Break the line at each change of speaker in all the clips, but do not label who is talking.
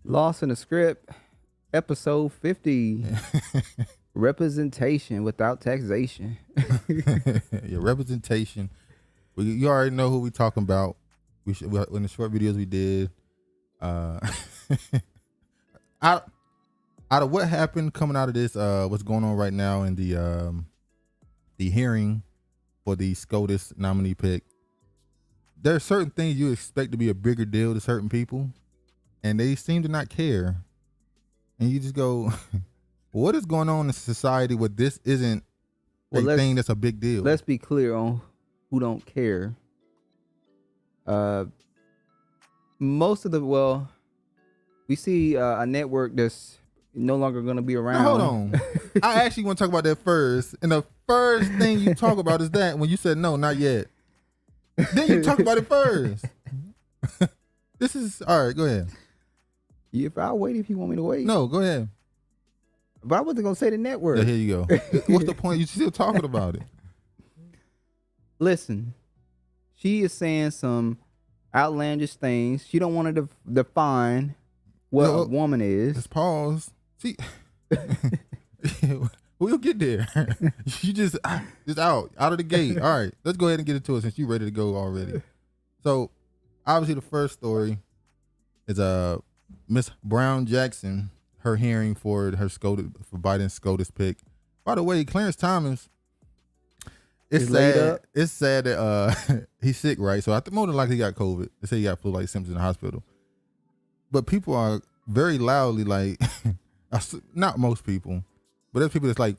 Lost in the Script, episode 50. Representation without taxation.
Yeah, representation. You already know who we talking about. In the short videos we did. Out of what happened coming out of this, what's going on right now in the hearing for the SCOTUS nominee pick, there are certain things you expect to be a bigger deal to certain people, and they seem to not care. And you just go, what is going on in society where this isn't a thing that's a big deal?
Let's be clear on who don't care. Most of we see a network that's no longer going to be around.
Now, hold on. I actually want to talk about that first. And the first thing you talk about is that when you said no, not yet. Then you talk about it first. This is all right. Go ahead.
I'll wait if you want me to wait.
No, go ahead.
But I wasn't gonna say the network.
Yeah, here you go. What's the point? You still talking about it?
Listen, she is saying some outlandish things. She don't want to define what a woman is.
Let's pause. See, we'll get there. You just out of the gate. All right, let's go ahead and get into it since you're ready to go already. So, obviously, the first story is Miss Brown Jackson, her hearing for Biden's SCOTUS pick. By the way, Clarence Thomas, it's sad that he's sick, right? So I think more than likely he got COVID. They say he got flu-like symptoms in the hospital. But people are very loudly like, not most people, but there's people that's like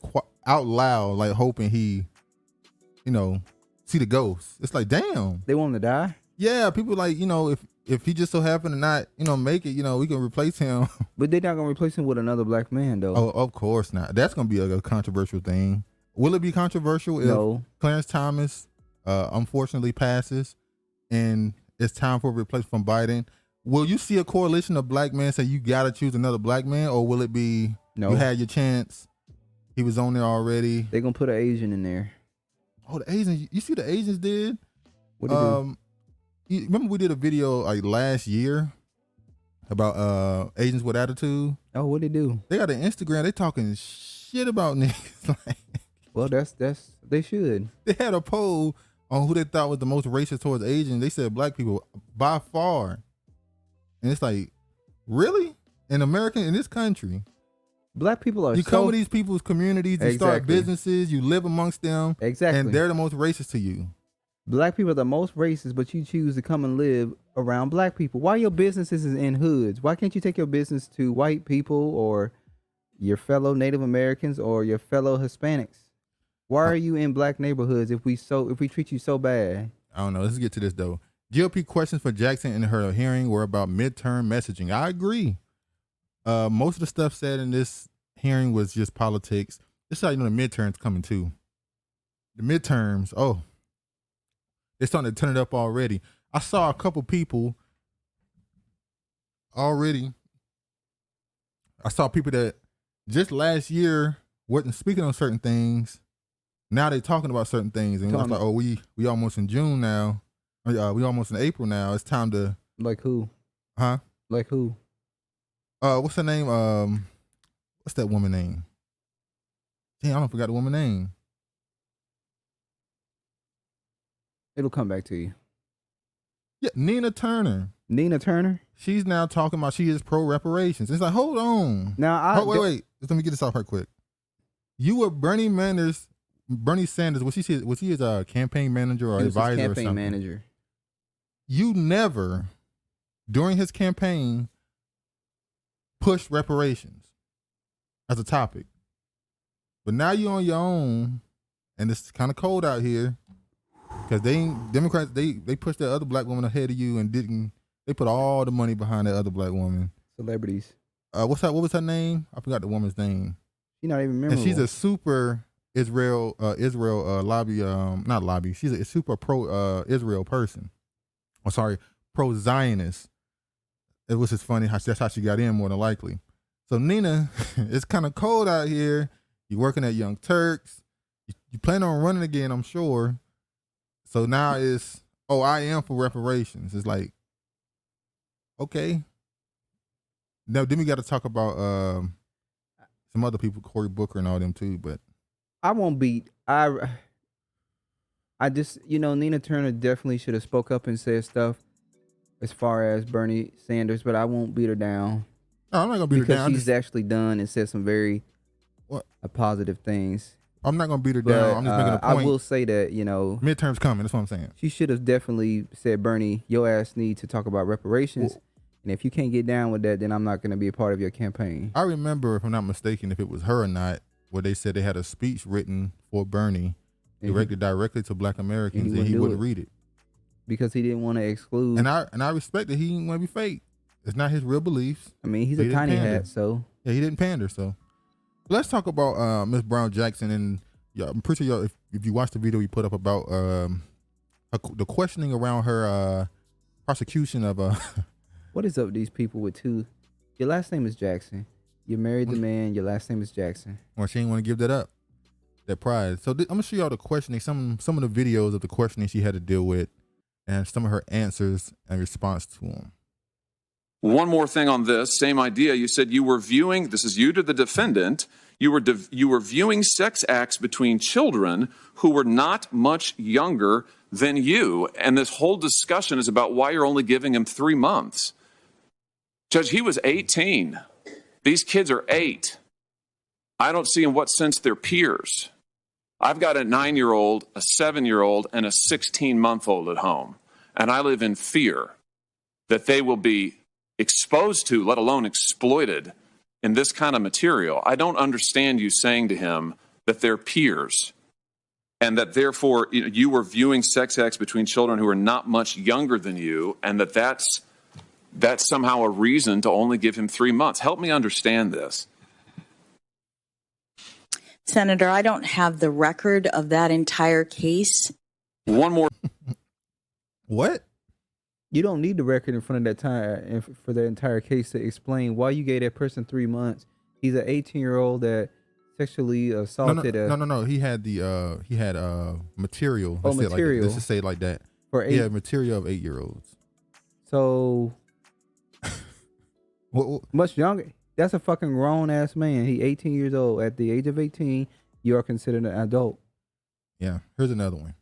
out loud, like hoping he, see the ghost. It's like, damn.
They want him to die?
Yeah, people like, if he just so happened to not, make it, we can replace him.
But they're not going to replace him with another black man, though.
Oh, of course not. That's going to be a controversial thing. Will it be controversial if Clarence Thomas unfortunately passes and it's time for a replacement from Biden? Will you see a coalition of black men say you got to choose another black man, or will it be you had your chance, he was on there already?
They're going to put an Asian in there.
Oh, the Asians. You see the Asians did?
What did they do?
Remember we did a video like last year about Asians with attitude?
Oh, what they do?
They got an Instagram. They talking shit about niggas.
Well, that's they should.
They had a poll on who they thought was the most racist towards Asians. They said black people by far. And it's like, really? In America, in this country,
black people are.
You come to these people's communities, you start businesses, you live amongst them, and they're the most racist to you.
Black people are the most racist, but you choose to come and live around black people. Why your businesses is in hoods? Why can't you take your business to white people or your fellow Native Americans or your fellow Hispanics? Why are you in black neighborhoods if we treat you so bad?
I don't know. Let's get to this though. GOP questions for Jackson in her hearing were about midterm messaging. I agree. Most of the stuff said in this hearing was just politics. This is how you know the midterms coming too. The midterms, they're starting to turn it up already. I saw a couple people already. I saw people that just last year wasn't speaking on certain things. Now they're talking about certain things. And it's like, we almost in June now. We almost in April now. It's time to.
Like who?
Huh?
Like who?
What's her name? What's that woman name? Damn, I don't forgot the woman name.
It'll come back to you.
Yeah, Nina Turner.
Nina Turner? She's
now talking about she is pro reparations. It's like, hold on.
Now
wait. Let me get this off right quick. You were Bernie Sanders. Was he his campaign manager or advisor or something?
Campaign manager.
You never, during his campaign, pushed reparations as a topic. But now you're on your own, and it's kind of cold out here. Because Democrats pushed that other black woman ahead of you and they put all the money behind that other black woman.
Celebrities.
What was her name? I forgot the woman's name.
She's not even memorable.
And she's a super Israel lobby, not lobby. She's a super pro Israel person. Oh, sorry, pro Zionist. It was just funny that's how she got in more than likely. So Nina, it's kind of cold out here. You're working at Young Turks. You plan on running again, I'm sure. So now it's, I am for reparations. It's like, okay. Now, then we got to talk about some other people, Cory Booker and all them too. But
I won't beat. I just, Nina Turner definitely should have spoke up and said stuff as far as Bernie Sanders, but I won't beat her down.
No, I'm not gonna beat her down.
Because she's actually done and said some very positive things.
I'm not gonna beat her down. I'm just making a point.
I will say that,
midterms coming. That's what I'm saying.
She should have definitely said, Bernie, your ass need to talk about reparations. Well, and if you can't get down with that, then I'm not going to be a part of your campaign.
I remember, if I'm not mistaken, if it was her or not, where they said they had a speech written for Bernie directed directly to Black Americans, and he wouldn't read it
because he didn't want to exclude.
And I respect that he didn't want to be fake. It's not his real beliefs.
I mean, he's a tiny hat, so
yeah, he didn't pander. So let's talk about Miss Brown Jackson, and I'm pretty sure if you watched the video we put up about the questioning around her prosecution of
What is up with these people with two? Your last name is Jackson. You married the man. Your last name is Jackson.
Well, she didn't want to give that up, that pride. So I'm gonna show y'all the questioning, some of the videos of the questioning she had to deal with, and some of her answers and response to them.
One more thing on this same idea. You said you were viewing. This is you to the defendant. You were viewing sex acts between children who were not much younger than you, and this whole discussion is about why you're only giving him 3 months. Judge, he was 18. These kids are 8. I don't see in what sense they're peers. I've got a 9-year-old, a 7-year-old, and a 16-month-old at home, and I live in fear that they will be exposed to, let alone exploited, in this kind of material. I don't understand you saying to him that they're peers and that therefore you were viewing sex acts between children who are not much younger than you, and that's somehow a reason to only give him 3 months. Help me understand this.
Senator, I don't have the record of that entire case.
One more.
What?
You don't need the record in front of that time for the entire case to explain why you gave that person 3 months. He's an 18-year-old that sexually assaulted.
No. He had material.
Oh, material.
Let's just say it like that.
For 8.
He had material of 8-year-olds.
So much younger. That's a fucking grown ass man. He 18 years old. At the age of 18, you are considered an adult.
Yeah. Here's another one.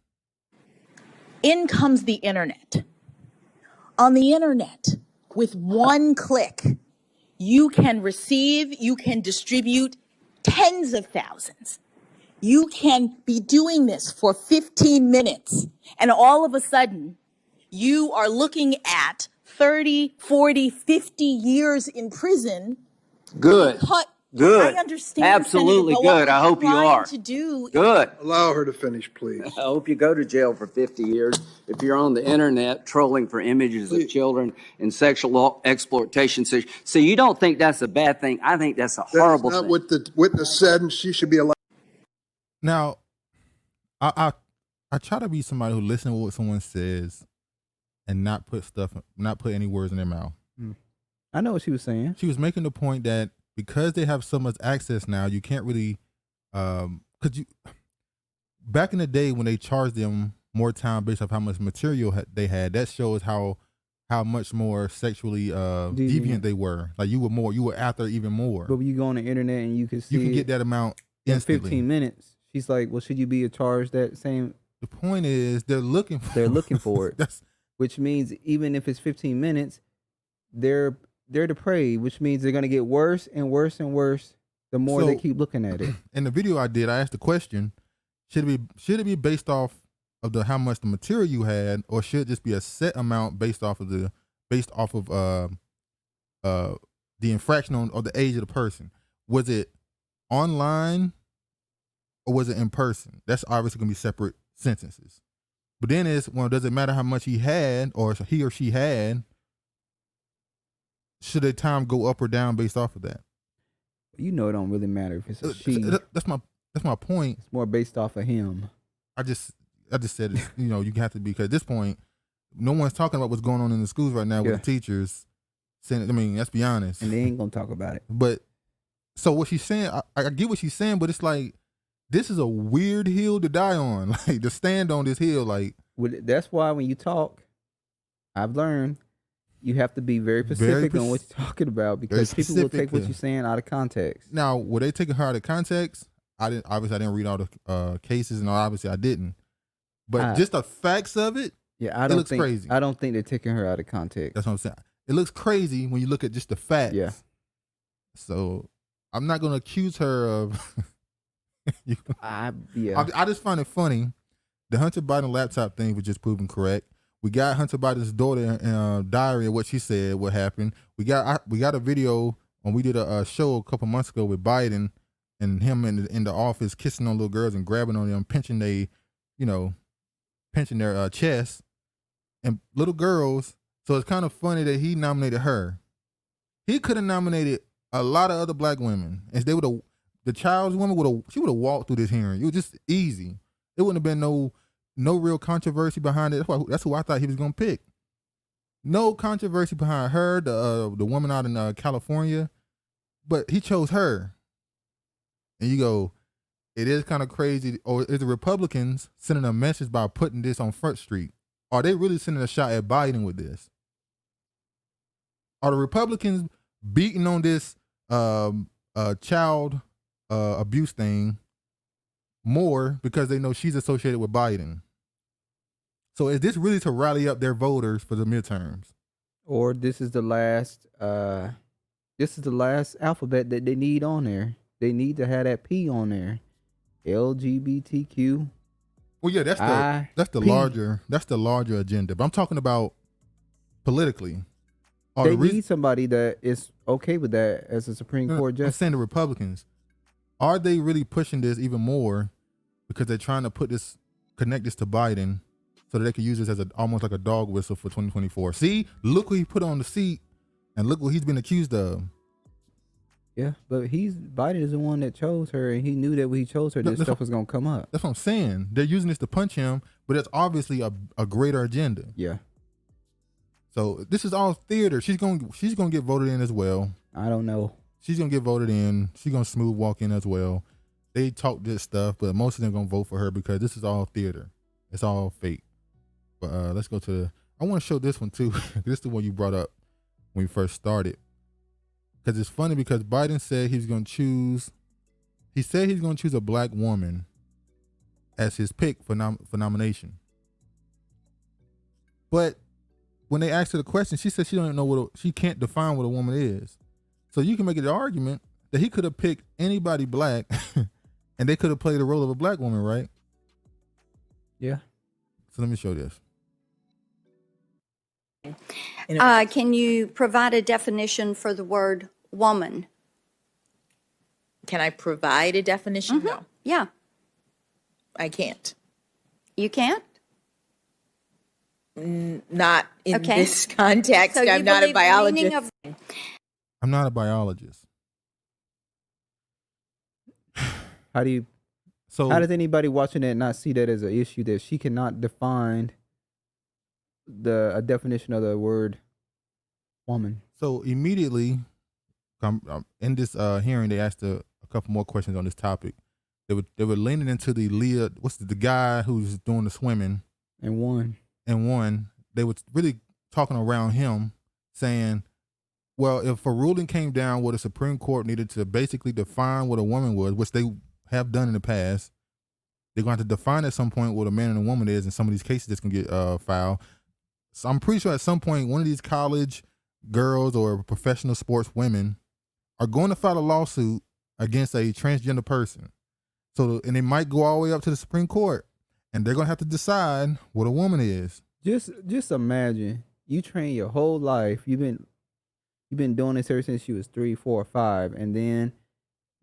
In comes the internet. On the internet, with one click, you can receive, you can distribute tens of thousands. You can be doing this for 15 minutes, and all of a sudden, you are looking at 30, 40, 50 years in prison.
Good. Good.
I understand.
Absolutely good. I hope you are. Good.
Allow her to finish, please.
I hope you go to jail for 50 years if you're on the internet trolling for images of children and sexual exploitation. So you don't think that's a bad thing? I think that's a horrible thing.
That's not what the witness said, and she should be allowed.
Now, I try to be somebody who listens to what someone says and not put any words in their mouth.
I know what she was saying.
She was making the point that because they have so much access now, you can't really, back in the day when they charged them more time based off how much material they had, that shows how much more sexually deviant they were. Like you were after even more.
But when you go on the internet and you can see,
you can get that amount instantly.
15 minutes. She's like, well, should you be charged that same?
The point is they're looking for it. Which means even if it's 15 minutes, they're depraved, which means they're going to get worse and worse and worse the more they keep looking at it. In the video I did, I asked the question, should it be based off of how much the material you had, or should it just be a set amount based off of the infraction or the age of the person? Was it online or was it in person? That's obviously going to be separate sentences. But then does it matter how much he had or he or she had? Should their time go up or down based off of that?
It don't really matter if it's a she.
That's my point.
It's more based off of him.
I just said it, you have to be, because at this point, no one's talking about what's going on in the schools right now with the teachers. Saying, let's be honest.
And they ain't gonna talk about it.
But so what she's saying, I get what she's saying, but it's like, this is a weird hill to die on, like to stand on this hill. Like,
that's why when you talk, I've learned You have to be very specific on what you're talking about because people will take what
specific.
you're saying out of context.
Now, were they taking her out of context? I didn't read all the cases, and obviously I didn't. But just the facts of it,
Yeah,
it looks crazy.
I don't think they're taking her out of context.
That's what I'm saying. It looks crazy when you look at just the facts.
Yeah.
So I'm not gonna accuse her of.
I
just find it funny. The Hunter Biden laptop thing was just proven correct. We got Hunter Biden's daughter diary of what she said, what happened. We got a video when we did a show a couple months ago with Biden and him in the office kissing on little girls and grabbing on them, pinching their chest and little girls. So it's kind of funny that he nominated her. He could have nominated a lot of other black women, and the child's woman would have walked through this hearing. It was just easy. It wouldn't have been no real controversy behind it. That's who I thought he was gonna pick. No controversy behind her, the woman out in California, but he chose her. And you go, it is kind of crazy. Or is the Republicans sending a message by putting this on Front Street? Are they really sending a shot at Biden with this? Are the Republicans beating on this child abuse thing more because they know she's associated with Biden? So is this really to rally up their voters for the midterms?
Or this is the last alphabet that they need on there. They need to have that P on there. LGBTQ.
Well, yeah, that's the larger agenda. But I'm talking about politically.
They need somebody that is okay with that as a Supreme Court justice.
I'm saying the Republicans. Are they really pushing this even more because they're trying to connect this to Biden so that they can use this as almost like a dog whistle for 2024? See, look what he put on the seat and look what he's been accused of.
Yeah, but Biden is the one that chose her, and he knew that when he chose her, this stuff was gonna come up.
That's what I'm saying. They're using this to punch him, but it's obviously a greater agenda.
Yeah.
So this is all theater. She's gonna get voted in as well.
I don't know.
She's gonna get voted in. She's gonna smooth walk in as well. They talk this stuff, but most of them gonna vote for her because this is all theater. It's all fake. But let's go to I want to show this one too. This is the one you brought up when we first started. Because it's funny because Biden said he's going to choose a black woman as his pick for nomination. But when they asked her the question, she said she don't know she can't define what a woman is. So you can make the argument that he could have picked anybody black and they could have played the role of a black woman, right?
Yeah.
So let me show this.
Can you provide a definition for the word woman?
Can I provide a definition? No,
Yeah.
I can't.
You can't?
Not in
Okay.
this context.
So you
I'm not a
believe the meaning
biologist.
I'm not a biologist.
How does anybody watching that not see that as an issue that she cannot define a definition of the word woman?
So immediately, in this hearing, they asked a couple more questions on this topic. They were leaning into the Lia, the guy who's doing the swimming,
And one.
They were really talking around him, saying, well, if a ruling came down where the Supreme Court needed to basically define what a woman was, which they have done in the past, they're going to have to define at some point what a man and a woman is in some of these cases that's going to get filed. So I'm pretty sure at some point one of these college girls or professional sports women are going to file a lawsuit against a transgender person. So, and it might go all the way up to the Supreme Court, and they're going to have to decide what a woman is.
Just imagine you train your whole life. You've been doing this ever since you was 3, 4, 5, and then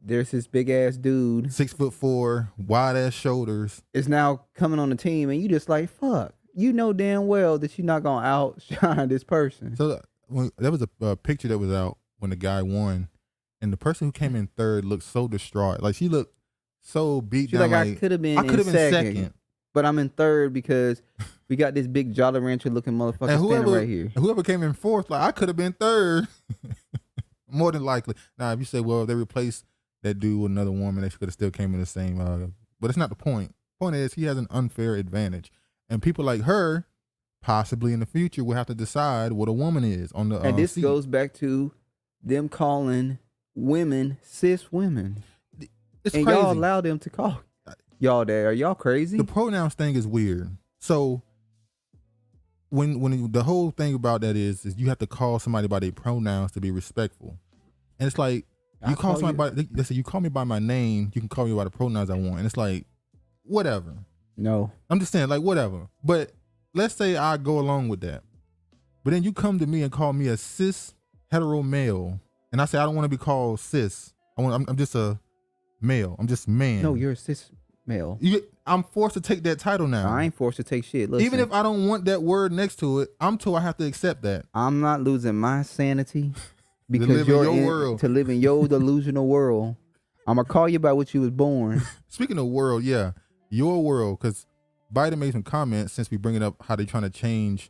there's this big ass dude,
6'4", wide ass shoulders,
is now coming on the team, and you just like, fuck. You know damn well that you're not gonna outshine this person.
So there was a picture that was out when the guy won, and the person who came in third looked so distraught. Like she looked so beat
She's
down.
like, I could have been second, but I'm in third because we got this big Jolly Rancher looking motherfucker standing right here.
Whoever came in fourth, like I could have been third, more than likely. Now, if you say, well, they replaced that dude with another woman, they could have still came in the same. But it's not the point. Point is, he has an unfair advantage, and people like her possibly in the future we'll have to decide what a woman is on the
And this
seat.
goes back to them calling women cis women.
It's
and
crazy.
y'all allow them to call y'all that. Are y'all crazy?
The pronouns thing is weird. So when the whole thing about that is you have to call somebody by their pronouns to be respectful. And it's like you call somebody they say you call me by my name, you can call me by the pronouns I want. And it's like, whatever.
No.
I'm just saying, like, whatever. But let's say I go along with that. But then you come to me and call me a cis hetero male, and I say I don't want to be called cis. I'm just a male. I'm just man.
No, you're a cis male.
I'm forced to take that title now.
I ain't forced to take shit. Listen,
Even if I don't want that word next to it, I'm told I have to accept that.
I'm not losing my sanity because
live in
you're
your world.
to live in your delusional world. I'm gonna call you by what you was born.
Speaking of world, yeah, your world, because Biden made some comments since we bring it up how they trying to change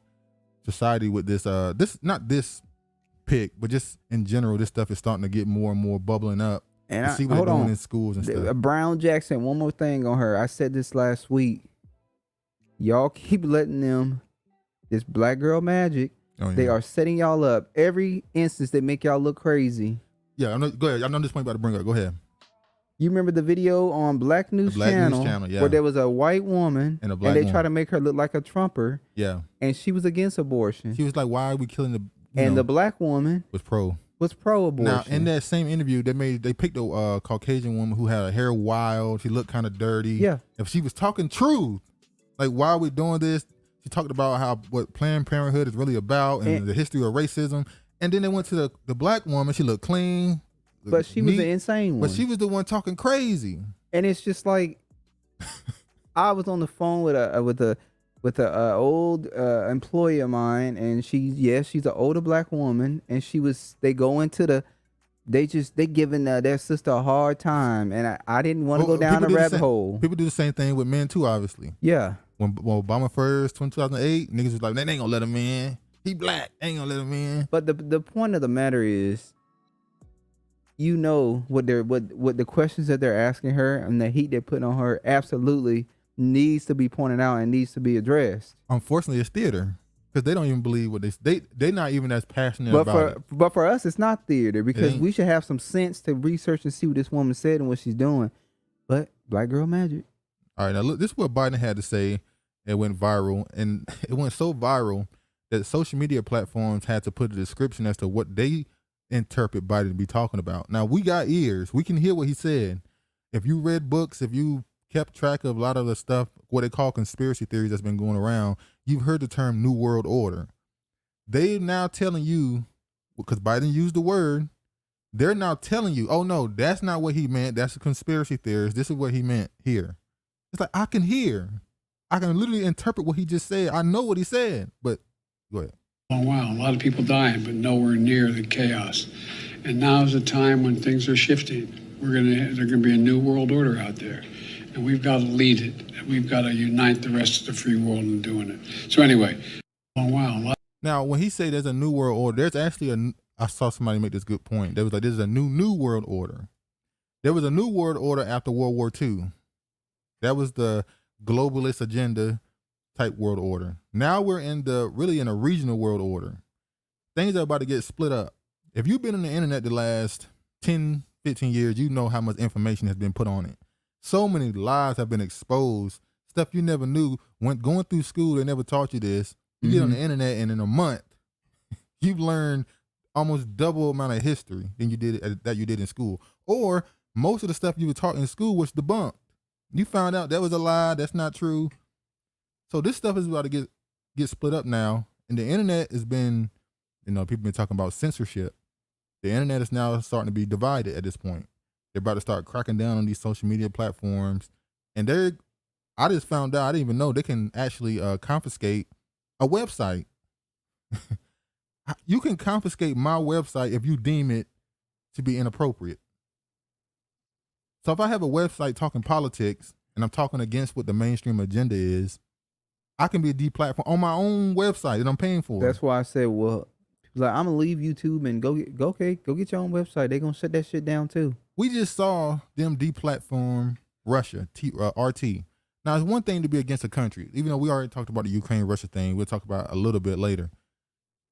society with this. Not this pick, but just in general, this stuff is starting to get more and more bubbling up.
And
see what they're doing in schools and stuff.
Brown Jackson, one more thing on her. I said this last week. Y'all keep letting them, this black girl magic, they are setting y'all up. Every instance they make y'all look crazy.
Yeah, go ahead. I know this point about to bring up. Go ahead.
You remember the video on Black News Channel
yeah.
where there was a white woman
and they
try to make her look like a Trumper.
Yeah.
And she was against abortion.
She was like, why are we killing
the black woman
was pro
abortion.
Now in that same interview they picked a Caucasian woman who had her hair wild, she looked kind of dirty.
Yeah.
If she was talking truth, like why are we doing this? She talked about what Planned Parenthood is really about and the history of racism. And then they went to the black woman, she looked clean.
But she was the insane one.
But she was the one talking crazy.
And it's just like I was on the phone with a old employee of mine, and she's an older black woman, and they giving their sister a hard time, and I didn't want to go down a rabbit hole.
People do the same thing with men too, obviously.
Yeah.
When Obama first, 2008, niggas was like, they ain't gonna let him in. He black, ain't gonna let him in.
But the point of the matter is, you know what the questions that they're asking her and the heat they're putting on her absolutely needs to be pointed out and needs to be addressed.
Unfortunately, it's theater because they don't even believe what they're not even as passionate about it.
But for us, it's not theater because we should have some sense to research and see what this woman said and what she's doing. But black girl magic.
All right, now look, this is what Biden had to say. It went viral, and it went so viral that social media platforms had to put a description as to what they interpret Biden to be talking about. Now, we got ears. We can hear what he said. If you read books, if you kept track of a lot of the stuff, what they call conspiracy theories that's been going around, you've heard the term New World Order. They're now telling you, because Biden used the word, they're now telling you, oh no, that's not what he meant. That's a conspiracy theorist. This is what he meant here. It's like, I can hear. I can literally interpret what he just said. I know what he said, but go ahead.
Oh, wow, a lot of people dying, but nowhere near the chaos. And now is a time when things are shifting. There's gonna be a new world order out there, and we've got to lead it. We've got to unite the rest of the free world in doing it. So anyway, oh wow.
Now, when he say there's a new world order, there's actually I saw somebody make this good point. There was like, there's a new world order. There was a new world order after World War II. That was the globalist agenda type world order. Now we're really in a regional world order. Things are about to get split up. If you've been on the internet the last 10, 15 years, you know how much information has been put on it. So many lies have been exposed. Stuff you never knew. When going through school, they never taught you this. You get on the internet, and in a month, you've learned almost double amount of history than you did in school. Or most of the stuff you were taught in school was debunked. You found out that was a lie. That's not true. So this stuff is about to get split up now, and the internet has been, people been talking about censorship. The internet is now starting to be divided at this point. They're about to start cracking down on these social media platforms, and I just found out, I didn't even know they can actually confiscate a website. You can confiscate my website if you deem it to be inappropriate. So if I have a website talking politics and I'm talking against what the mainstream agenda is, I can be deplatformed on my own website that I'm paying for.
That's why I said, well, like, I'm gonna leave YouTube and go get your own website. They're gonna shut that shit down too.
We just saw them deplatform Russia, RT. Now, it's one thing to be against a country, even though we already talked about the Ukraine-Russia thing. We'll talk about it a little bit later.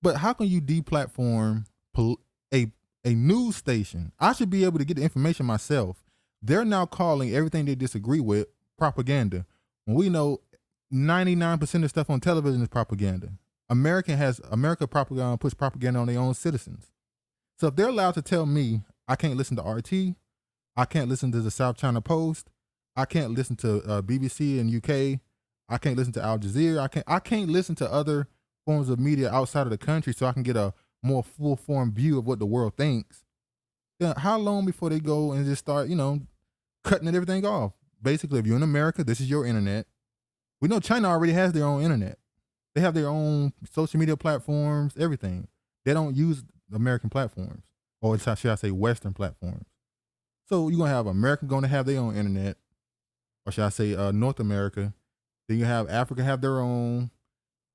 But how can you deplatform a news station? I should be able to get the information myself. They're now calling everything they disagree with propaganda. When we know 99% of stuff on television is propaganda. America propaganda puts propaganda on their own citizens. So if they're allowed to tell me I can't listen to RT, I can't listen to the South China Post, I can't listen to BBC in UK, I can't listen to Al Jazeera, I can't listen to other forms of media outside of the country so I can get a more full form view of what the world thinks. Then how long before they go and just start, cutting everything off? Basically, if you're in America, this is your internet. We know China already has their own internet. They have their own social media platforms, everything. They don't use American platforms, or should I say Western platforms. So you're going to have America going to have their own internet, or should I say North America. Then you have Africa have their own,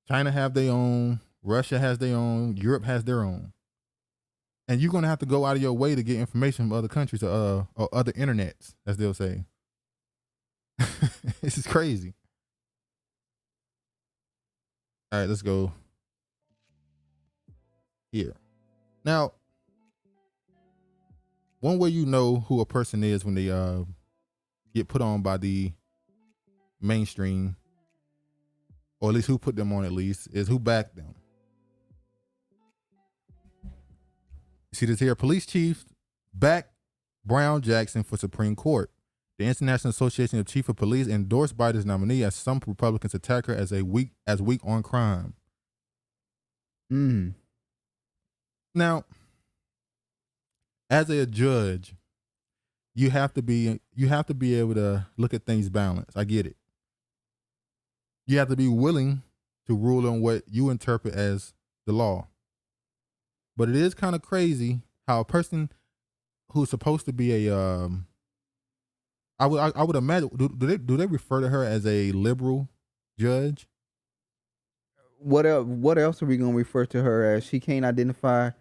China have their own, Russia has their own, Europe has their own. And you're going to have to go out of your way to get information from other countries or other internets, as they'll say. This is crazy. All right, let's go here. Now, one way you know who a person is when they get put on by the mainstream, or at least who put them on, at least, is who backed them. You see this here? Police chief backed Brown Jackson for Supreme Court. The International Association of Chief of Police endorsed Biden's nominee as some Republicans attack her as weak on crime. Now, as a judge, you have to be able to look at things balanced. I get it. You have to be willing to rule on what you interpret as the law. But it is kind of crazy how a person who's supposed to be a I would imagine, do they refer to her as a liberal judge?
What else are we going to refer to her as? She can't identify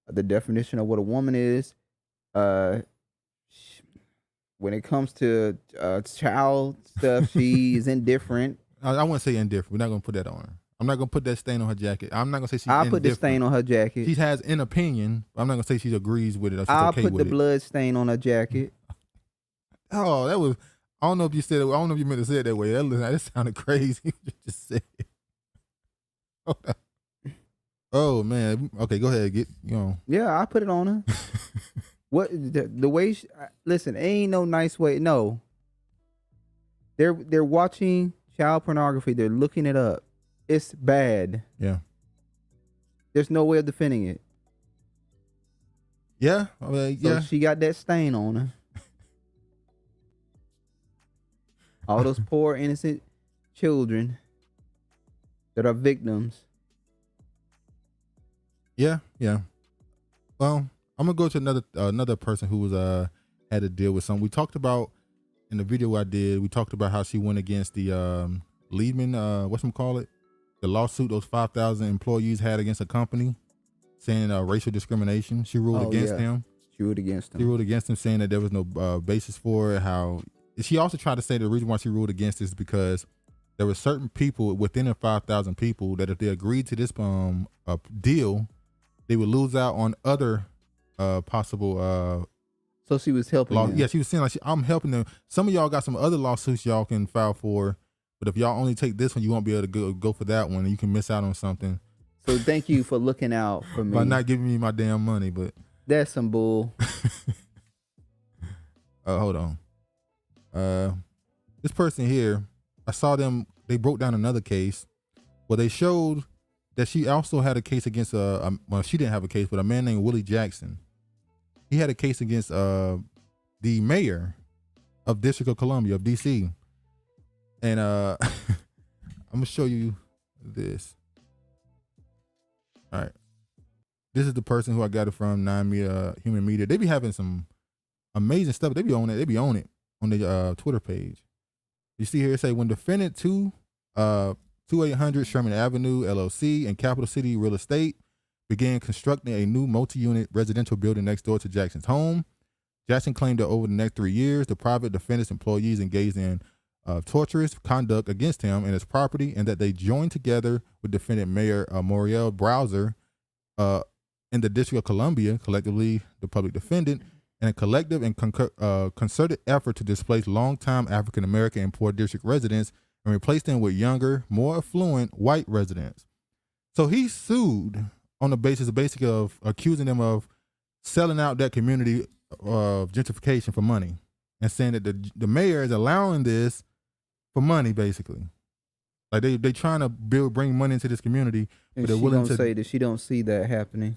the definition of what a woman is. When it comes to child stuff, she is indifferent.
I wouldn't say indifferent. We're not going to put that on her. I'm not going to put that stain on her jacket. I'm not going to say she's indifferent.
I'll put the stain on her jacket.
She has an opinion, but I'm not going to say she agrees with it or she's
I'll
okay
put
with
the
it.
blood stain on her jacket.
Oh, that was, I don't know if you said it, I don't know if you meant to say it that way. That sounded crazy. You just said it. Oh, man. Okay, go ahead.
Yeah, I put it on her. What the way? Listen, ain't no nice way. No, they're watching child pornography. They're looking it up. It's bad.
Yeah.
There's no way of defending it.
Yeah. I mean, yeah.
So she got that stain on her. All those poor innocent children that are victims.
Yeah. Well, I'm gonna go to another person who was had to deal with something. We talked about in the video I did. We talked about how she went against the Lehman, the lawsuit those 5,000 employees had against a company, saying racial discrimination. She ruled against him.
She ruled against him.
She ruled against him, saying that there was no basis for it. How she also tried to say the reason why she ruled against is because there were certain people within the 5,000 people that if they agreed to this deal, they would lose out on other possible.
So she was helping them.
Yeah, she was saying I'm helping them. Some of y'all got some other lawsuits y'all can file for, but if y'all only take this one, you won't be able to go for that one, and you can miss out on something.
So thank you for looking out for me.
By not giving me my damn money, but
that's some bull.
Hold on. This person here, I saw them. They broke down another case. Well, they showed that she also had a case against well, she didn't have a case, but a man named Willie Jackson. He had a case against the mayor of District of Columbia of DC. And I'm gonna show you this. All right. This is the person who I got it from, Human Media. They be having some amazing stuff. They be on it. They be on it on the Twitter page. You see here, it say when defendant 2800 Sherman Avenue LLC and Capital City Real Estate began constructing a new multi-unit residential building next door to Jackson's home. Jackson claimed that over the next 3 years, the private defendant's employees engaged in of torturous conduct against him and his property, and that they joined together with defendant Mayor Moriel Browser in the District of Columbia, collectively the public defendant, in a collective and concerted effort to displace longtime African American and poor district residents and replace them with younger, more affluent white residents. So he sued on the basis basically of accusing them of selling out that community of gentrification for money, and saying that the mayor is allowing this for money, basically. Like they trying to bring money into this community,
And
but they're
she
willing
don't
to
say that she don't see that happening.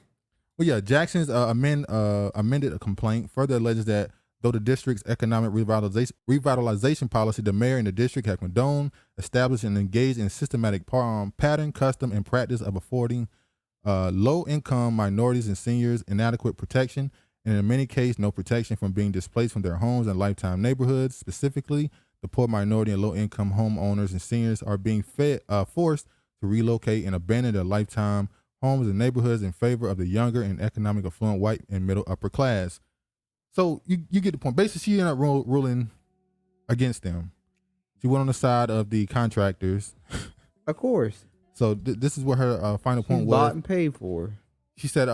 Well, yeah, Jackson's amended a complaint further alleges that though the district's economic revitalization policy, the mayor and the district have condoned, established, and engaged in systematic pattern, custom, and practice of affording low-income minorities and seniors inadequate protection, and in many cases, no protection from being displaced from their homes and lifetime neighborhoods. Specifically, the poor minority and low-income homeowners and seniors are being forced to relocate and abandon their lifetime homes and neighborhoods in favor of the younger and economic affluent white and middle upper class. So you get the point. Basically, she ended up ruling against them. She went on the side of the contractors.
Of course.
So this is what her final point
She's
was.
bought and paid for.
She said,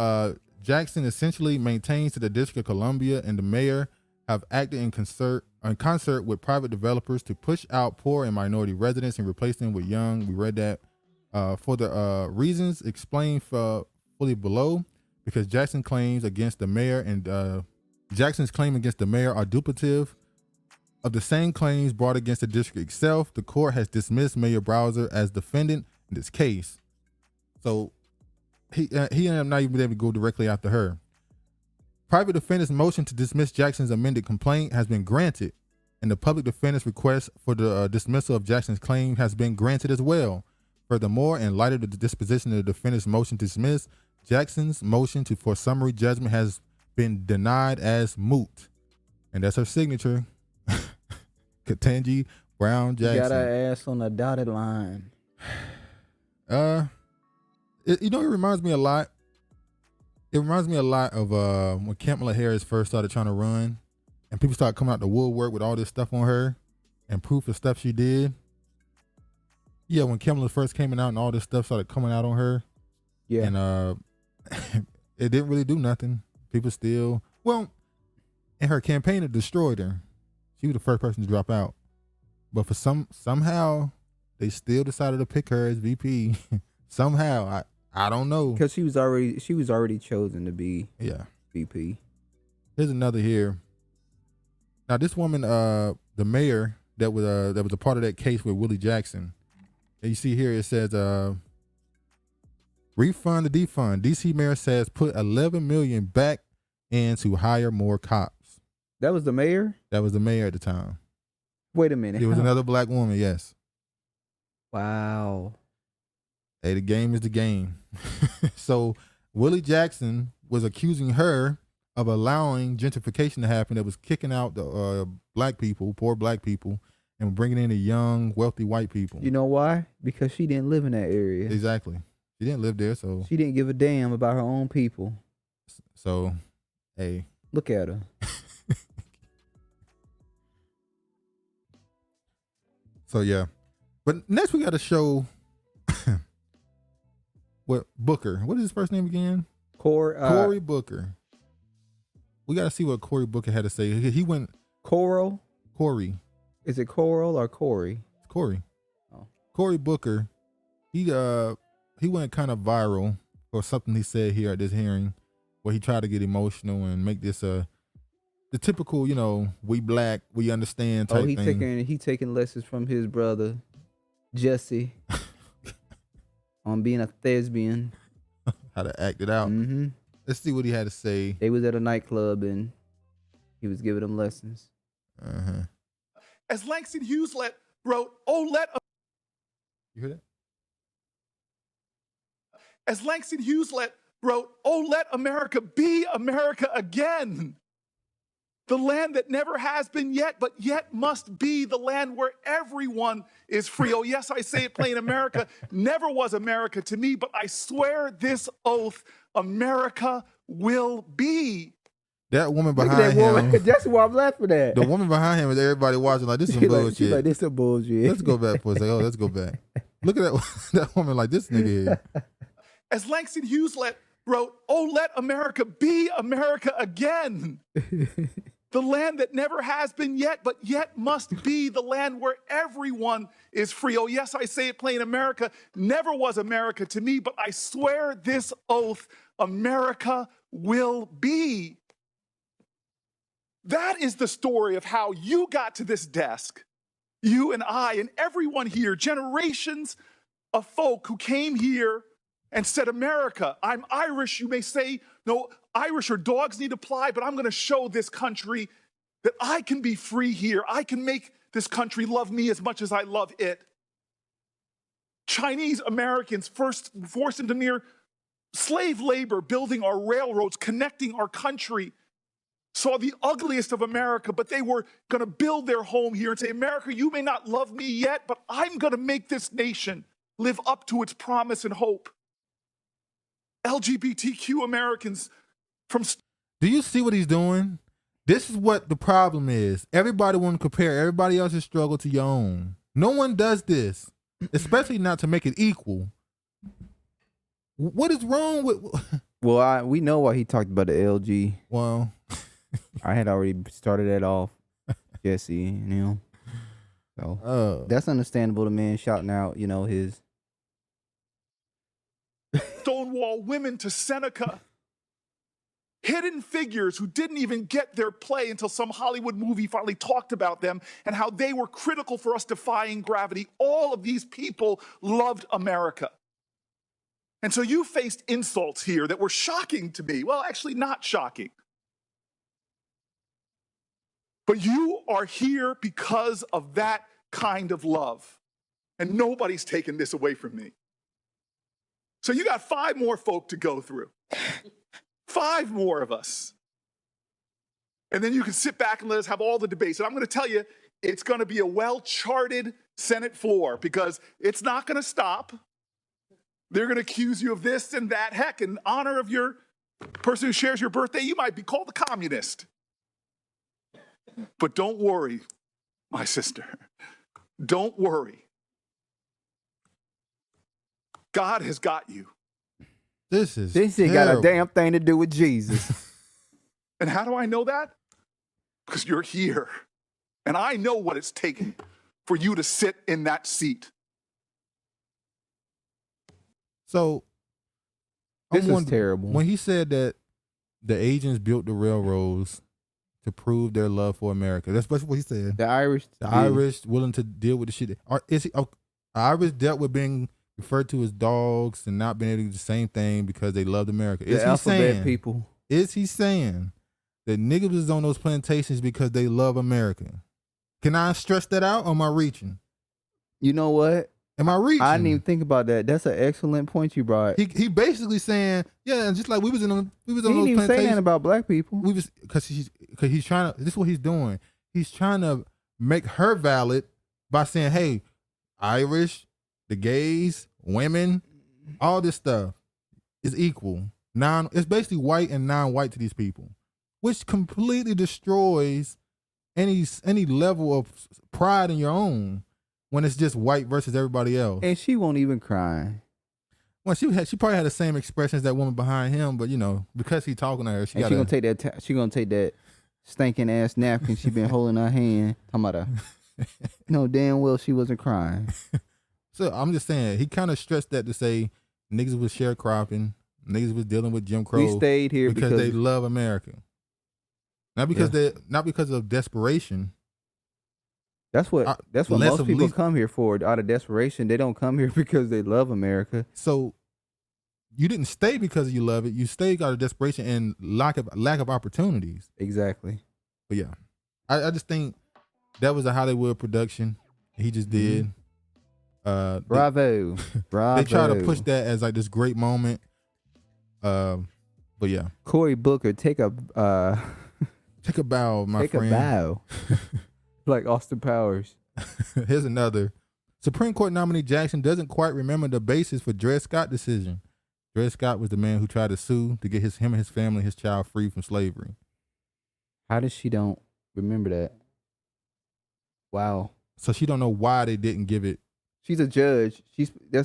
Jackson essentially maintains that the District of Columbia and the mayor have acted in concert with private developers to push out poor and minority residents and replace them with young. We read that. For the reasons explained fully below, because Jackson's claim against the mayor are duplicative of the same claims brought against the district itself. The court has dismissed Mayor Browser as defendant in this case. So he ended up not even being able to go directly after her. Private defendant's motion to dismiss Jackson's amended complaint has been granted, and the public defendant's request for the dismissal of Jackson's claim has been granted as well. Furthermore, in light of the disposition of the defendant's motion to dismiss, Jackson's motion for summary judgment has been denied as moot. And that's her signature. Ketanji Brown Jackson.
Got her ass on the dotted line.
It reminds me a lot. It reminds me a lot of when Kamala Harris first started trying to run, and people started coming out the woodwork with all this stuff on her and proof of stuff she did. Yeah, when Kamala first came out and all this stuff started coming out on her.
Yeah.
And it didn't really do nothing. People still, in her campaign, it destroyed her. She was the first person to drop out. But for somehow, they still decided to pick her as VP. Somehow, I don't know.
Because she was already chosen to be VP.
Here's another here. Now, this woman, the mayor that was a part of that case with Willie Jackson. And you see here it says, refund the defund. DC mayor says put $11 million back in to hire more cops.
That was the mayor?
That was the mayor at the time.
Wait a minute.
It was another black woman, yes.
Wow.
Hey, the game is the game. So Willie Jackson was accusing her of allowing gentrification to happen that was kicking out the black people, poor black people, and bringing in the young, wealthy white people.
You know why? Because she didn't live in that area.
Exactly. She didn't live there, so.
She didn't give a damn about her own people.
So, hey.
Look at her.
So, yeah. But next we got to show what Booker. What is his first name again? Cory Booker. We got to see what Cory Booker had to say. He went.
Coral?
Cory.
Is it Coral or Corey?
It's Cory.
Oh.
Cory Booker. He went kind of viral for something he said here at this hearing, where he tried to get emotional and make this the typical, we black, we understand type thing.
He taking lessons from his brother Jesse on being a thespian.
How to act it out.
Mm-hmm.
Let's see what he had to say.
They was at a nightclub and he was giving them lessons.
Uh-huh.
As Langston Hughes wrote, "Oh, let."
You hear that?
As Langston Hughes wrote, "Oh, let America be America again. The land that never has been yet, but yet must be the land where everyone is free." Oh, yes, I say it plain. America never was America to me, but I swear this oath, America will be.
That woman
Look at
behind
that woman.
him.
That's why I'm laughing at.
The woman behind him is everybody watching like this is some
She
bullshit.
like, this some bullshit.
Let's go back for a second. Oh, let's go back. Look at that woman like this nigga here.
As Langston Hughes wrote, "Oh, let America be America again." The land that never has been yet, but yet must be the land where everyone is free. Oh, yes, I say it plain. America never was America to me, but I swear this oath, America will be. That is the story of how you got to this desk. You and I and everyone here, generations of folk who came here and said, America, I'm Irish. You may say, no, Irish or dogs need to apply, but I'm going to show this country that I can be free here. I can make this country love me as much as I love it. Chinese Americans first forced into near slave labor, building our railroads, connecting our country, saw the ugliest of America, but they were going to build their home here and say, America, you may not love me yet, but I'm going to make this nation live up to its promise and hope. LGBTQ Americans from...
Do you see what he's doing? This is what the problem is. Everybody want to compare everybody else's struggle to your own. No one does this, especially not to make it equal. What is wrong with...
Well, we know why he talked about the LG.
Well...
I had already started that off, Jesse and him. So that's understandable. The man shouting out, his...
Stonewall women to Seneca. Hidden figures who didn't even get their play until some Hollywood movie finally talked about them and how they were critical for us defying gravity. All of these people loved America. And so you faced insults here that were shocking to me. Well, actually not shocking. But you are here because of that kind of love. And nobody's taken this away from me. So you got 5 more folk to go through. 5 more of us. And then you can sit back and let us have all the debates. And I'm going to tell you, it's going to be a well-charted Senate floor because it's not going to stop. They're going to accuse you of this and that. Heck, in honor of your person who shares your birthday, you might be called a communist. But don't worry, my sister. Don't worry. God has got you.
This
ain't got a damn thing to do with Jesus.
And how do I know that? Because you're here. And I know what it's taken for you to sit in that seat.
So,
this is terrible.
When he said that the agents built the railroads to prove their love for America, that's what he said.
The Irish
willing to deal with the shit. Irish dealt with being referred to as dogs and not being able to do the same thing because they loved America.
The alphabet people.
Is he saying that niggas was on those plantations because they love America? Can I stress that out or am I reaching?
You know what?
Am I reaching?
I didn't even think about that. That's an excellent point you brought.
He basically saying, yeah, just like we was on those plantations.
He didn't even say that about black people.
We was because he's trying to. This is what he's doing. He's trying to make her valid by saying, hey, Irish, the gays, women, all this stuff is equal. It's basically white and non-white to these people, which completely destroys any level of pride in your own when it's just white versus everybody else.
And she won't even cry.
Well, she probably had the same expressions that woman behind him, but because he talking to her, she
gonna take that. She gonna take that stinking ass napkin she been holding in her hand. Talking about damn well she wasn't crying.
So I'm just saying, he kind of stressed that to say niggas was sharecropping, niggas was dealing with Jim Crow.
We stayed here
because they love America, not because of desperation.
That's what most people come here for, out of desperation. They don't come here because they love America.
So you didn't stay because you love it. You stayed out of desperation and lack of opportunities.
Exactly.
But yeah, I just think that was a Hollywood production. He just did.
Bravo.
They try to push that as like this great moment. But yeah.
Cory Booker, take a
bow, my friend.
Take a bow. Like Austin Powers.
Here's another. Supreme Court nominee Jackson doesn't quite remember the basis for Dred Scott decision. Dred Scott was the man who tried to sue to get him and his family, his child, free from slavery.
How does she don't remember that? Wow.
So she don't know why they didn't give it.
She's a judge.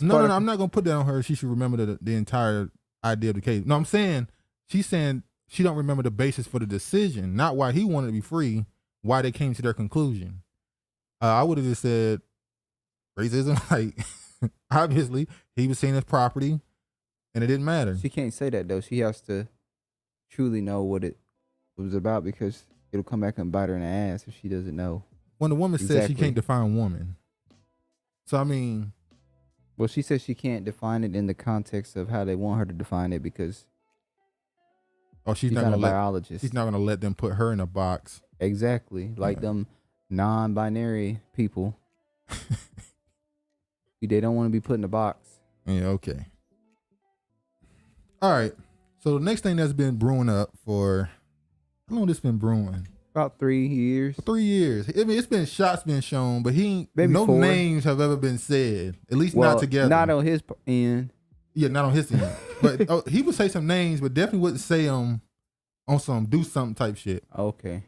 No. I'm not gonna put that on her. She should remember the entire idea of the case. No, I'm saying she's saying she don't remember the basis for the decision, not why he wanted to be free, why they came to their conclusion. I would have just said racism. Like, obviously, he was seen as property, and it didn't matter.
She can't say that though. She has to truly know what it was about, because it'll come back and bite her in the ass if she doesn't know.
When the woman says she can't define woman, so I mean,
well, she says she can't define it in the context of how they want her to define it, because
she's
not a biologist.
She's not gonna let them put her in a box.
Exactly, like them non-binary people. They don't want to be put in a box.
Yeah, okay. All right. So the next thing that's been brewing up for, how long this been brewing?
About 3 years.
3 years. I mean, it's been shots being shown, but no
4.
names have ever been said. At least not together.
Not on his end.
Yeah, not on his end. But he would say some names, but definitely wouldn't say them on some do something type shit.
Okay.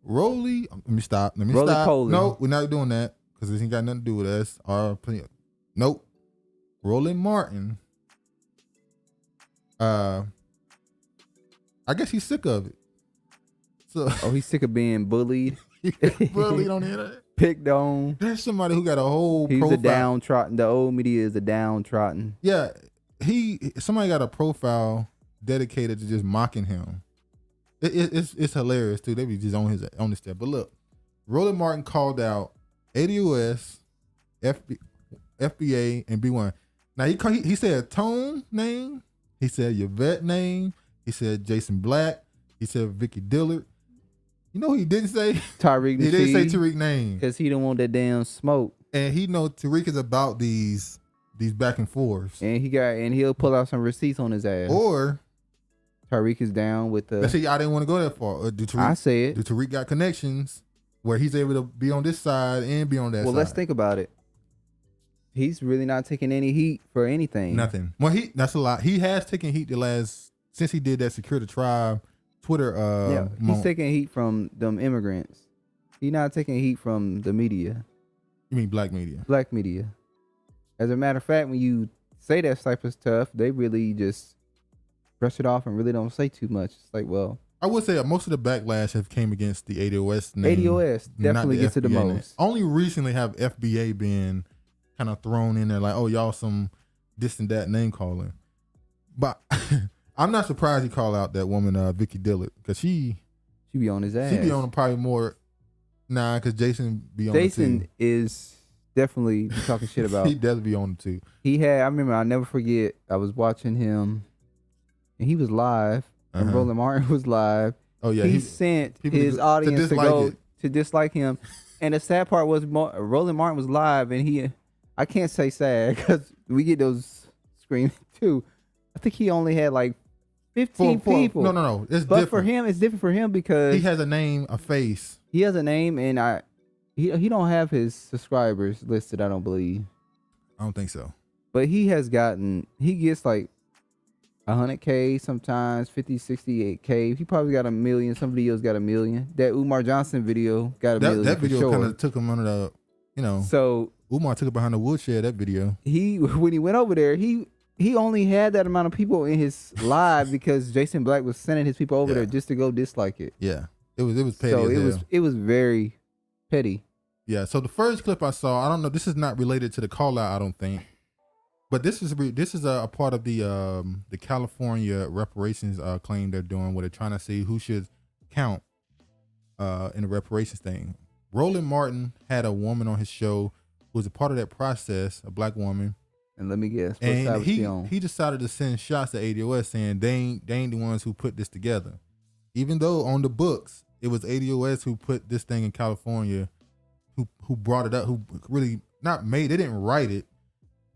Let me stop.
Poland.
No, we're not doing that because this ain't got nothing to do with us. Nope. Roland Martin. I guess he's sick of it. So
he's sick of being bullied.
Bullied on the internet.
Picked on.
There's somebody who got a whole
He's
profile.
a downtrodden. The old media is a downtrodden.
Yeah. Somebody got a profile dedicated to just mocking him. It's hilarious too. They be just on his step. But look, Roland Martin called out ADOS, FBA, and B1. Now he said Tone name. He said Yvette name. He said Jason Black. He said Vicky Dillard. You know who he didn't say?
Tariq.
He didn't say Tariq name
because he don't want that damn smoke.
And he know Tariq is about these back and forths.
And he'll pull out some receipts on his ass.
Or
Tariq is down with the.
See, I didn't want to go that far.
I say it.
Do Tariq got connections where he's able to be on this side and be on that side?
Well, let's think about it. He's really not taking any heat for anything.
Nothing. Well, that's a lot. He has taken heat since he did that Secure the Tribe Twitter.
He's taking heat from them immigrants. He's not taking heat from the media.
You mean black media?
Black media. As a matter of fact, when you say that type of stuff, they really just brush it off and really don't say too much. It's like, well,
I would say most of the backlash have came against the ADOS name.
ADOS definitely gets it the most.
Only recently have FBA been kind of thrown in there like, oh, y'all some this and that name calling. But I'm not surprised he called out that woman, Vicky Dillard, because she
be on his ass.
She be on him probably more. Nah, because Jason be on
Jason is definitely talking shit about.
He definitely be on him too.
I remember, I'll never forget, I was watching him and he was live and Roland Martin was live.
Oh yeah.
He sent his audience to dislike him. And the sad part was Roland Martin was live and I can't say sad because we get those screaming too. I think he only had like 15 people.
No. It's
but
different.
for him, it's different for him because
he has a name, a face.
He has a name, and he don't have his subscribers listed. I don't believe.
I don't think so.
But he gets like 100K sometimes, 50, 68K. He probably got 1 million. Some videos got 1 million. That Umar Johnson video got 1 million.
That video kind of took him under the,
So
Umar took it behind the woodshed. That video.
When he went over there, he only had that amount of people in his live because Jason Black was sending his people over there just to go dislike it.
Yeah, it was petty.
So
as hell.
it was very petty.
Yeah. So the first clip I saw, I don't know. This is not related to the call out, I don't think. But this is a part of the California reparations claim they're doing, where they're trying to see who should count in the reparations thing. Roland Martin had a woman on his show who was a part of that process, a black woman.
And let me guess,
and he decided to send shots at ADOS saying they ain't the ones who put this together. Even though on the books, it was ADOS who put this thing in California, who brought it up, who really they didn't write it.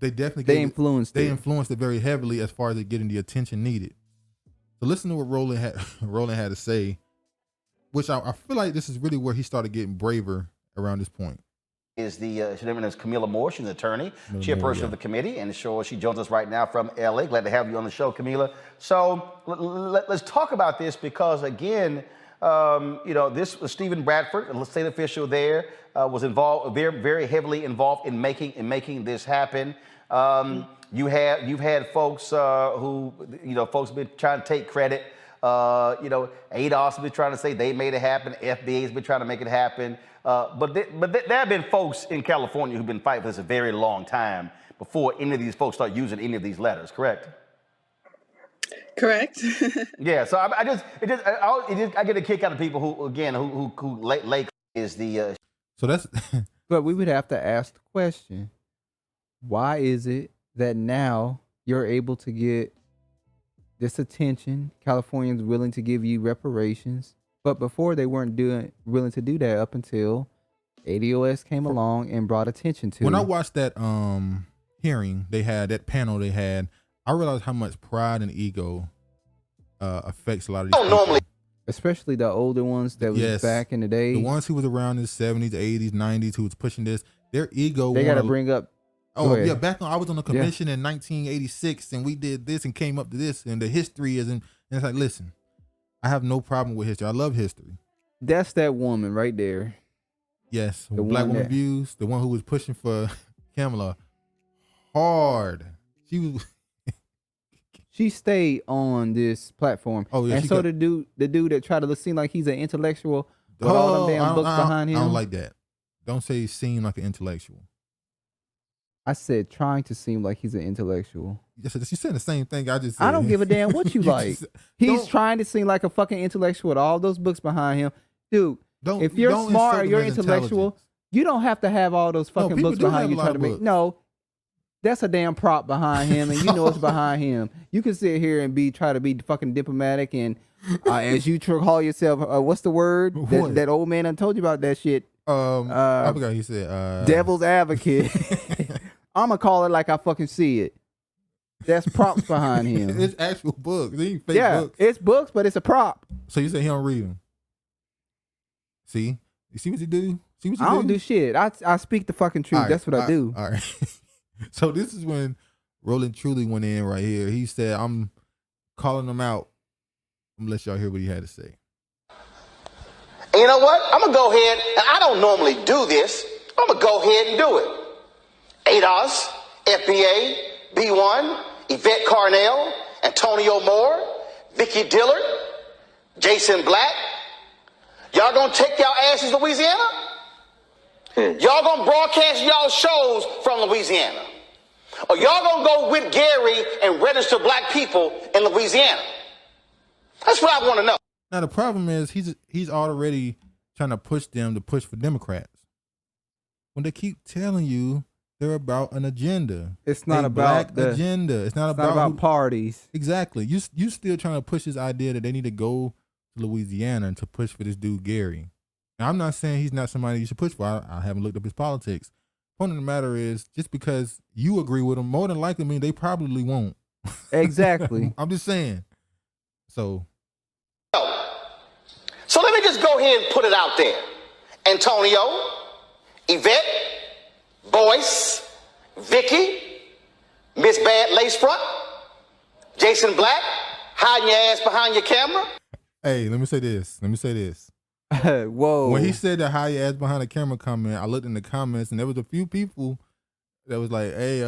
They definitely influenced it very heavily as far as it getting the attention needed. So listen to what Roland had to say, which I feel like this is really where he started getting braver around this point.
Her name is Camila Moore. She's an attorney, chairperson of the committee, and she joins us right now from LA. Glad to have you on the show, Camila. So let's talk about this because, again, This was Stephen Bradford, a state official there, was involved, very, very heavily involved in making this happen. You've had folks folks have been trying to take credit. ADOS has been trying to say they made it happen. FBA has been trying to make it happen. But there have been folks in California who've been fighting for this a very long time before any of these folks start using any of these letters. Correct?
Correct.
Yeah. So I get a kick out of people who lay is the.
So that's.
But we would have to ask the question: why is it that now you're able to get this attention? Californians willing to give you reparations, but before they weren't willing to do that up until ADOS came along and brought attention to.
When I watched that hearing they had, that panel they had, I realized how much pride and ego affects a lot of these people.
Especially the older ones that was back in the day.
The ones who was around in the 70s, 80s, 90s, who was pushing this, their ego.
They got to bring up.
Oh, yeah. Back when I was on the commission in 1986 and we did this and came up to this and the history is, and it's like, listen, I have no problem with history. I love history.
That's that woman right there.
Yes. The black woman views, the one who was pushing for Kamala hard.
She stayed on this platform.
Oh, yeah.
And so the dude that tried to seem like he's an intellectual with all them damn books behind him.
I don't like that. Don't say he seemed like an intellectual.
I said trying to seem like he's an intellectual.
Yes, she said the same thing I just said.
I don't give a damn what you like. He's trying to seem like a fucking intellectual with all those books behind him. Dude, if you're smart or you're intellectual, you don't have to have all those fucking books behind you trying to make. No, that's a damn prop behind him, and you know it's behind him. You can sit here and try to be fucking diplomatic, and as you call yourself, what's the word? That old man I told you about that shit.
I forgot he said
devil's advocate. I'm gonna call it like I fucking see it. That's props behind him.
It's actual books. They ain't fake books.
It's books, but it's a prop.
So you say he don't read them? See, you see what you do? See what you
I
do?
don't do shit. I speak the fucking truth.
Right,
That's what I do.
All right. So this is when Roland truly went in right here. He said, "I'm calling them out. I'm gonna let y'all hear what he had to say."
And you know what? I'm gonna go ahead, and I don't normally do this. I'm gonna go ahead and do it. ADOS, FBA, B1, Yvette Carnell, Antonio Moore, Vicky Dillard, Jason Black. Y'all gonna take y'all asses to Louisiana? Y'all gonna broadcast y'all shows from Louisiana? Or y'all gonna go with Gary and register black people in Louisiana? That's what I want to know.
Now the problem is he's already trying to push them to push for Democrats. When they keep telling you they're about an agenda.
It's not about
the agenda. It's not about
parties.
Exactly. You still trying to push this idea that they need to go to Louisiana and to push for this dude Gary. Now I'm not saying he's not somebody you should push for. I haven't looked up his politics. Point of the matter is, just because you agree with him, more than likely mean they probably won't.
Exactly.
I'm just saying. So
let me just go ahead and put it out there. Antonio, Yvette, Boyce, Vicky, Miss Bad Lace Front, Jason Black, hiding your ass behind your camera.
Hey, let me say this.
Whoa.
When he said the hide your ass behind the camera comment, I looked in the comments and there was a few people that was like, hey,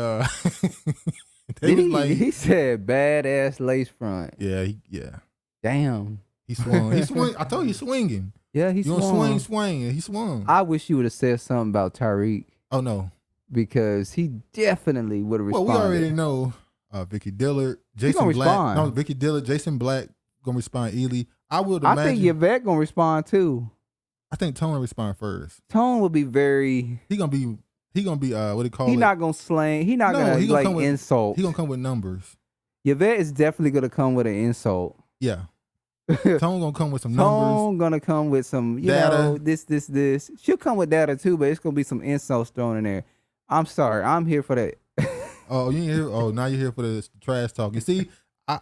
he said badass lace front.
Yeah,
Damn.
He swung. I told you he's swinging.
Yeah, he swung.
Swing. He swung.
I wish you would have said something about Tyreek.
Oh, no.
Because he definitely would have responded.
Well, we already know Vicky Dillard, Jason Black.
Respond.
No, Vicky Dillard, Jason Black going to respond easily. I would imagine.
I think Yvette going to respond too.
I think Tone will respond first.
Tone will be very.
He gonna be what do you call it?
He not gonna slang. He not gonna like insult.
He gonna come with numbers.
Yvette is definitely gonna come with an insult.
Yeah. Tone gonna come with some numbers.
Tone gonna come with some
data.
This. She'll come with data too, but it's gonna be some insults thrown in there. I'm sorry. I'm here for that.
Oh, you ain't here. Oh, now you're here for the trash talk. You see, I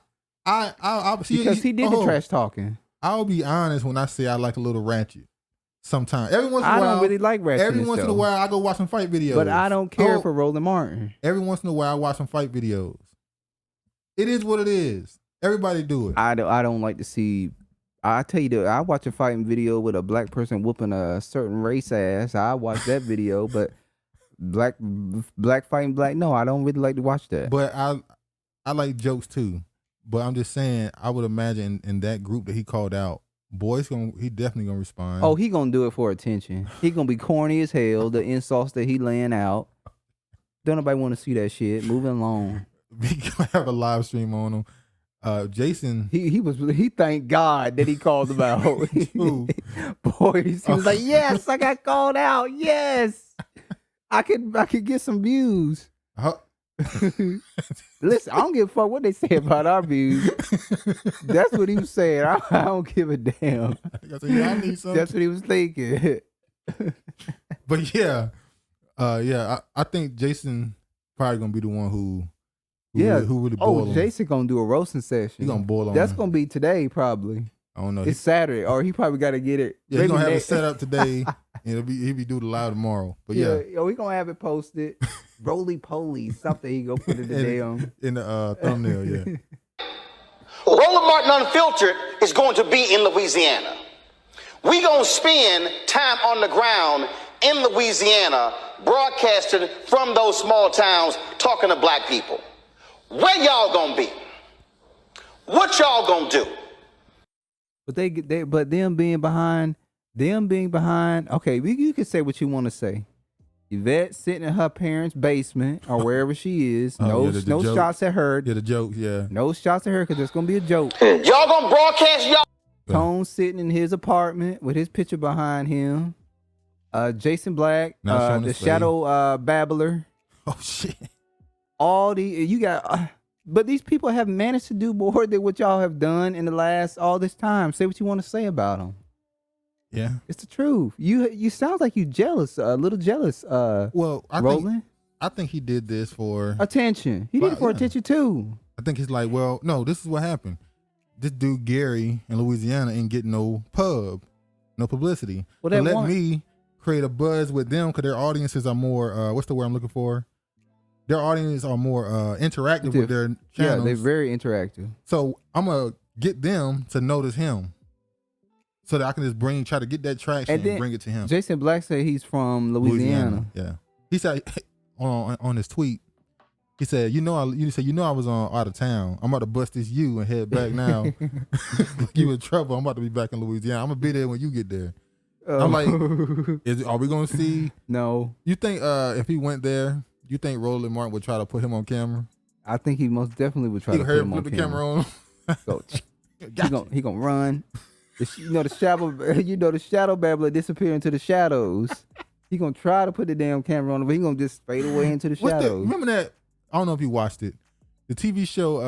see
because he did the trash talking.
I'll be honest when I say I like a little ratchet. Sometimes, every once in a while,
I don't really like ratchet.
Every once in a while, I go watch some fight videos.
But I don't care for Roland Martin.
Every once in a while, I watch some fight videos. It is what it is. Everybody do it.
I don't like to see I tell you, I watch a fighting video with a black person whooping a certain race ass. I watch that video, but black fighting black. No, I don't really like to watch that.
But I like jokes too. But I'm just saying, I would imagine in that group that he called out, he definitely gonna respond.
Oh, he gonna do it for attention. He gonna be corny as hell. The insults that he laying out. Don't nobody want to see that shit. Moving along.
We gonna have a live stream on him. Jason,
he thanked God that he called him out. Boys, he was like, yes, I got called out. Yes, I could get some views. Listen, I don't give a fuck what they say about our views. That's what he was saying. I don't give a damn. That's what he was thinking.
But yeah, I think Jason probably gonna be the one who really boil him.
Jason gonna do a roasting session.
He gonna boil on.
That's gonna be today probably.
I don't know.
It's Saturday, or he probably got to get it.
Yeah, he's gonna have it set up today, and he'll be doing it live tomorrow. But yeah,
we gonna have it posted. Roly poly, something he gonna put it today on
in the thumbnail. Yeah.
Roland Martin Unfiltered is going to be in Louisiana. We gonna spend time on the ground in Louisiana, broadcasting from those small towns, talking to black people. Where y'all gonna be? What y'all gonna do?
But them being behind. Okay, you can say what you want to say. Yvette sitting in her parents' basement or wherever she is. No shots at her.
Yeah, the jokes. Yeah.
No shots at her because there's gonna be a joke.
Y'all gonna broadcast y'all.
Tone sitting in his apartment with his picture behind him. Jason Black, the shadow babbler.
Oh shit.
But these people have managed to do more than what y'all have done in the last all this time. Say what you want to say about them.
Yeah,
it's the truth. You sound like you jealous, a little jealous. Roland.
I think he did this for
attention. He did it for attention too.
I think he's like, well, no, this is what happened. This dude Gary in Louisiana ain't getting no publicity.
Well,
so let me create a buzz with them because their audiences are more. What's the word I'm looking for? Their audience are more interactive with their channels.
Yeah, they're very interactive.
So I'm gonna get them to notice him, so that I can just try to get that traction and bring it to him.
Jason Black said he's from Louisiana.
Yeah, he said on his tweet, he said, I was out of town. I'm about to bust this U and head back now. You in trouble? I'm about to be back in Louisiana. I'm gonna be there when you get there. I'm like, are we gonna see?
No.
You think if he went there? You think Roland Martin would try to put him on camera?
I think he most definitely would try to put him on camera.
On.
He gonna run. The shadow babbler disappear into the shadows. He gonna try to put the damn camera on him, but he gonna just fade away into the shadows.
Remember that? I don't know if you watched it. The TV show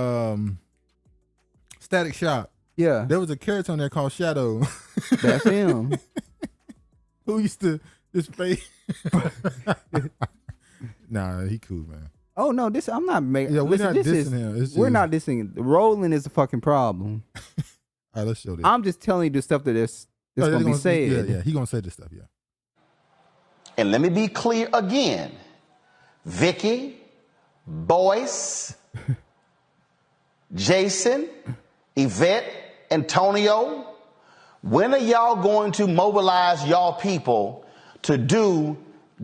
Static Shock.
Yeah.
There was a character on there called Shadow.
That's him.
Who used to just fade. Nah, he cool, man.
Oh no, I'm not making.
Yeah, we're not dissing him.
We're not dissing. Roland is a fucking problem.
All right, let's show this.
I'm just telling you the stuff that's gonna be said.
Yeah, he gonna say this stuff. Yeah.
And let me be clear again, Vicky, Boyce, Jason, Yvette, Antonio, when are y'all going to mobilize y'all people to do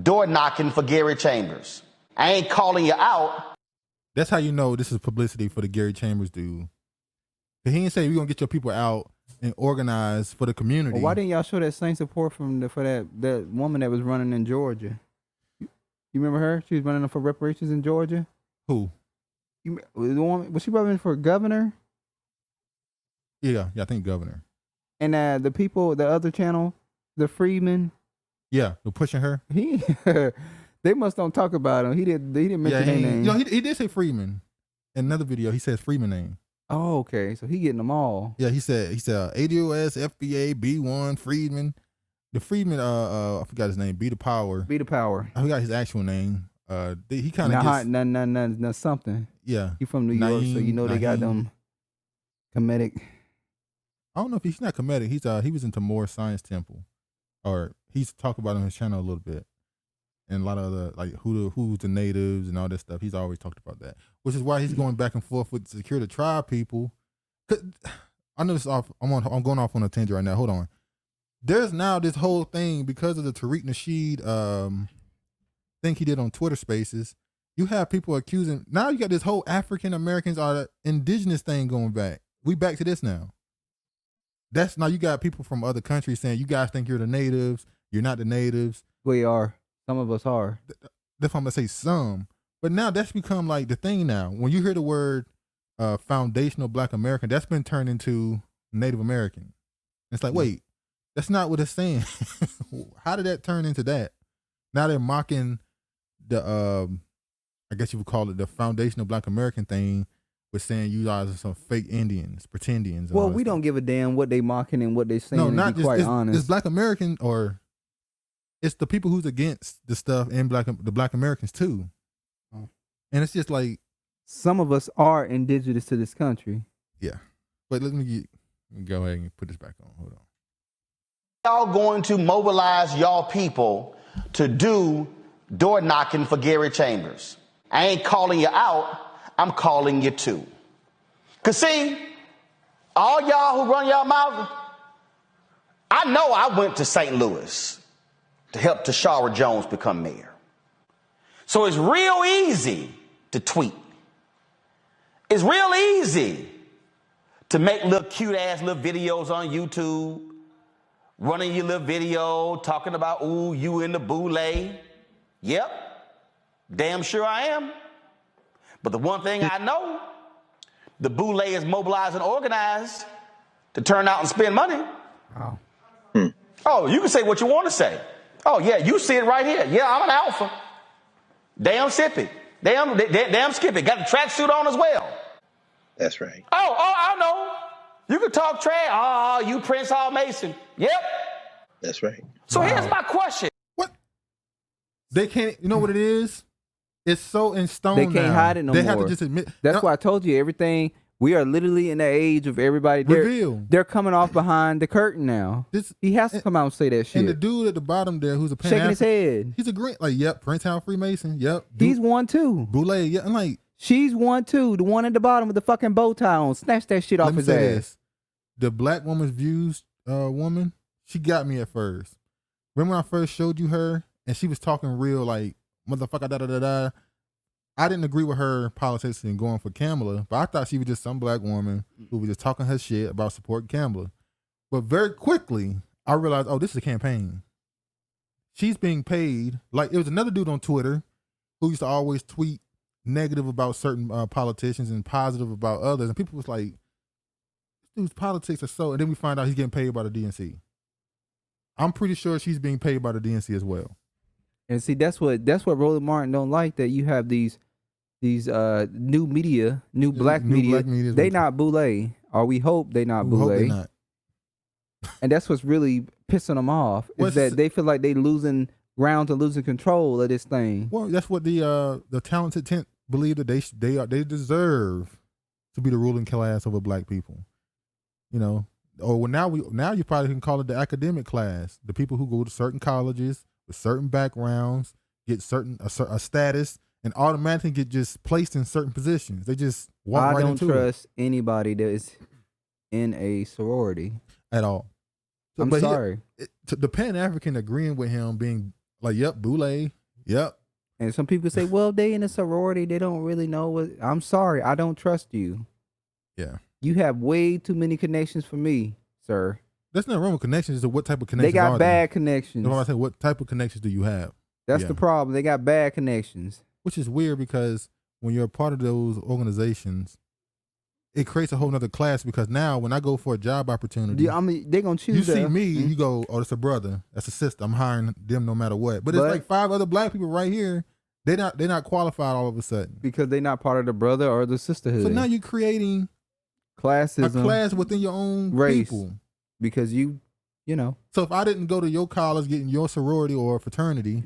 door knocking for Gary Chambers? I ain't calling you out.
That's how you know this is publicity for the Gary Chambers dude. He didn't say we're gonna get your people out and organize for the community.
Well, why didn't y'all show that same support for that woman that was running in Georgia? You remember her? She was running for reparations in Georgia.
Who?
The woman, was she running for governor?
Yeah, I think governor.
And the people, the other channel, the Freeman.
Yeah, they're pushing her.
They must don't talk about him. He didn't mention their name.
He did say Freeman. In another video, he says Freeman name.
Oh, okay. So he getting them all.
Yeah, he said ADOS, FBA, B1, Freedman. The Freedman, I forgot his name. Be the Power.
I
forgot his actual name. He kind of
gets something.
Yeah,
he from New York, so they got them comedic.
I don't know if he's not comedic. He was into more Science Temple, or he's talked about on his channel a little bit, and a lot of other like who's the natives and all that stuff. He's always talked about that, which is why he's going back and forth with Secure the Tribe people. I know this off. I'm going off on a tangent right now. Hold on. There's now this whole thing because of the Tariq Nasheed thing he did on Twitter Spaces. You have people accusing. Now you got this whole African Americans are indigenous thing going back. We back to this now. That's now you got people from other countries saying you guys think you're the natives. You're not the natives.
We are. Some of us are.
That's what I'm gonna say. Some, but now that's become like the thing now. When you hear the word foundational Black American, that's been turned into Native American. It's like, wait, that's not what it's saying. How did that turn into that? Now they're mocking the I guess you would call it the foundational Black American thing with saying you guys are some fake Indians, pretendians.
Well, we don't give a damn what they mocking and what they saying.
No, not
to be
just
quite honest.
it's Black American, or it's the people who's against the stuff and the Black Americans too.
Oh.
And it's just like
some of us are indigenous to this country.
Yeah, but let me go ahead and put this back on. Hold on.
Y'all going to mobilize y'all people to do door knocking for Gary Chambers. I ain't calling you out. I'm calling you too. Cause see, all y'all who run y'all mouth, I know I went to St. Louis to help Tashara Jones become mayor. So it's real easy to tweet. It's real easy to make little cute ass little videos on YouTube, running your little video, talking about, ooh, you in the boule. Yep, damn sure I am. But the one thing I know, the boule is mobilized and organized to turn out and spend money.
Wow.
Oh, you can say what you want to say. Oh, yeah, you see it right here. Yeah, I'm an alpha. Damn Sippy. Damn Skippy. Got the tracksuit on as well.
That's right.
Oh, I know. You can talk trash. Oh, you Prince Hall Mason. Yep.
That's right.
So here's my question.
What? They can't, you know what it is? It's so in stone
They can't
now.
hide it no more.
They have to just admit.
That's why I told you everything. We are literally in the age of everybody. They're coming off behind the curtain now. He has to come out and say that shit.
And the dude at the bottom there who's a
shaking his head.
He's a green, like, yep, Prince Hall Freemason. Yep.
He's one too.
Boule, yeah. I'm like,
she's one too. The one at the bottom with the fucking bow tie on. Snatch that shit off his ass.
This. The Black Woman's Views woman, she got me at first. Remember when I first showed you her and she was talking real like motherfucker da da da da. I didn't agree with her politics and going for Kamala, but I thought she was just some black woman who was just talking her shit about supporting Kamala. But very quickly, I realized, oh, this is a campaign. She's being paid. Like, it was another dude on Twitter who used to always tweet negative about certain politicians and positive about others. And people was like, this dude's politics are so, and then we find out he's getting paid by the DNC. I'm pretty sure she's being paid by the DNC as well.
And see, that's what Roland Martin don't like, that you have these new media, new black media. They not boule, or we hope they not boule.
They not.
And that's what's really pissing them off, is that they feel like they losing ground to losing control of this thing.
Well, that's what the talented tent believe, that they deserve to be the ruling class over black people. You know, or now you probably can call it the academic class, the people who go to certain colleges with certain backgrounds, get a status, and automatically get just placed in certain positions. They just walk right into it.
I don't trust anybody that is in a sorority
at all.
I'm sorry.
The Pan-African agreeing with him, being like, yep, boule, yep.
And some people say, well, they in a sorority, they don't really know what. I'm sorry, I don't trust you.
Yeah.
You have way too many connections for me, sir.
That's not wrong with connections. It's what type of connections
they got bad connections.
I say, what type of connections do you have?
That's the problem. They got bad connections.
Which is weird, because when you're a part of those organizations, it creates a whole nother class, because now when I go for a job opportunity,
I mean, they're going to choose.
You see me and you go, oh, that's a brother. That's a sister. I'm hiring them no matter what. But it's like 5 other black people right here. They're not qualified all of a sudden.
Because they're not part of the brother or the sisterhood.
So now you're creating
classism,
a class within your own
race.
People.
Because you know.
So if I didn't go to your college, get in your sorority or fraternity,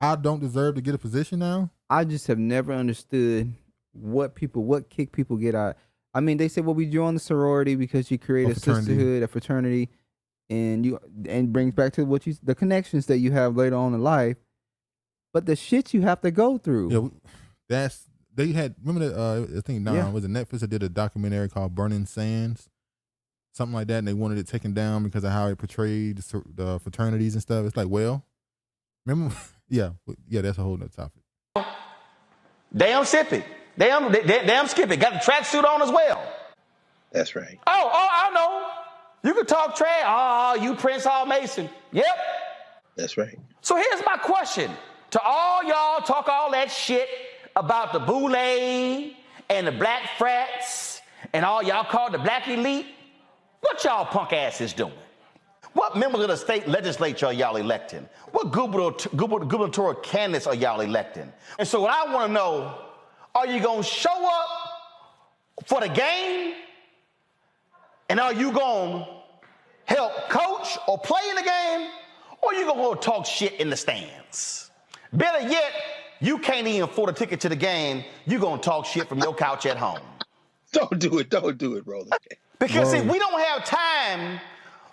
I don't deserve to get a position now?
I just have never understood what kick people get out. I mean, they say, well, we joined the sorority because you create a sisterhood, a fraternity, and brings back to the connections that you have later on in life. But the shit you have to go through.
Yeah, remember that I think was it Netflix that did a documentary called Burning Sands? something like that, and they wanted it taken down because of how it portrayed the fraternities and stuff. It's like, well, remember, yeah, that's a whole nother topic.
Damn Sippy. Damn Skippy. Got the tracksuit on as well.
That's right.
Oh, I know. You can talk trash. Oh, you Prince Hall Mason. Yep.
That's right.
So here's my question. To all y'all talk all that shit about the boule and the black frats and all y'all call the black elite, what y'all punk asses doing? What members of the state legislature are y'all electing? What gubernatorial candidates are y'all electing? And so what I want to know, are you going to show up for the game? And are you going to help coach or play in the game? Or are you going to go talk shit in the stands? Better yet, you can't even afford a ticket to the game. You're going to talk shit from your couch at home.
Don't do it, Roland.
Because, see, we don't have time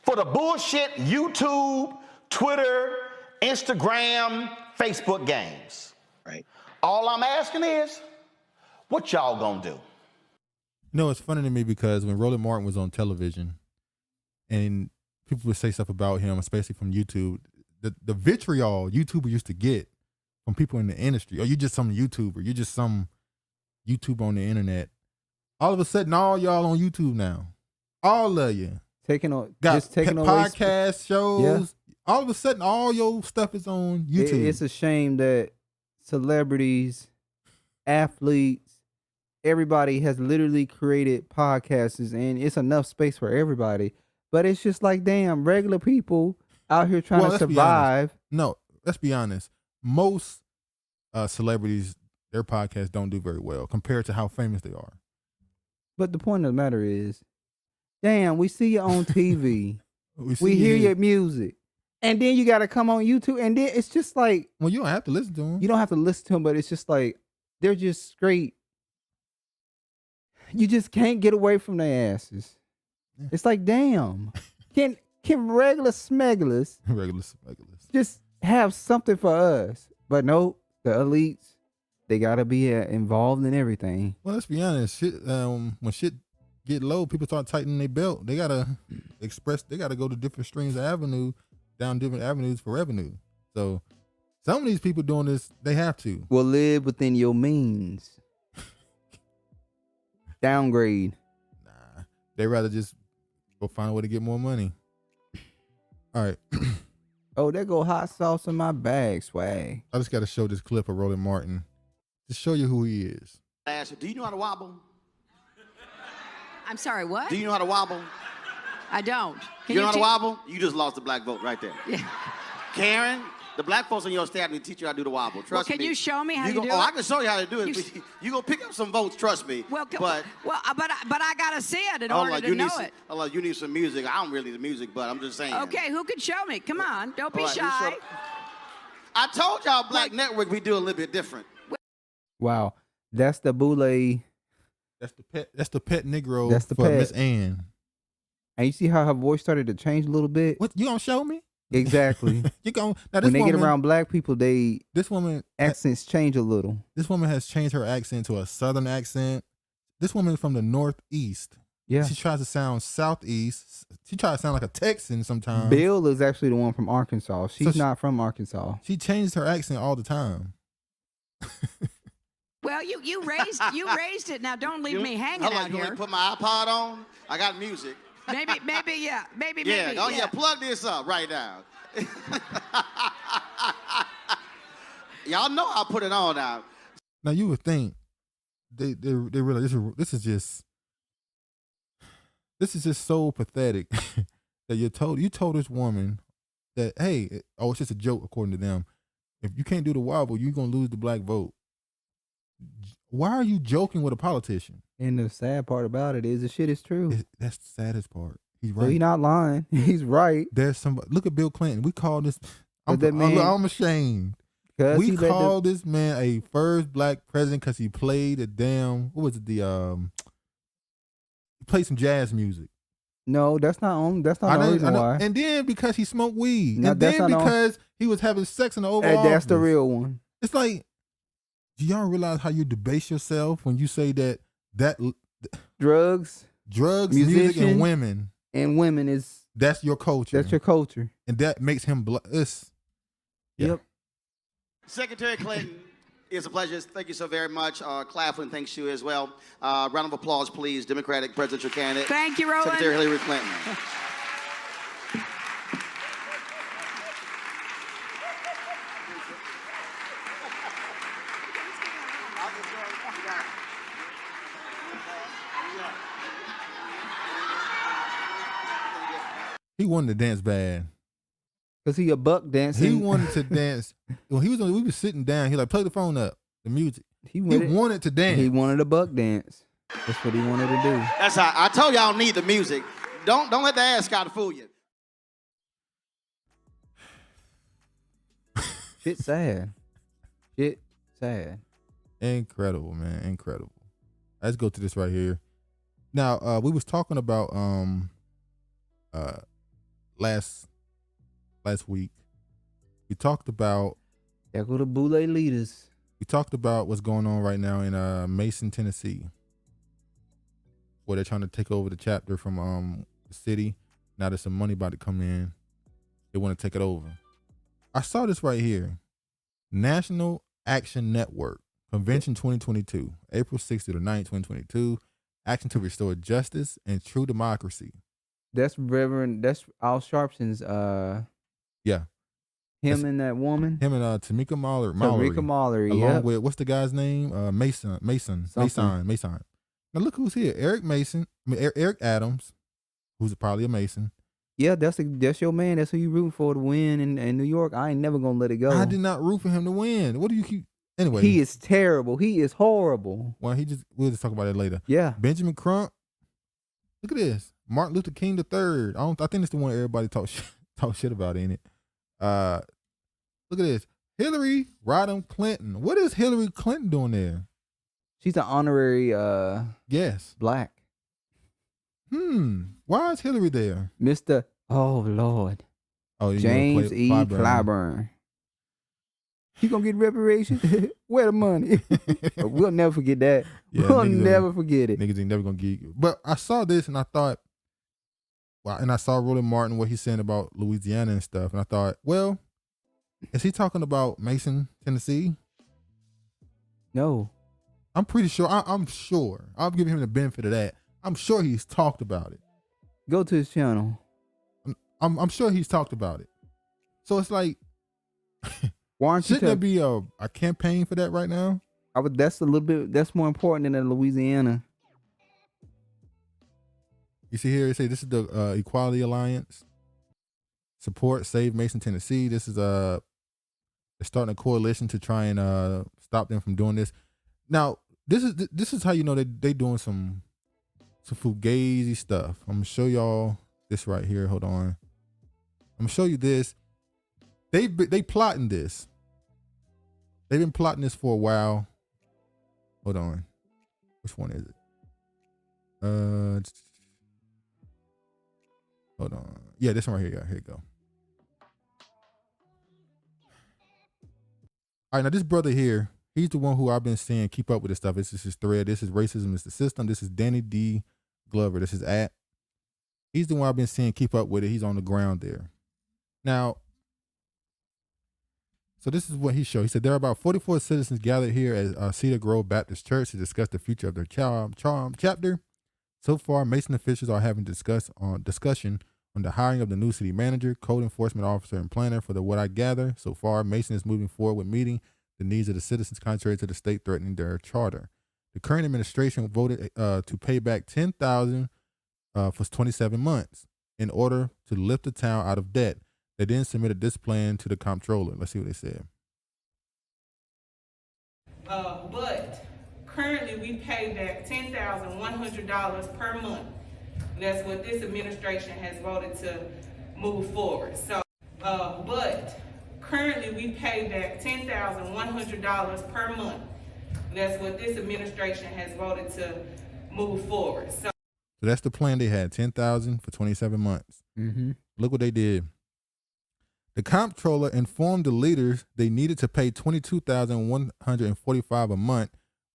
for the bullshit YouTube, Twitter, Instagram, Facebook games.
Right.
All I'm asking is, what y'all gonna do?
No, it's funny to me because when Roland Martin was on television and people would say stuff about him, especially from YouTube, the vitriol YouTuber used to get from people in the industry, or you just some YouTuber, you just some YouTube on the internet. All of a sudden, all y'all on YouTube now. All of you.
Taking on
podcast shows. Yeah. All of a sudden, all your stuff is on YouTube.
It's a shame that celebrities, athletes, everybody has literally created podcasts, and it's enough space for everybody. But it's just like, damn, regular people out here trying to survive.
No, let's be honest. Most celebrities, their podcasts don't do very well compared to how famous they are.
But the point of the matter is, damn, we see you on TV. we hear your music. And then you got to come on YouTube. And then it's just like...
Well, you don't have to listen to them.
You don't have to listen to them, but it's just like, they're just straight. You just can't get away from their asses. Yeah. It's like, damn. Can regular smegglers just have something for us? But no, the elites, they got to be involved in everything.
Well, let's be honest. When shit get low, people start tightening their belt. They got to go to different streams of avenue, down different avenues for revenue. So some of these people doing this, they have to.
Will live within your means. Downgrade.
Nah, they rather just go find a way to get more money. All right.
Oh, there go hot sauce in my bag, swag.
I just got to show this clip of Roland Martin to show you who he is.
Do you know how to wobble?
I'm sorry, what?
Do you know how to wobble?
I don't.
You know how to wobble? You just lost the black vote right there.
Yeah.
Karen, the black folks on your staff need to teach you how to do the wobble. Trust me.
Can you show me how to do it?
Oh, I can show you how to do it. You're going to pick up some votes, trust me.
But I got to see it in order to know it.
You need some music. I don't really the music, but I'm just saying.
Okay, who can show me? Come on, don't be shy.
I told y'all Black Network we do a little bit different.
Wow, that's the boule.
That's the pet Negro.
That's the
for
pet.
Miss Ann.
And you see how her voice started to change a little bit?
What, you gonna show me?
Exactly. When they get around black people, accents change a little.
This woman has changed her accent to a southern accent. This woman is from the Northeast.
Yeah.
She tries to sound Southeast. She tries to sound like a Texan sometimes.
Bill is actually the one from Arkansas. She's not from Arkansas.
She changes her accent all the time.
Well, you raised it. Now don't leave me hanging out here.
You want me to put my iPod on? I got music.
Maybe, yeah.
Yeah, plug this up right now. Y'all know I put it on now.
Now you would think they realize this is just so pathetic that you told this woman that, hey, it's just a joke according to them. If you can't do the wobble, you're gonna lose the black vote. Why are you joking with a politician?
And the sad part about it is the shit is true.
That's the saddest part. He's right.
So he's not lying. He's right.
There's somebody. Look at Bill Clinton. We call this. I'm ashamed. We called this man a first black president because he played a damn. What was it? He played some jazz music.
No, that's not the reason why.
And then because he smoked weed. No, and then because he was having sex in the Oval Office.
That's the real one.
It's like, do y'all realize how you debase yourself when you say that drugs, music, and women
and women is
that's your culture.
That's your culture,
and that makes him
Yep.
Secretary Clinton, it's a pleasure. Thank you so very much. Claflin, thanks to you as well. Round of applause, please. Democratic presidential candidate.
Thank you, Roland.
Secretary Hillary Clinton.
He wanted to dance bad.
Cause he a buck dancer.
He wanted to dance. When we was sitting down, he like, play the phone up, the music. He wanted to dance.
He wanted a buck dance. That's what he wanted to do.
That's how I told y'all need the music. Don't let the ascot fool you.
Shit sad. Shit sad.
Incredible, man. Incredible. Let's go to this right here. Now, we was talking about last week. We talked about
go to Boule leaders.
We talked about what's going on right now in Mason, Tennessee, where they're trying to take over the chapter from the city. Now there's some money about to come in. They want to take it over. I saw this right here. National Action Network, Convention 2022, April 6th to the 9th, 2022. Action to restore justice and true democracy.
That's Al Sharpson's,
yeah.
Him and that woman?
Him and Tamika Mallory.
Tamika Mallory,
along with, what's the guy's name? Mason. Now look who's here. Eric Adams, who's probably a Mason.
Yeah, that's your man. That's who you rooting for to win in New York. I ain't never gonna let it go.
I did not root for him to win. What do you keep? Anyway,
he is terrible. He is horrible.
Well, we'll just talk about it later.
Yeah.
Benjamin Crump. Look at this. Martin Luther King III. I think it's the one everybody talk shit about, ain't it? Look at this. Hillary Rodham Clinton. What is Hillary Clinton doing there?
She's an honorary
yes.
black.
Why is Hillary there?
Mr. Oh Lord.
Oh,
James E. Clyburn. He gonna get reparations? Where the money? We'll never forget that. Yeah, we'll never forget it.
Niggas ain't never gonna get you. But I saw this and I thought, wow, and I saw Roland Martin, what he's saying about Louisiana and stuff. And I thought, well, is he talking about Mason, Tennessee?
No.
I'm pretty sure. I'm sure. I'll give him the benefit of that. I'm sure he's talked about it.
Go to his channel.
I'm sure he's talked about it. So it's like,
why aren't
shouldn't there be a campaign for that right now?
That's more important than Louisiana.
You see here, it say this is the Equality Alliance. Support Save Mason, Tennessee. This is they're starting a coalition to try and stop them from doing this. Now, this is how you know they doing some fugazi stuff. I'm gonna show y'all this right here. Hold on. I'm gonna show you this. They plotting this. They've been plotting this for a while. Hold on. Which one is it? Hold on. Yeah, this one right here. Yeah, here you go. All right, now this brother here, he's the one who I've been seeing keep up with this stuff. This is his thread. This is Racism is the System. This is Danny D. Glover. This is at. He's the one I've been seeing keep up with it. He's on the ground there. Now, so this is what he showed. He said there are about 44 citizens gathered here at Cedar Grove Baptist Church to discuss the future of their chapter. So far, Mason officials are having discussion on the hiring of the new city manager, code enforcement officer, and planner. For what I gather, so far, Mason is moving forward with meeting the needs of the citizens contrary to the state threatening their charter. The current administration voted to pay back $10,000 for 27 months in order to lift the town out of debt. They then submitted this plan to the comptroller. Let's see what they said.
But currently we pay back $10,100 per month. That's what this administration has voted to move forward. So, but currently we pay back $10,100 per month. That's what this administration has voted to move forward. So
that's the plan they had, $10,000 for 27 months.
Mm-hmm.
Look what they did. The comptroller informed the leaders they needed to pay $22,145 a month,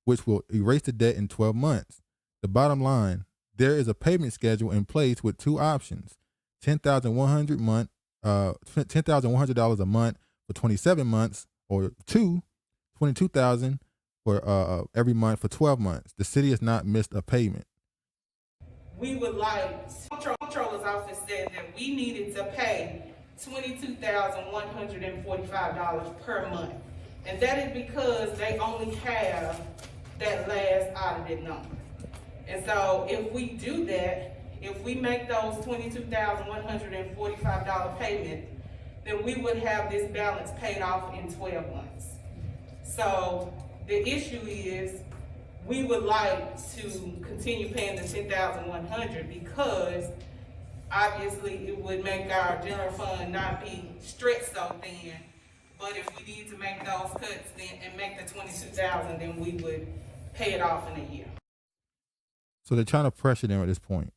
which will erase the debt in 12 months. The bottom line, there is a payment schedule in place with two options: $10,100 $10,100 a month for 27 months, or $22,000 for every month for 12 months. The city has not missed a payment.
We would like, Comptroller's office said that we needed to pay $22,145 per month. And that is because they only have that last audited number. And so if we do that, if we make those $22,145 payment, then we would have this balance paid off in 12 months. So the issue is, we would like to continue paying the $10,100 because obviously it would make our general fund not be stretched so thin. But if we need to make those cuts then and make the $22,000, then we would pay it off in a year.
So they're trying to pressure them at this point.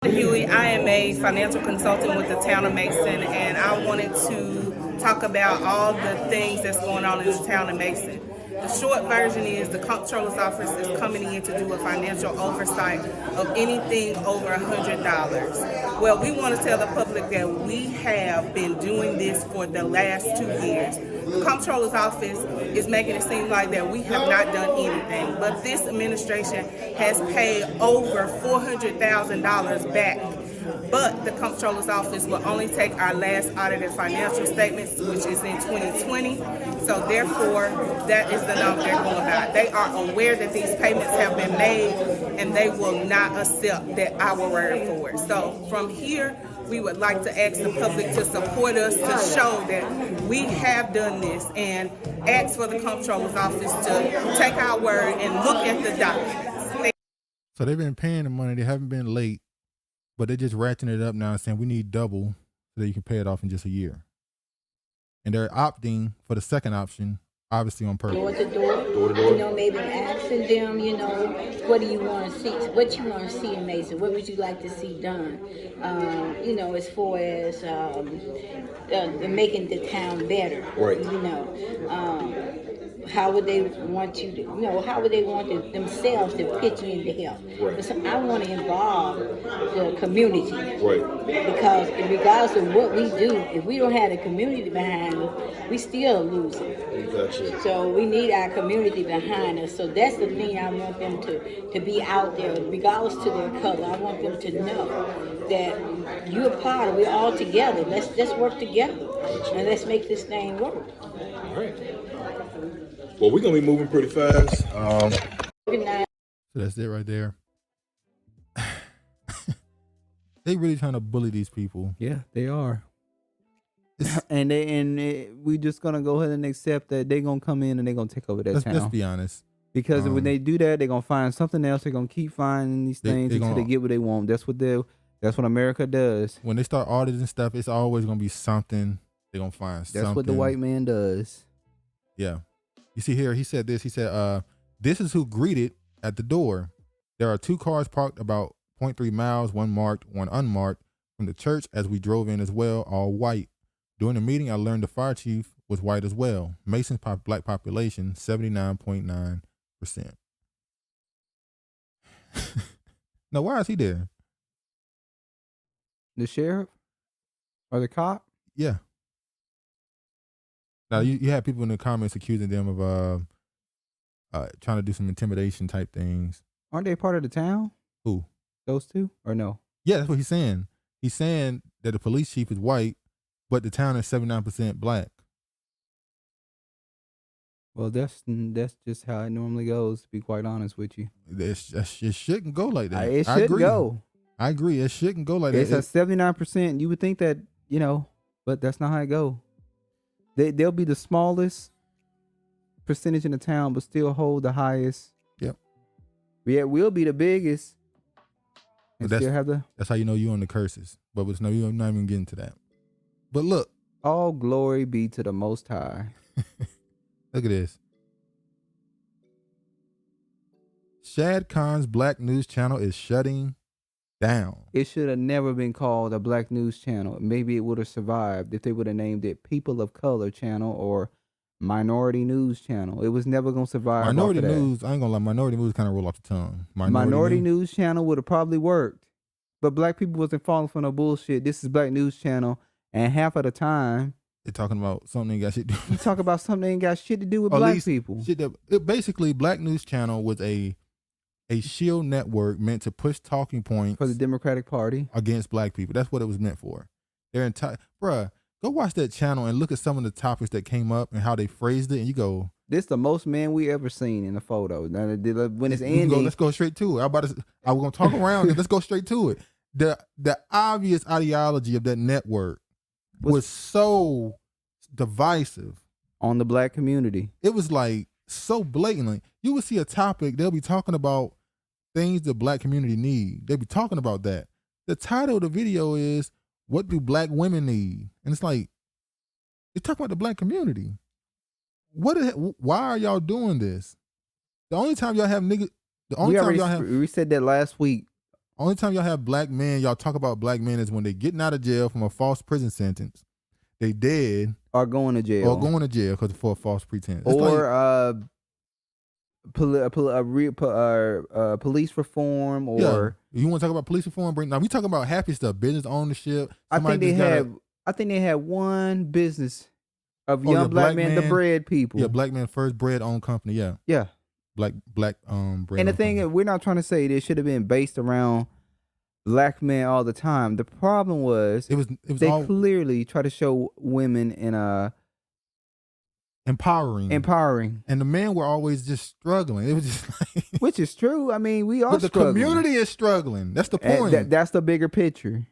Huey, I am a financial consultant with the town of Mason, and I wanted to talk about all the things that's going on in the town of Mason. The short version is the comptroller's office is coming in to do a financial oversight of anything over $100. Well, we want to tell the public that we have been doing this for the last 2 years. The comptroller's office is making it seem like that we have not done anything, but this administration has paid over $400,000 back. But the comptroller's office will only take our last audited financial statements, which is in 2020. So therefore, that is the number they're going by. They are aware that these payments have been made, and they will not accept that our word for it. So from here, we would like to ask the public to support us to show that we have done this, and ask for the comptroller's office to take our word and look at the documents.
So they've been paying the money. They haven't been late, but they're just ratcheting it up now and saying we need double so that you can pay it off in just a year. And they're opting for the second option, obviously on purpose.
Door to door. Maybe asking them, what do you want to see? What you want to see in Mason? What would you like to see done? As far as making the town better. Right. How would they want you to, how would they want themselves to pitch in to help? Right. So I want to involve the community. Right. Because regardless of what we do, if we don't have the community behind us, we still lose it. Gotcha. So we need our community behind us. So that's the thing I want them to be out there, regardless to their color. I want them to know that you're a part of it. We're all together. Let's work together. And let's make this thing work.
All right. Well, we're going to be moving pretty fast.
So that's it right there. They really trying to bully these people.
Yeah, they are. We just gonna go ahead and accept that they're gonna come in and they're gonna take over that town.
Let's be honest.
Because when they do that, they're gonna find something else. They're gonna keep finding these things until they get what they want. That's what America does.
When they start auditing stuff, it's always gonna be something. They're gonna find something.
That's what the white man does.
Yeah. You see here, he said this. He said, this is who greeted at the door. There are 2 cars parked about 0.3 miles, one marked, one unmarked, from the church as we drove in as well, all white. During the meeting, I learned the fire chief was white as well. Mason's black population, 79.9%. No, why is he there?
The sheriff? Or the cop?
Yeah. Now, you have people in the comments accusing them of trying to do some intimidation type things.
Aren't they part of the town?
Who?
Those two? Or no?
Yeah, that's what he's saying. He's saying that the police chief is white, but the town is 79% black.
Well, that's just how it normally goes, to be quite honest with you.
It shouldn't go like that.
It shouldn't go.
I agree. It shouldn't go like that.
It's a 79%. You would think that, but that's not how it goes. They'll be the smallest percentage in the town, but still hold the highest.
Yep.
Yeah, we'll be the biggest. And
that's,
still have
that's how you know you're on the curses. But you're not even getting to that. But look.
All glory be to the Most High.
Look at this. Shad Khan's Black News Channel is shutting down.
It should have never been called a Black News Channel. Maybe it would have survived if they would have named it People of Color Channel or Minority News Channel. It was never gonna survive.
Minority
off of that.
News, I ain't gonna lie, Minority News kind of roll off the tongue.
Minority News Channel would have probably worked, but black people wasn't falling for no bullshit. This is Black News Channel, and half of the time
they're talking about something ain't got shit to do.
you talk about something that ain't got shit to do with black people.
Basically, Black News Channel was a shield network meant to push talking points
for the Democratic Party
against black people. That's what it was meant for. Their entire bruh, go watch that channel and look at some of the topics that came up and how they phrased it, and you go,
"This the most men we ever seen in a photo." Now, when it's ending,
let's go straight to it. I was gonna talk around it. Let's go straight to it. The obvious ideology of that network was so divisive
on the black community.
It was like so blatantly. You would see a topic, they'll be talking about things the black community need. They'll be talking about that. The title of the video is, "What do black women need?" And it's like, you're talking about the black community. Why are y'all doing this? The only time y'all have niggas,
we said that last week.
Only time y'all have black men, y'all talk about black men is when they getting out of jail from a false prison sentence. They dead.
Or going to jail.
Or going to jail for a false pretense.
Or police reform, or
you want to talk about police reform? Now we talking about happy stuff, business ownership.
I think they had one business of young black men, the bread people.
Yeah, black men first bread owned company. Yeah. Black bread.
And the thing is, we're not trying to say this should have been based around black men all the time. The problem was they clearly try to show women in a
empowering, and the men were always just struggling. It was just like,
which is true. I mean, we are.
But the
struggling.
community is struggling. That's the point.
That's the bigger picture.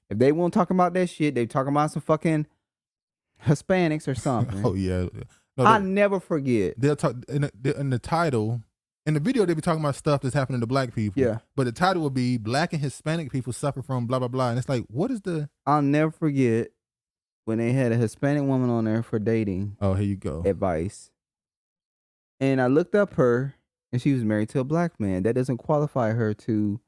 If they won't talk about that shit, they talking about some fucking Hispanics or something.
Oh yeah. No,
I never forget.
They'll talk in the title. In the video, they be talking about stuff that's happening to black people.
Yeah.
But the title would be "Black and Hispanic people suffer from blah blah blah," and it's like, what is the?
I'll never forget when they had a Hispanic woman on there for dating.
Oh, here you go.
Advice. And I looked up her, and she was married to a black man. That doesn't qualify her to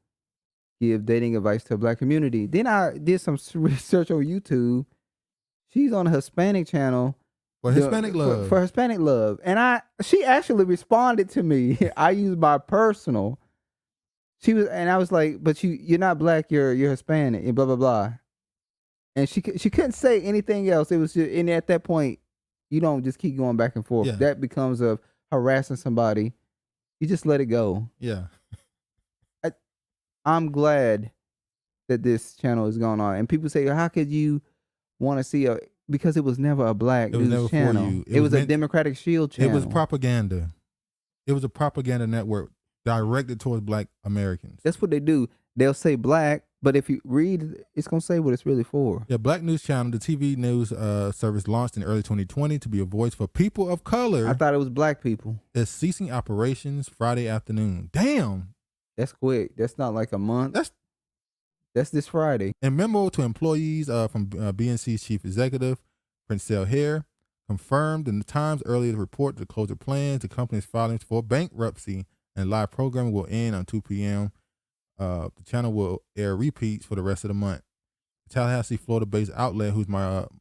give dating advice to a black community. Then I did some research on YouTube. She's on a Hispanic channel.
For Hispanic love.
For Hispanic love. And she actually responded to me. I used my personal. I was like, but you're not black, you're Hispanic, and blah, blah, blah. And she couldn't say anything else. It was just, and at that point, you don't just keep going back and forth.
Yeah.
That becomes of harassing somebody. You just let it go.
Yeah.
I'm glad that this channel is going on. And people say, how could you want to see because it was never a black news channel. It was a Democratic Shield channel.
It was propaganda. It was a propaganda network directed towards black Americans.
That's what they do. They'll say black, but if you read, it's going to say what it's really for.
Yeah, Black News Channel, the TV news service launched in early 2020 to be a voice for people of color.
I thought it was black people.
It's ceasing operations Friday afternoon. Damn.
That's quick. That's not like a month. That's this Friday.
A memo to employees from BNC's chief executive, Princell Hare, confirmed in the Times earlier to report the closure plans. The company's filings for bankruptcy and live programming will end on 2 p.m. The channel will air repeats for the rest of the month. The Tallahassee, Florida-based outlet, whose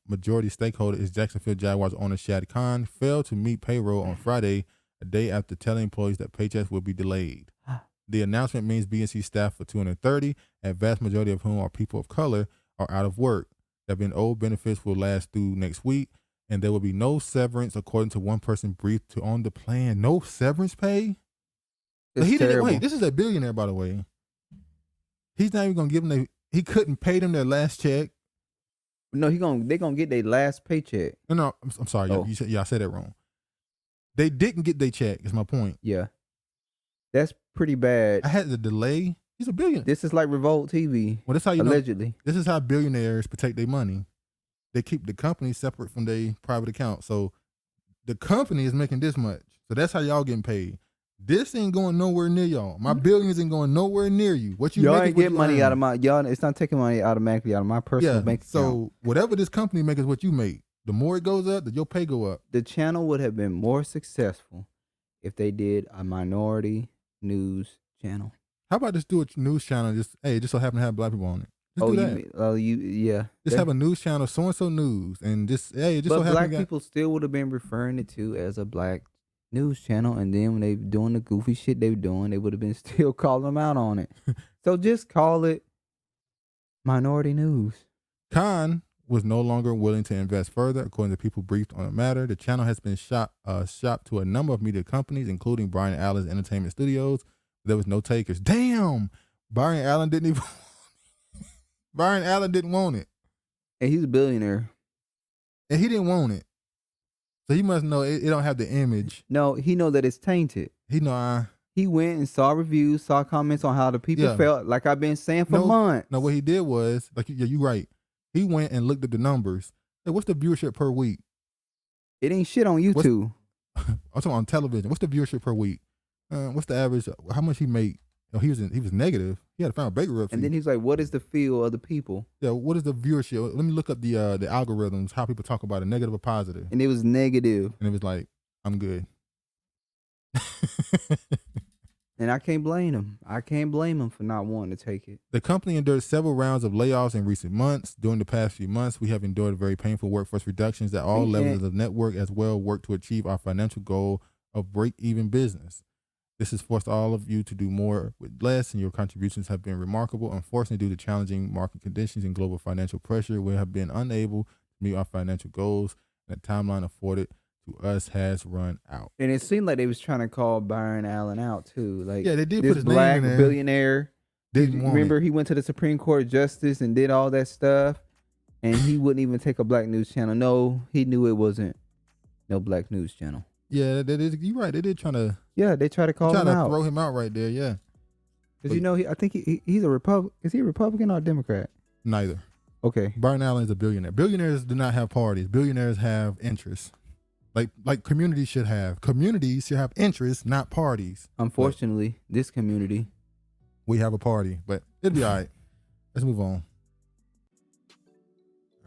majority stakeholder is Jacksonville Jaguars owner Shad failed to meet payroll on Friday, a day after telling employees that paychecks will be delayed. The announcement means BNC staff for 230, a vast majority of whom are people of color, are out of work. That been owed benefits will last through next week, and there will be no severance, according to one person briefed on the plan. No severance pay? So he didn't. Wait, this is a billionaire, by the way. He's not even gonna give them. He couldn't pay them their last check.
No, they're gonna get their last paycheck.
No, I'm sorry. Oh. I said that wrong. They didn't get their check. Is my point.
Yeah. That's pretty bad.
I had the delay. He's a billionaire.
This is like Revolt TV.
Well, that's how you
allegedly.
Know, this is how billionaires protect their money. They keep the company separate from their private account. So the company is making this much. So that's how y'all getting paid. This ain't going nowhere near y'all. My billions ain't going nowhere near you. What you
y'all ain't get money out of my y'all. It's not taking money automatically out of my personal bank account.
So whatever this company makes is what you make. The more it goes up, your pay go up.
The channel would have been more successful if they did a minority news channel.
How about just do a news channel? Just so happen to have black people on it. Just do that.
Yeah.
Just have a news channel, so and so news, and just just
But
so
black
happen
people still would have been referring it to as a black news channel, and then when they doing the goofy shit they were doing, they would have been still calling them out on it. So just call it minority news.
Khan was no longer willing to invest further, according to people briefed on the matter. The channel has been shopped to a number of media companies, including Brian Allen's entertainment studios. There was no takers. Damn, Brian Allen didn't even. Brian Allen didn't want it.
And he's a billionaire.
And he didn't want it. So he must know it don't have the image.
No, he know that it's tainted.
He know
He went and saw reviews, saw comments on how the people felt, like I've been saying for months.
No, what he did was, like, you're right. He went and looked at the numbers. Hey, what's the viewership per week?
It ain't shit on YouTube.
I'm talking on television. What's the viewership per week? What's the average? How much he made? He was negative. He had to find a bankruptcy.
And then he's like, "What is the feel of the people?"
Yeah, what is the viewership? Let me look up the algorithms, how people talk about it, negative or positive.
And it was negative.
And it was like, I'm good.
And I can't blame him. I can't blame him for not wanting to take it.
The company endured several rounds of layoffs in recent months. During the past few months, we have endured very painful workforce reductions at all levels of the network, as well work to achieve our financial goal of break-even business. This has forced all of you to do more with less, and your contributions have been remarkable. Unfortunately, due to challenging market conditions and global financial pressure, we have been unable to meet our financial goals, and the timeline afforded to us has run out.
And it seemed like they was trying to call Byron Allen out too. Like,
yeah, they did
this
put his
black
name in there.
Billionaire.
Didn't want
remember
it.
He went to the Supreme Court justice and did all that stuff, and he wouldn't even take a black news channel. No, he knew it wasn't no black news channel.
Yeah, you're right. They did trying to.
Yeah, they tried to call him out.
Throw him out right there. Yeah,
because I think he's a Republican. Is he a Republican or a Democrat?
Neither.
Okay.
Byron Allen is a billionaire. Billionaires do not have parties. Billionaires have interests. Like communities should have. Communities should have interests, not parties.
Unfortunately, this community,
we have a party, but it'll be all right. Let's move on.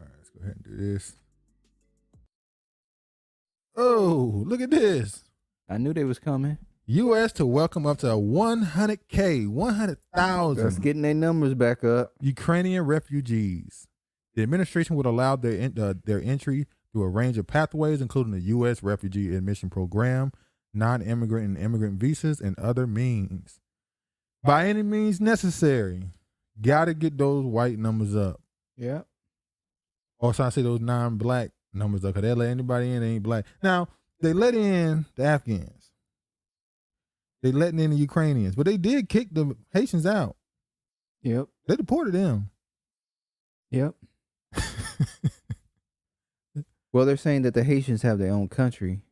All right, let's go ahead and do this. Oh, look at this.
I knew they was coming.
U.S. to welcome up to 100K, 100,000.
That's getting their numbers back up.
Ukrainian refugees. The administration would allow their entry through a range of pathways, including the U.S. Refugee Admission Program, non-immigrant and immigrant visas, and other means. By any means necessary, got to get those white numbers up.
Yeah.
Or so I say those non-black numbers up, because they let anybody in that ain't black. Now, they let in the Afghans. They letting in the Ukrainians, but they did kick the Haitians out.
Yep.
They deported them.
Yep. Well, they're saying that the Haitians have their own country,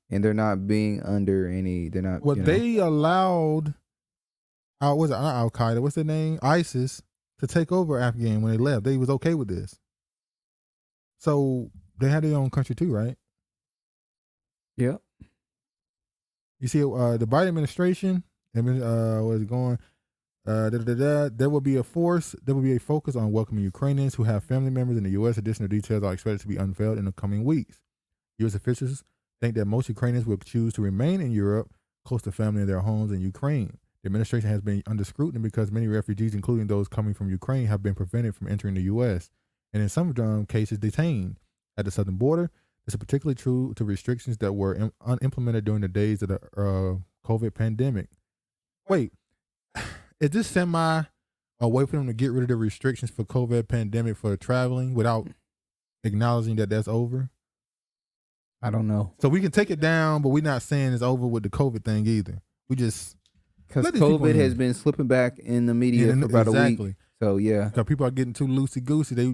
and they're not being under any. They're not.
Well, they allowed. Was it not Al Qaeda? What's their name? ISIS to take over Afghan when they left. They was okay with this. So they had their own country too, right?
Yep.
You see, the Biden administration, was going. There will be a focus on welcoming Ukrainians who have family members in the U.S. Additional details are expected to be unveiled in the coming weeks. U.S. officials think that most Ukrainians will choose to remain in Europe, close to family in their homes in Ukraine. The administration has been under scrutiny because many refugees, including those coming from Ukraine, have been prevented from entering the U.S. and in some cases detained at the southern border. This is particularly true to restrictions that were unimplemented during the days of the COVID pandemic. Wait. Is this semi a way for them to get rid of the restrictions for COVID pandemic for traveling without acknowledging that that's over?
I don't know.
So we can take it down, but we're not saying it's over with the COVID thing either. We just
because COVID has been slipping back in the media for about a week. So yeah,
because people are getting too loosey goosey. We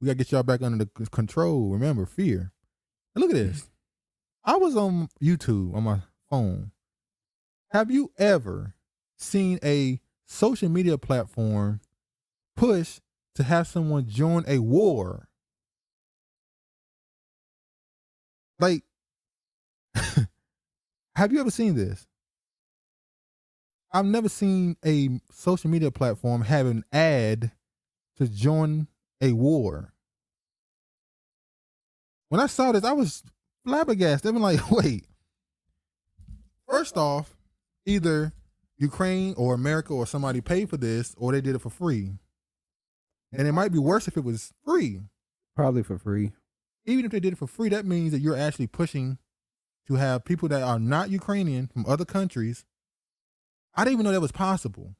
gotta get y'all back under the control. Remember, fear. And look at this. I was on YouTube on my phone. Have you ever seen a social media platform push to have someone join a war? Like, have you ever seen this? I've never seen a social media platform have an ad to join a war. When I saw this, I was flabbergasted. I'm like, wait. First off, either Ukraine or America or somebody paid for this, or they did it for free. And it might be worse if it was free.
Probably for free.
Even if they did it for free, that means that you're actually pushing to have people that are not Ukrainian from other countries. I didn't even know that was possible.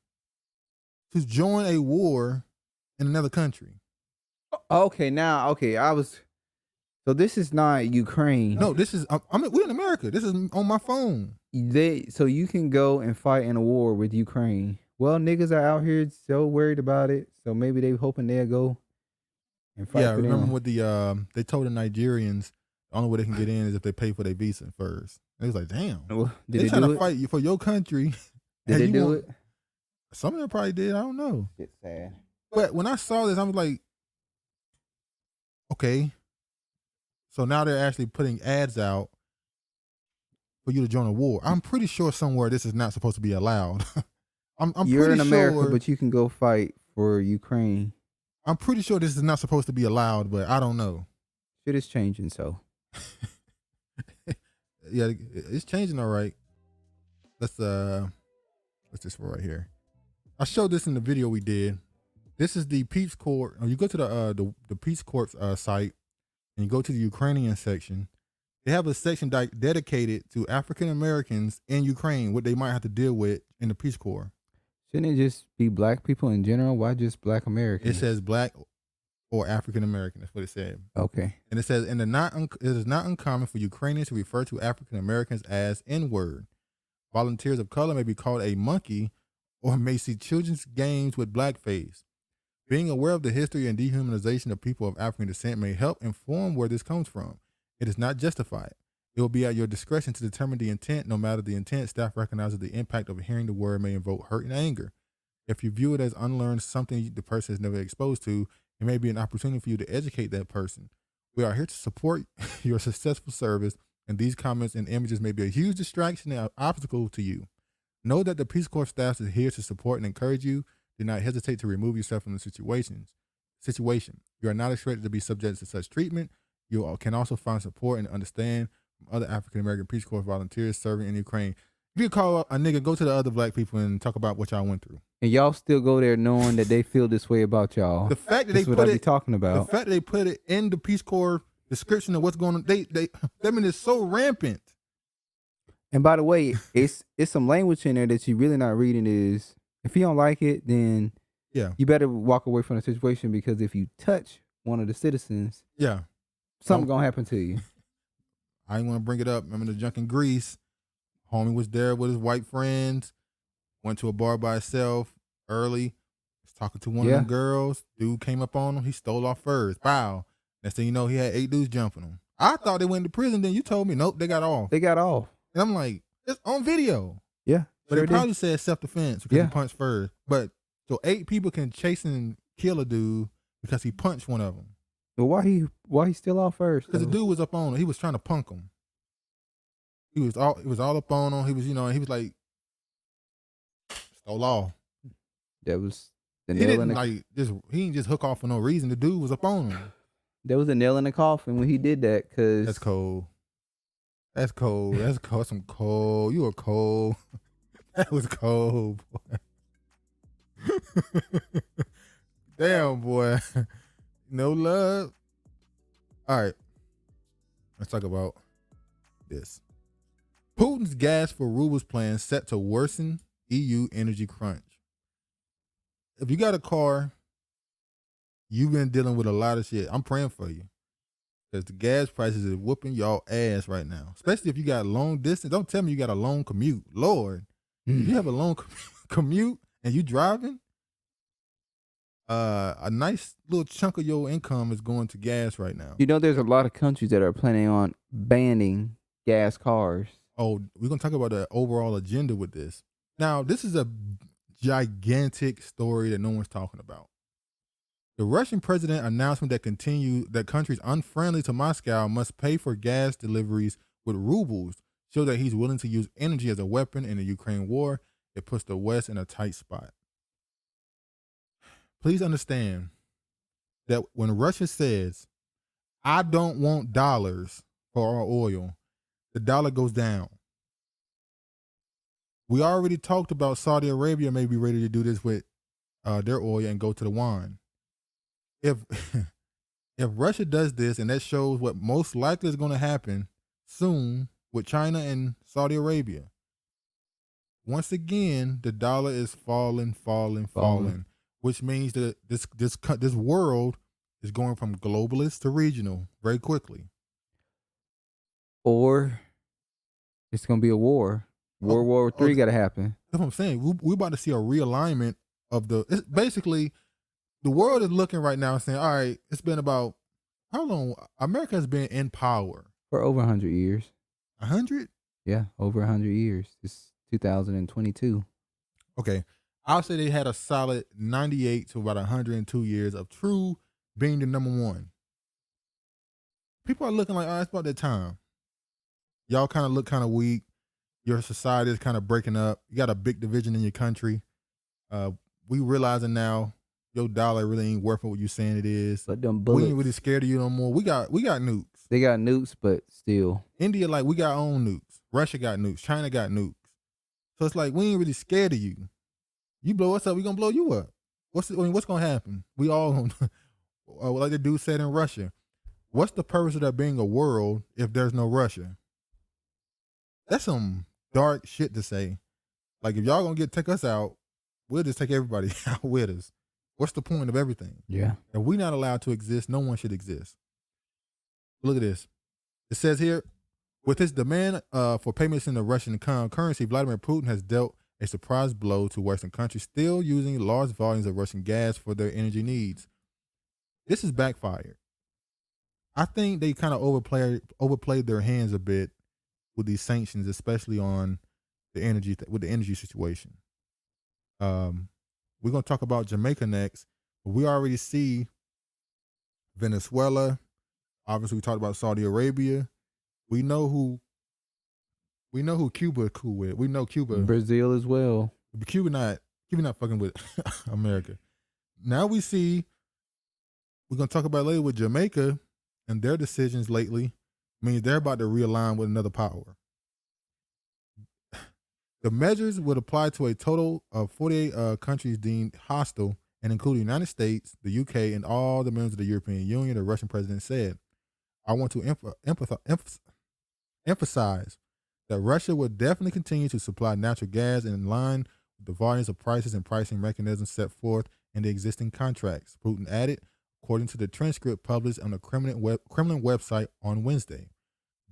To join a war in another country.
Okay, so this is not Ukraine.
No, this is, we're in America. This is on my phone.
So you can go and fight in a war with Ukraine. Well, niggas are out here so worried about it, so maybe they hoping they'll go and fight.
Yeah,
for
remember
them.
what they told the Nigerians the only way they can get in is if they pay for their visa first. And it was like, damn,
Well,
they trying to fight you for your country.
Did they do it?
Some of them probably did. I don't know.
It's sad.
But when I saw this, I was like, okay. So now they're actually putting ads out for you to join a war. I'm pretty sure somewhere this is not supposed to be allowed.
You're
pretty
in America,
sure,
but you can go fight for Ukraine.
I'm pretty sure this is not supposed to be allowed, but I don't know.
Shit is changing, so.
Yeah, it's changing all right. What's this for right here? I showed this in the video we did. This is the Peace Corps. You go to the Peace Corps site and you go to the Ukrainian section. They have a section dedicated to African Americans in Ukraine, what they might have to deal with in the Peace Corps.
Shouldn't it just be black people in general? Why just black Americans?
It says black or African American. That's what it said.
Okay.
And it says, it is not uncommon for Ukrainians to refer to African Americans as N-word. Volunteers of color may be called a monkey or may see children's games with blackface. Being aware of the history and dehumanization of people of African descent may help inform where this comes from. It is not justified. It will be at your discretion to determine the intent. No matter the intent, staff recognizes the impact of hearing the word may invoke hurt and anger. If you view it as unlearned, something the person is never exposed to, it may be an opportunity for you to educate that person. We are here to support your successful service, and these comments and images may be a huge distraction and obstacle to you. Know that the Peace Corps staff is here to support and encourage you. Do not hesitate to remove yourself from the situation. You are not expected to be subject to such treatment. You can also find support and understand from other African American Peace Corps volunteers serving in Ukraine. If you call a nigga, go to the other black people and talk about what y'all went through.
And y'all still go there knowing that they feel this way about y'all.
The fact that
That's
they
what
put
I be talking
The
about.
fact that they put it in the Peace Corps description of what's going on, I mean, it's so rampant.
And by the way, it's some language in there that you really not reading. Is if you don't like it, then
yeah,
you better walk away from the situation, because if you touch one of the citizens,
yeah,
something gonna happen to you.
I didn't want to bring it up. Remember the junk in Greece? Homie was there with his white friends. Went to a bar by himself early. Was talking to one of them girls. Dude came up on him. He stole off first. Wow. Next thing you know, he had 8 dudes jumping him. I thought they went to prison. Then you told me, nope, they got off.
They got off.
And I'm like, it's on video.
Yeah.
But
sure
it probably said self-defense because he punched first. But so 8 people can chase and kill a dude because he punched one of them.
But why he still off first?
Because the dude was up on him. He was trying to punk him. It was all up on him. He was, he was like, stole off.
That was the
He
nail
didn't
in the
like just he didn't just hook off for no reason. The dude was up on him.
That was a nail in the coffin when he did that. Cause
That's cold. That's cold. That's cold. Some cold. You were cold. That was cold, boy. Damn, boy. No love. All right. Let's talk about this. Putin's gas for rubles plan set to worsen EU energy crunch. If you got a car, you've been dealing with a lot of shit. I'm praying for you. Because the gas prices are whooping y'all ass right now. Especially if you got long distance. Don't tell me you got a long commute. Lord, if you have a long commute and you driving, a nice little chunk of your income is going to gas right now.
You know, there's a lot of countries that are planning on banning gas cars.
Oh, we're going to talk about the overall agenda with this. Now, this is a gigantic story that no one's talking about. The Russian president announcement that countries unfriendly to Moscow must pay for gas deliveries with rubles show that he's willing to use energy as a weapon in the Ukraine war. It puts the West in a tight spot. Please understand that when Russia says, I don't want dollars for our oil, the dollar goes down. We already talked about Saudi Arabia may be ready to do this with their oil and go to the yuan. if if Russia does this, and that shows what most likely is going to happen soon with China and Saudi Arabia. Once again, the dollar is falling, which means that this world is going from globalist to regional very quickly.
Or it's gonna be a war. World War III got to happen.
That's what I'm saying. We're about to see a realignment of it's basically the world is looking right now and saying, all right, it's been about how long? America has been in power
For over 100 years.
100?
Yeah, over 100 years. It's 2022.
Okay. I'll say they had a solid 98 to about 102 years of true being the number one. People are looking like, oh, it's about that time. Y'all kind of look kind of weak. Your society is kind of breaking up. You got a big division in your country. We realizing now your dollar really ain't worth what you saying it is.
But them bullets,
we ain't really scared of you no more. We got nukes.
They got nukes, but still.
India, like, we got our own nukes. Russia got nukes. China got nukes. So it's like, we ain't really scared of you. You blow us up, we gonna blow you up. What's gonna happen? We all gonna, like the dude said in Russia, what's the purpose of there being a world if there's no Russia? That's some dark shit to say. Like, if y'all gonna take us out, we'll just take everybody out with us. What's the point of everything?
Yeah.
If we're not allowed to exist, no one should exist. Look at this. It says here, with his demand for payments in the Russian currency, Vladimir Putin has dealt a surprise blow to Western countries still using large volumes of Russian gas for their energy needs. This has backfired. I think they kind of overplayed their hands a bit with these sanctions, especially on the energy with the energy situation. We're gonna talk about Jamaica next, but we already see Venezuela. Obviously, we talked about Saudi Arabia. We know who Cuba is cool with. We know Cuba,
Brazil as well.
But Cuba not fucking with America. Now we're gonna talk about later with Jamaica and their decisions lately. Means they're about to realign with another power. The measures would apply to a total of 48 countries deemed hostile and include the United States, the UK, and all the members of the European Union, the Russian president said. I want to emphasize that Russia will definitely continue to supply natural gas in line with the volumes of prices and pricing mechanisms set forth in the existing contracts, Putin added, according to the transcript published on the Kremlin website on Wednesday.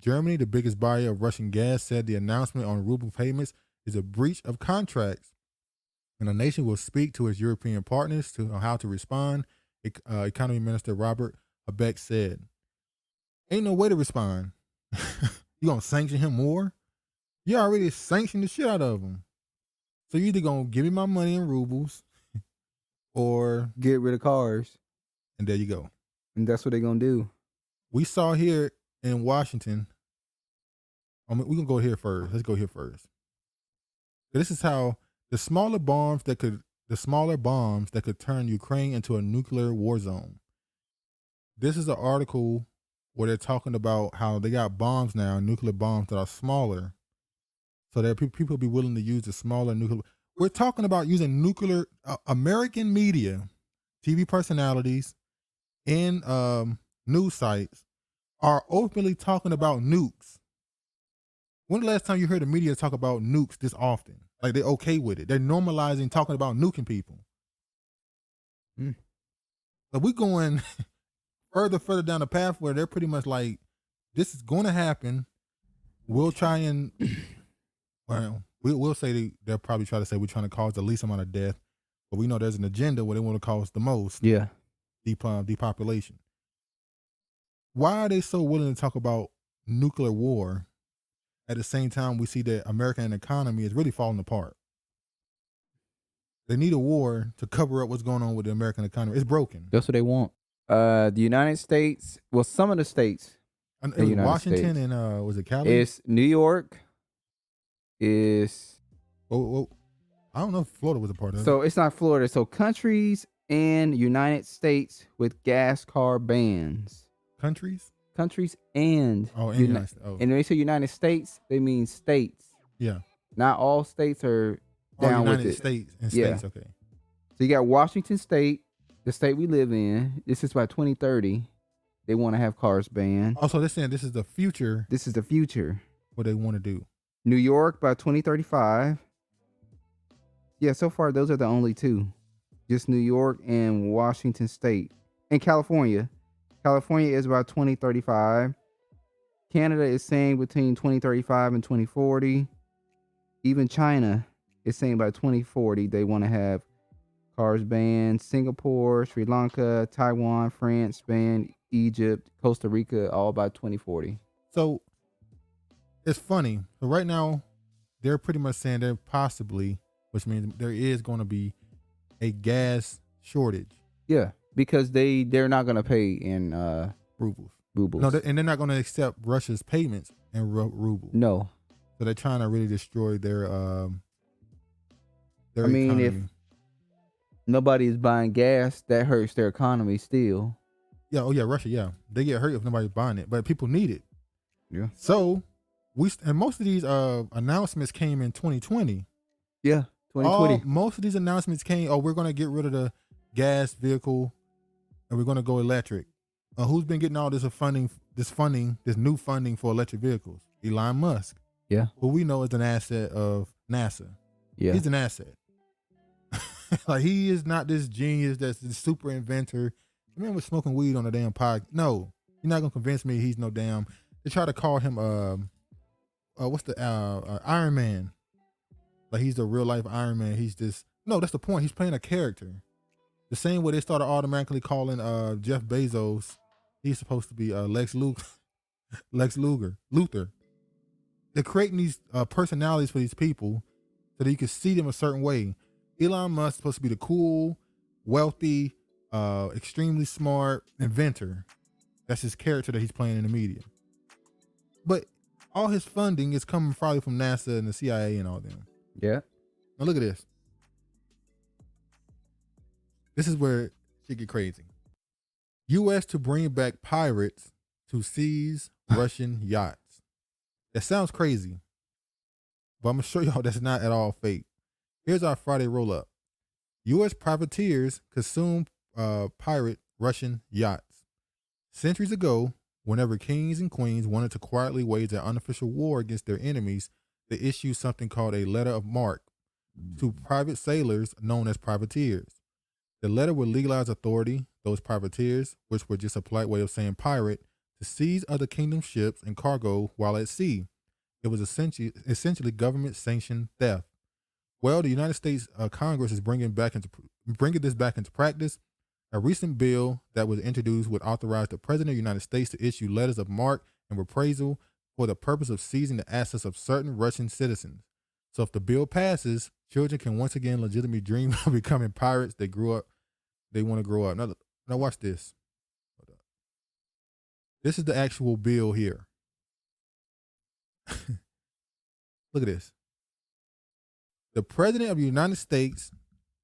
Germany, the biggest buyer of Russian gas, said the announcement on ruble payments is a breach of contracts, and the nation will speak to its European partners on how to respond, Economy Minister Robert Habeck said. Ain't no way to respond. You gonna sanction him more? You already sanctioned the shit out of him. So you either gonna give me my money in rubles or
get rid of cars.
And there you go.
And that's what they're gonna do.
We saw here in Washington. We can go here first. Let's go here first. This is how the smaller bombs that could turn Ukraine into a nuclear war zone. This is an article where they're talking about how they got bombs now, nuclear bombs that are smaller, so that people be willing to use the smaller nuclear. We're talking about using nuclear. American media, TV personalities, and news sites are openly talking about nukes. When the last time you heard the media talk about nukes this often? Like, they're okay with it. They're normalizing talking about nuking people. But we're going further down the path where they're pretty much like, this is going to happen. We'll try and, well, we'll say they'll probably try to say we're trying to cause the least amount of death, but we know there's an agenda where they want to cause the most.
Yeah.
Depopulation. Why are they so willing to talk about nuclear war at the same time we see that American economy is really falling apart? They need a war to cover up what's going on with the American economy. It's broken.
That's what they want. The United States, well, some of the states.
Washington States. And was it Cali?
It's New York. It's
I don't know if Florida was a part of it.
So it's not Florida. So countries and United States with gas car bans.
Countries
and
United States.
And when they say United States, they mean states.
Yeah.
Not all states are down with it.
United States and states, okay.
So you got Washington State the state we live in, this is by 2030. They want to have cars banned.
Also, they're saying this is the future.
This is the future.
What they want to do.
New York by 2035. Yeah, so far those are the only two. Just New York and Washington State. And California. California is about 2035. Canada is saying between 2035 and 2040. Even China is saying by 2040 they want to have cars banned. Singapore, Sri Lanka, Taiwan, France, Spain, Egypt, Costa Rica, all by 2040.
So it's funny. So right now, they're pretty much saying they're possibly, which means there is going to be a gas shortage.
Yeah, because they're not going to pay in
rubles.
No,
and they're not going to accept Russia's payments in rubles.
No.
So they're trying to really destroy their
I mean,
economy.
if nobody's buying gas, that hurts their economy still.
Yeah, oh yeah, Russia, yeah. They get hurt if nobody's buying it, but people need it.
Yeah.
So and most of these announcements came in 2020.
Yeah, 2020.
Most of these announcements came, we're going to get rid of the gas vehicle and we're going to go electric. Who's been getting all this new funding for electric vehicles? Elon Musk.
Yeah.
Who we know is an asset of NASA.
Yeah.
He's an asset. Like, he is not this genius that's this super inventor. I remember smoking weed on a damn pod. No, you're not going to convince me he's no damn. They try to call him, what's the, Iron Man. Like, he's the real life Iron Man. He's just, no, that's the point. He's playing a character. The same way they started automatically calling Jeff Bezos. He's supposed to be Lex Luthor. They're creating these personalities for these people so that you can see them a certain way. Elon Musk is supposed to be the cool, wealthy, extremely smart inventor. That's his character that he's playing in the media. But all his funding is coming probably from NASA and the CIA and all them.
Yeah.
Now look at this. This is where shit get crazy. U.S. to bring back pirates to seize Russian yachts. That sounds crazy, but I'm going to show y'all that's not at all fake. Here's our Friday roll-up. U.S. privateers consume pirate Russian yachts. Centuries ago, whenever kings and queens wanted to quietly wage an unofficial war against their enemies, they issued something called a letter of marque to private sailors known as privateers. The letter would legalize authority, those privateers, which were just a polite way of saying pirate, to seize other kingdom ships and cargo while at sea. It was essentially government-sanctioned theft. Well, the United States Congress is bringing this back into practice. A recent bill that was introduced would authorize the President of the United States to issue letters of marque and reprisal for the purpose of seizing the assets of certain Russian citizens. So if the bill passes, children can once again legitimately dream of becoming pirates. They want to grow up. Now watch this. This is the actual bill here. Look at this. The President of the United States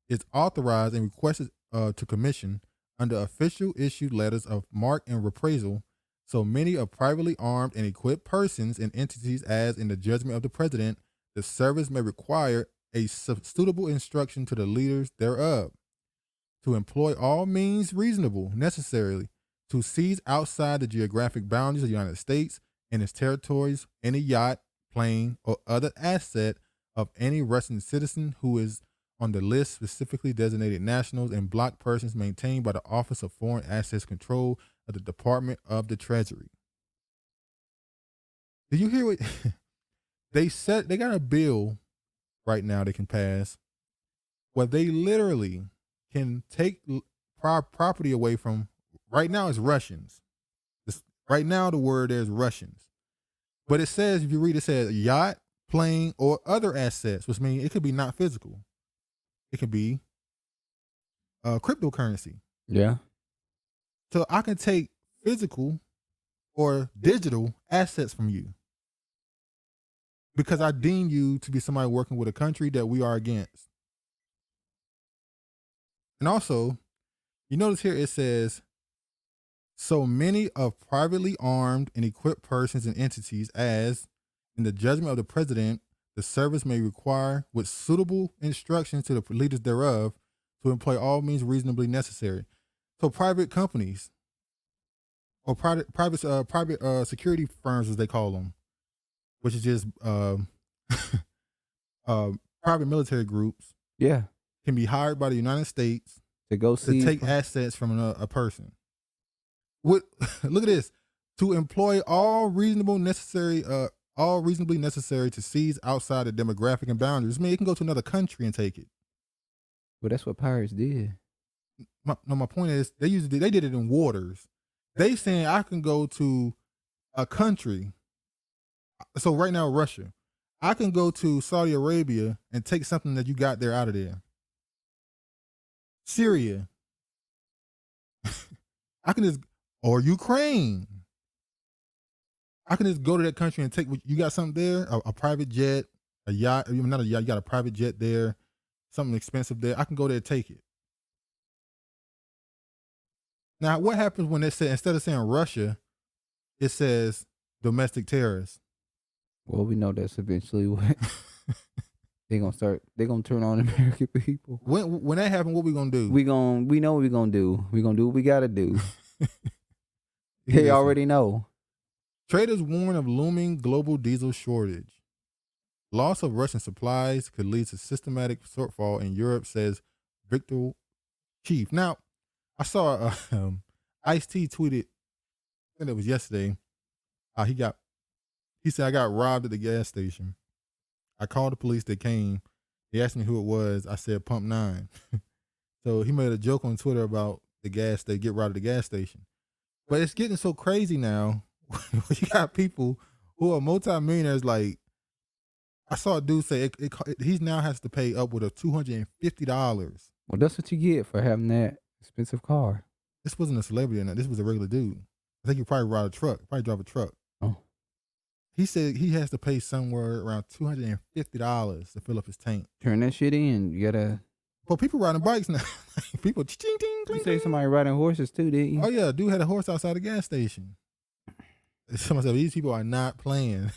is authorized and requested to commission under official issued letters of marque and reprisal so many of privately armed and equipped persons and entities as, in the judgment of the President, the service may require a suitable instruction to the leaders thereof, to employ all means reasonable necessarily to seize outside the geographic boundaries of the United States and its territories any yacht, plane, or other asset of any Russian citizen who is on the list specifically designated nationals and block persons maintained by the Office of Foreign Assets Control of the Department of the Treasury. Did you hear what they said? They got a bill right now they can pass where they literally can take property away from, right now it's Russians. Right now the word there is Russians. But it says, if you read, it says yacht, plane, or other assets, which means it could be not physical. It could be cryptocurrency.
Yeah.
So I can take physical or digital assets from you because I deem you to be somebody working with a country that we are against. And also, you notice here it says, so many of privately armed and equipped persons and entities as, in the judgment of the President, the service may require with suitable instructions to the leaders thereof to employ all means reasonably necessary. So private companies or private security firms, as they call them, which is just private military groups,
Yeah.
can be hired by the United States
To go
to
see.
take assets from a person. Look at this. To employ all reasonably necessary to seize outside the demographic and boundaries. I mean, it can go to another country and take it.
Well, that's what pirates did.
My point is, they did it in waters. They saying I can go to a country. So right now, Russia, I can go to Saudi Arabia and take something that you got there out of there. Syria, I can just, or Ukraine, I can just go to that country and take what you got, something there, a private jet, a yacht, not a yacht, you got a private jet there, something expensive there. I can go there and take it. Now, what happens when they say, instead of saying Russia, it says domestic terrorists?
Well, we know that's eventually what they're gonna turn on American people.
When that happens, what we gonna do?
We know what we gonna do. We gonna do what we gotta do. They already know.
Traders warn of looming global diesel shortage. Loss of Russian supplies could lead to systematic shortfall in Europe, says Victor Chief. Now, I saw Ice-T tweeted, I think it was yesterday. He said, I got robbed at the gas station. I called the police. They came. They asked me who it was. I said Pump 9. So he made a joke on Twitter about they get robbed at the gas station. But it's getting so crazy now. You got people who are multimillionaires. Like, I saw a dude say he now has to pay upward of $250.
Well, that's what you get for having that expensive car.
This wasn't a celebrity or not. This was a regular dude. I think he probably drive a truck.
Oh.
He said he has to pay somewhere around $250 to fill up his tank.
Turn that shit in. You gotta.
Well, people riding bikes now. People.
You say somebody riding horses too, didn't you?
Oh yeah, dude had a horse outside the gas station. Somebody said these people are not playing.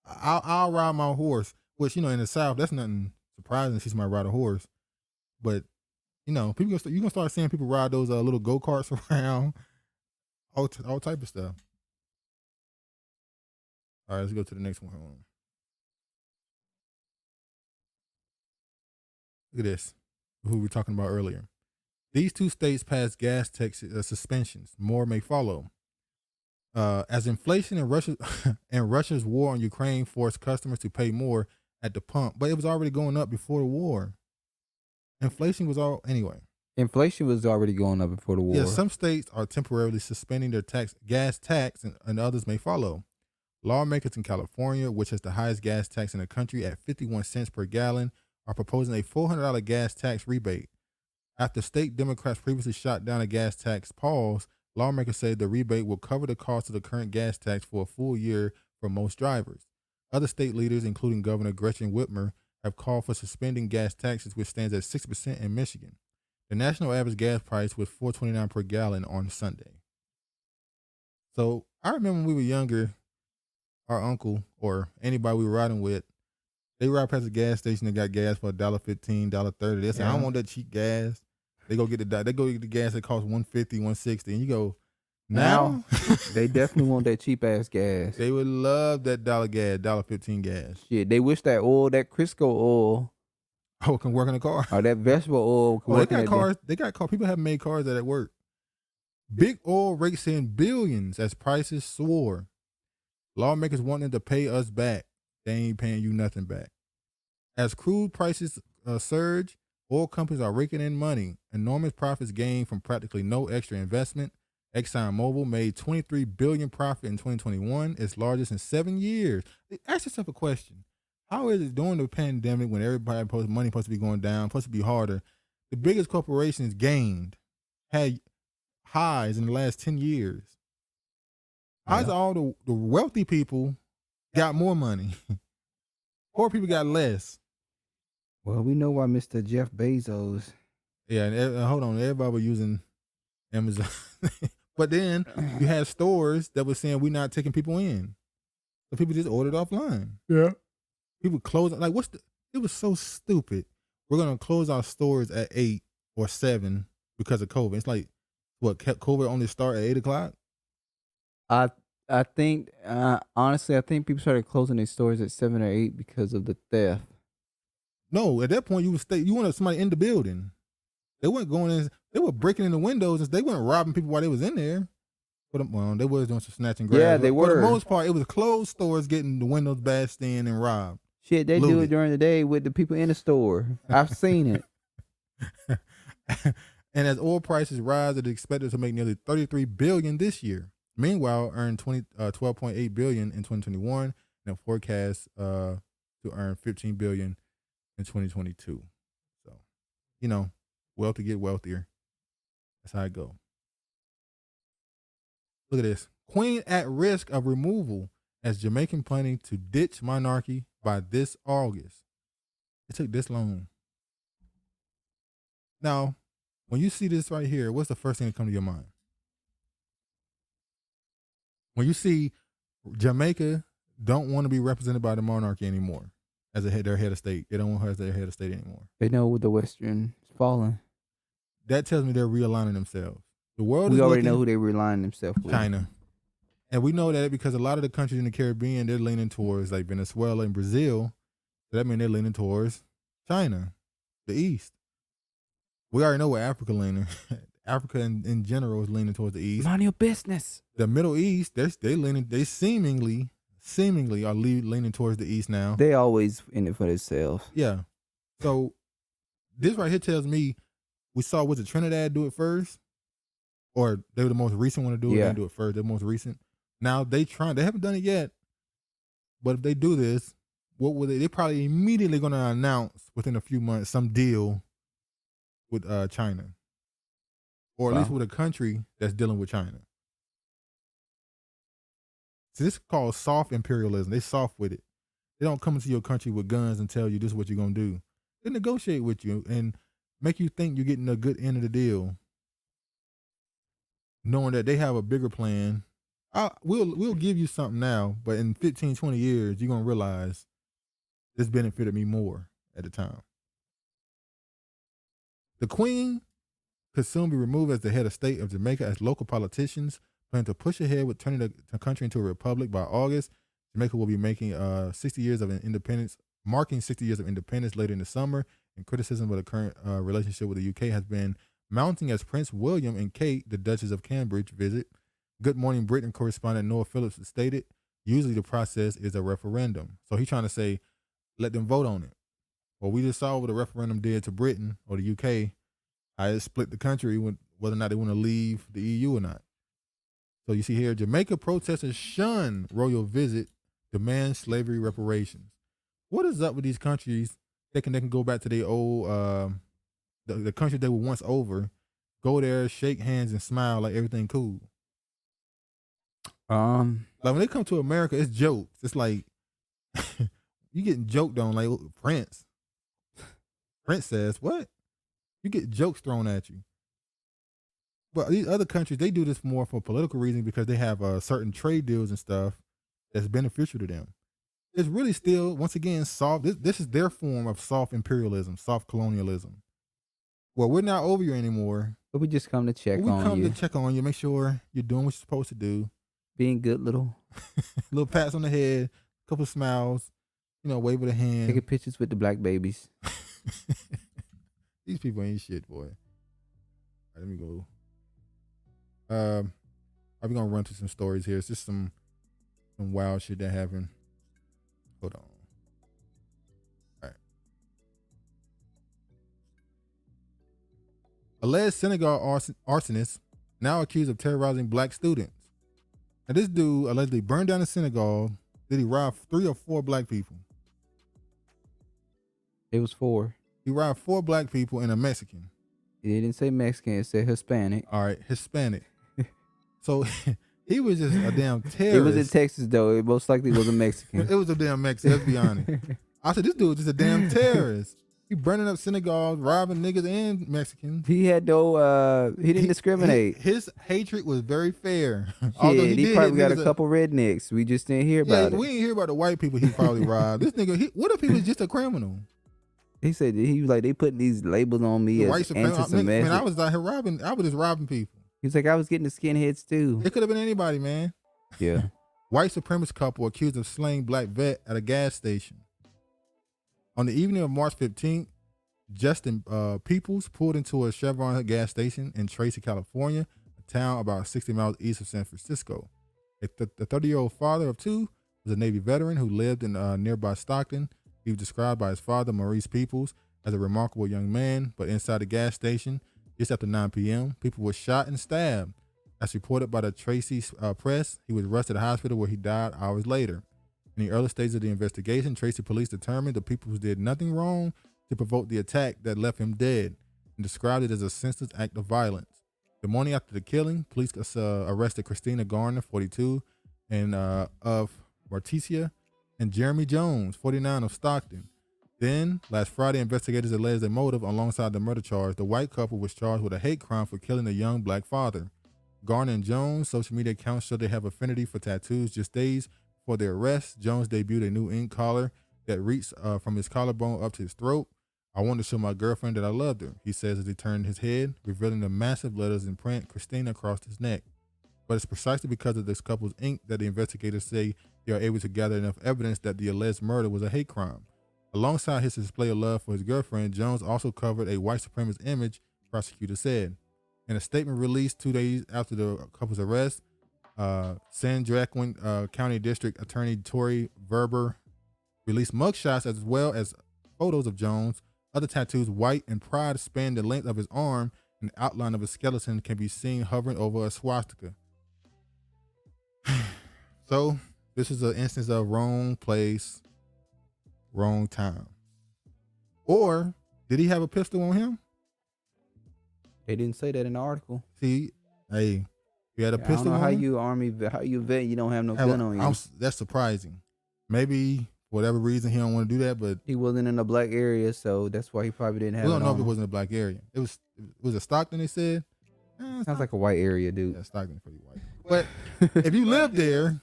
I'll ride my horse, which in the South that's nothing surprising to see somebody ride a horse. But people you gonna start seeing people ride those little go-karts around, all type of stuff. All right, let's go to the next one. Hold on. Look at this. Who we were talking about earlier. These two states passed gas tax suspensions. More may follow. As inflation and Russia's war on Ukraine forced customers to pay more at the pump, but it was already going up before the war. Inflation was already
going up before the war.
Yeah, some states are temporarily suspending their gas tax, and others may follow. Lawmakers in California, which has the highest gas tax in the country at 51 cents per gallon, are proposing a $400 gas tax rebate. After state Democrats previously shot down a gas tax pause, lawmakers say the rebate will cover the cost of the current gas tax for a full year for most drivers. Other state leaders, including Governor Gretchen Whitmer, have called for suspending gas taxes, which stands at 6% in Michigan. The national average gas price was $4.29 per gallon on Sunday. So I remember when we were younger, our uncle or anybody we were riding with, they ride past the gas station and got gas for $1.15, $1.30. They say, I don't want that cheap gas. They go get the gas that costs $1.50, $1.60, and you go, now
they definitely want that cheap ass gas.
They would love that $1.15 gas.
Shit, they wish that oil, that Crisco oil,
can work in a car,
or that vegetable oil.
They got cars. They got cars. People have made cars that at work. Big oil rakes in billions as prices soar. Lawmakers want them to pay us back. They ain't paying you nothing back. As crude prices surge, oil companies are raking in money. Enormous profits gained from practically no extra investment. ExxonMobil made $23 billion profit in 2021, its largest in 7 years. Ask yourself a question. How is it during the pandemic when money supposed to be going down, supposed to be harder, the biggest corporations had highs in the last 10 years? How's all the wealthy people got more money? Poor people got less.
Well, we know why Mr. Jeff Bezos.
Yeah, and hold on, everybody was using Amazon. But then you had stores that were saying we're not taking people in. So people just ordered offline.
Yeah.
People closed, it was so stupid. we're gonna close our stores at 8 or 7 because of COVID. It's like what COVID only start at 8 o'clock.
I think honestly, I think people started closing their stores at 7 or 8 because of the theft.
No, at that point you wanted somebody in the building. They weren't going in. They were breaking in the windows. They weren't robbing people while they was in there. But well, they was doing some snatching grabs.
Yeah, they were.
For the most part, it was closed stores getting the windows bashed in and robbed.
Shit, they do it during the day with the people in the store. I've seen it.
And as oil prices rise, it's expected to make nearly $33 billion this year. Meanwhile, earned $12.8 billion in 2021, and a forecast to earn $15 billion in 2022. So, wealthy get wealthier. That's how it go. Look at this. Queen at risk of removal as Jamaican planning to ditch monarchy by this August. It took this long. Now, when you see this right here, what's the first thing that comes to your mind? When you see Jamaica don't want to be represented by the monarchy anymore as their head of state. They don't want her as their head of state anymore.
They know the Western is falling.
That tells me they're realigning themselves. The world
We
is
already
looking,
know who they're realigning themselves with.
China. And we know that because a lot of the countries in the Caribbean, they're leaning towards like Venezuela and Brazil. So that means they're leaning towards China, the East. We already know where Africa leaning. Africa in general is leaning towards the East.
Mind your business.
The Middle East, they seemingly are leaning towards the East now.
They always in it for themselves.
Yeah. So this right here tells me we saw, was it Trinidad do it first? Or they were the most recent one to do it.
Yeah.
They do it first. They're most recent. Now they haven't done it yet. But if they do this, what will they probably immediately going to announce within a few months some deal with China. Or at least with a country that's dealing with China. So this is called soft imperialism. They soft with it. They don't come into your country with guns and tell you this is what you're going to do. They negotiate with you and make you think you're getting a good end of the deal, knowing that they have a bigger plan. We'll give you something now, but in 15, 20 years, you're going to realize this benefited me more at the time. The Queen could soon be removed as the head of state of Jamaica as local politicians plan to push ahead with turning the country into a republic by August. Jamaica will be making 60 years of independence, marking 60 years of independence later in the summer, and criticism of the current relationship with the UK has been mounting as Prince William and Kate, the Duchess of Cambridge, visit. Good Morning Britain correspondent Noah Phillips stated, usually the process is a referendum. So he's trying to say, let them vote on it. Well, we just saw what the referendum did to Britain or the UK, how it split the country, whether or not they want to leave the EU or not. So you see here, Jamaica protesters shun royal visit, demand slavery reparations. What is up with these countries? They can go back to their old, the country they were once over, go there, shake hands and smile like everything cool. Like when they come to America, it's jokes. It's like you getting joked on like Prince. Prince says, what? You get jokes thrown at you. But these other countries, they do this more for political reasons because they have certain trade deals and stuff that's beneficial to them. It's really still, once again, soft. This is their form of soft imperialism, soft colonialism. Well, we're not over here anymore.
But we just come to check on you.
We come to check on you, make sure you're doing what you're supposed to do.
Being good little
pats on the head, a couple of smiles, wave of the hand.
Taking pictures with the black babies.
These people ain't shit, boy. All right, let me go. I'm gonna run through some stories here. It's just some wild shit that happened. Hold on. All right. Alleged synagogue arsonist now accused of terrorizing black students. Now this dude allegedly burned down a synagogue. Did he rob 3 or 4 black people?
It was 4.
He robbed 4 black people and a Mexican.
It didn't say Mexican, it said Hispanic.
All right, Hispanic. So he was just a damn terrorist.
It was in Texas though. It most likely was a Mexican.
It was a damn Mexican, let's be honest. I said, this dude was just a damn terrorist. He burning up synagogues, robbing niggas and Mexicans.
He had no, he didn't discriminate.
His hatred was very fair.
Although he probably got a couple rednecks. We just didn't hear about it.
We didn't hear about the white people he probably robbed. This nigga, what if he was just a criminal?
He said he was like, they putting these labels on me
White
as
supremacy.
anti-Semitic.
Man, I was out here robbing. I was just robbing people.
He's like, I was getting the skinheads too.
It could have been anybody, man.
Yeah.
White supremacist couple accused of slaying black vet at a gas station. On the evening of March 15th, Justin Peoples pulled into a Chevron gas station in Tracy, California, a town about 60 miles east of San Francisco. The 30-year-old father of two was a Navy veteran who lived in nearby Stockton. He was described by his father, Maurice Peoples, as a remarkable young man, but inside the gas station, just after 9 p.m., Peoples was shot and stabbed. As reported by the Tracy press, he was rushed to the hospital where he died hours later. In the early stages of the investigation, Tracy police determined the Peoples did nothing wrong to provoke the attack that left him dead and described it as a senseless act of violence. The morning after the killing, police arrested Christina Garner, 42, and of Morticia, and Jeremy Jones, 49, of Stockton. Then, last Friday, investigators alleged a motive alongside the murder charge. The white couple was charged with a hate crime for killing a young black father. Garner and Jones' social media accounts show they have affinity for tattoos. Just days before their arrest, Jones debuted a new ink collar that reached from his collarbone up to his throat. I wanted to show my girlfriend that I loved her, he says as he turned his head, revealing the massive letters in print, Christina, across his neck. But it's precisely because of this couple's ink that the investigators say they are able to gather enough evidence that the alleged murder was a hate crime. Alongside his display of love for his girlfriend, Jones also covered a white supremacist image, prosecutors said. In a statement released 2 days after the couple's arrest, San Joaquin County District Attorney Tori Verber released mugshots as well as photos of Jones. Other tattoos, white and pride, span the length of his arm, and the outline of his skeleton can be seen hovering over a swastika. So, this is an instance of wrong place, wrong time. Or, did he have a pistol on him?
They didn't say that in the article.
See, hey, you had a pistol
I don't know
on
how
him?
you vet, you don't have no gun on you.
That's surprising. Maybe, for whatever reason, he don't want to do that, but...
He wasn't in a black area, so that's why he probably didn't have it
We don't know
on
if it
him.
wasn't a black area. It was a Stockton, they said?
Sounds like a white area, dude.
Yeah, Stockton's pretty white. But if you lived there...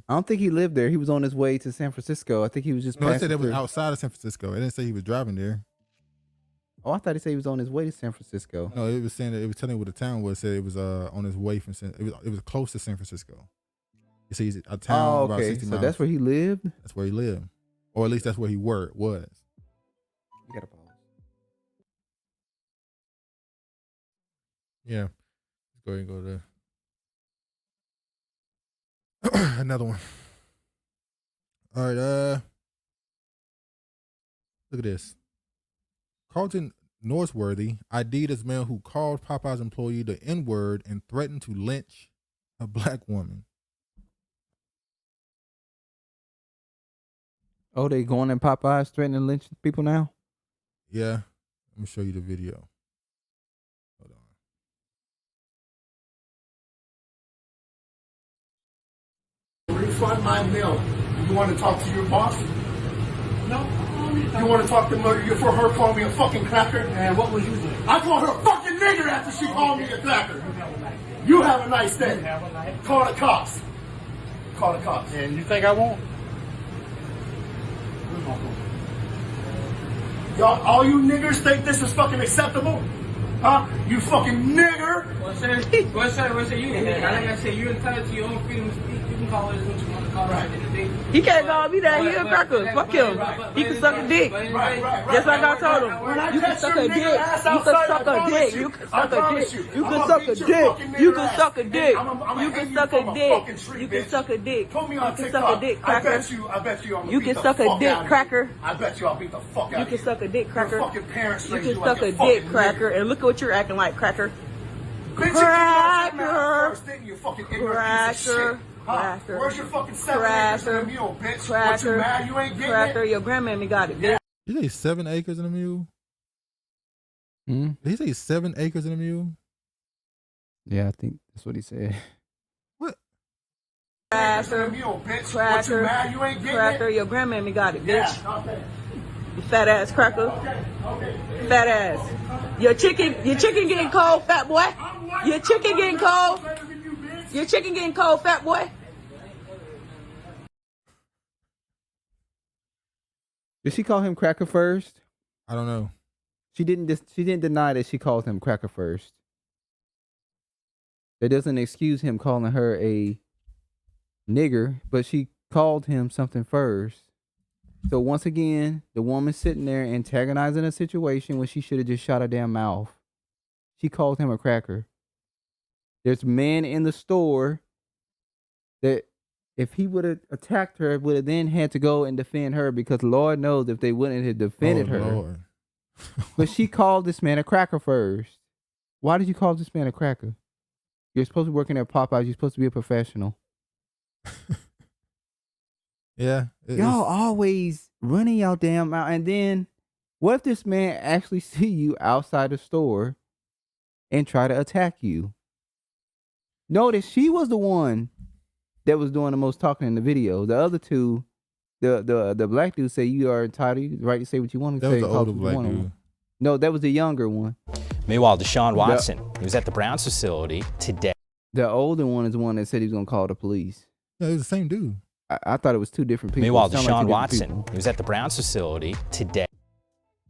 I don't think he lived there. He was on his way to San Francisco. I think he was just
No, they
passing
said it was
through.
outside of San Francisco. It didn't say he was driving there.
Oh, I thought he said he was on his way to San Francisco.
No, it was saying that it was telling what the town was. It said it was on his way from it was close to San Francisco. You see, he's a town about 60 miles.
So that's where he lived?
That's where he lived. Or at least that's where he was.
You gotta pause.
Yeah. Let's go ahead and go there. Another one. All right, look at this. Carlton Northworthy ID'd as man who called Popeye's employee the N-word and threatened to lynch a black woman.
Oh, they going in Popeyes threatening to lynch people now?
Yeah. Let me show you the video. Hold on.
Refund my bill. You want to talk to your boss? No. You want to talk to her for her calling me a fucking cracker? And what was you doing? I called her a fucking nigger after she called me a cracker. You have a nice day. Call the cops. Call the cops. And you think I won't? Y'all, all you niggers think this is fucking acceptable? Huh? You fucking nigger!
What's that you? Like I said, you're entitled to your own freedom of speech. You can call it what you want to call it.
He can't call me that. He a cracker. Fuck him. He can suck a dick. Just like I told him. You can suck a dick. You can suck a dick. You can suck a dick. You can suck a dick. You can suck a dick. You can suck a dick. You can suck a dick. You can suck a dick, cracker.
I bet you
You can suck a dick, cracker.
I bet you I'll beat the fuck out
You
of
can
you.
suck a dick, cracker.
Your fucking parents
You
raised
can
you
suck
like
a
fucking
dick, cracker. And look at what you're acting like, cracker.
Bitch, you came out your mouth
Cracker.
first, didn't you, fucking ignorant piece of shit?
Cracker.
Where's your fucking 7 acres and a mule, bitch? What, you
Cracker.
mad you ain't getting
Cracker.
it?
Your grandmammy got it, bitch.
Did he say 7 acres and a mule? Did he say 7 acres and a mule?
Yeah, I think that's what he said.
Cracker. Cracker.
mad you ain't getting
Cracker. Your grandmammy got it, bitch. You fat ass cracker. Fat ass. Your chicken getting cold, fat boy. Your chicken getting cold. Your chicken getting cold, fat boy.
Did she call him cracker first?
I don't know.
She didn't deny that she called him cracker first. That doesn't excuse him calling her a nigger, but she called him something first. So once again, the woman sitting there antagonizing a situation when she should have just shot her damn mouth. She called him a cracker. There's men in the store that if he would have attacked her, would have then had to go and defend her, because Lord knows if they wouldn't have defended her.
Lord.
But she called this man a cracker first. Why did you call this man a cracker? You're supposed to be working at Popeyes. You're supposed to be a professional.
Yeah.
Y'all always running y'all damn mouth. And then what if this man actually see you outside the store and try to attack you? Notice she was the one that was doing the most talking in the video. The other two, the black dude say you are entitled, you right to say what you want to say.
That was the older black dude.
No, that was the younger one.
Meanwhile, Deshaun Watson, he was at the Browns facility today.
The older one is the one that said he was going to call the police.
Yeah, it was the same dude.
I thought it was two different people.
Meanwhile,
Sound
Deshaun
like
Watson, he was at the Browns facility today.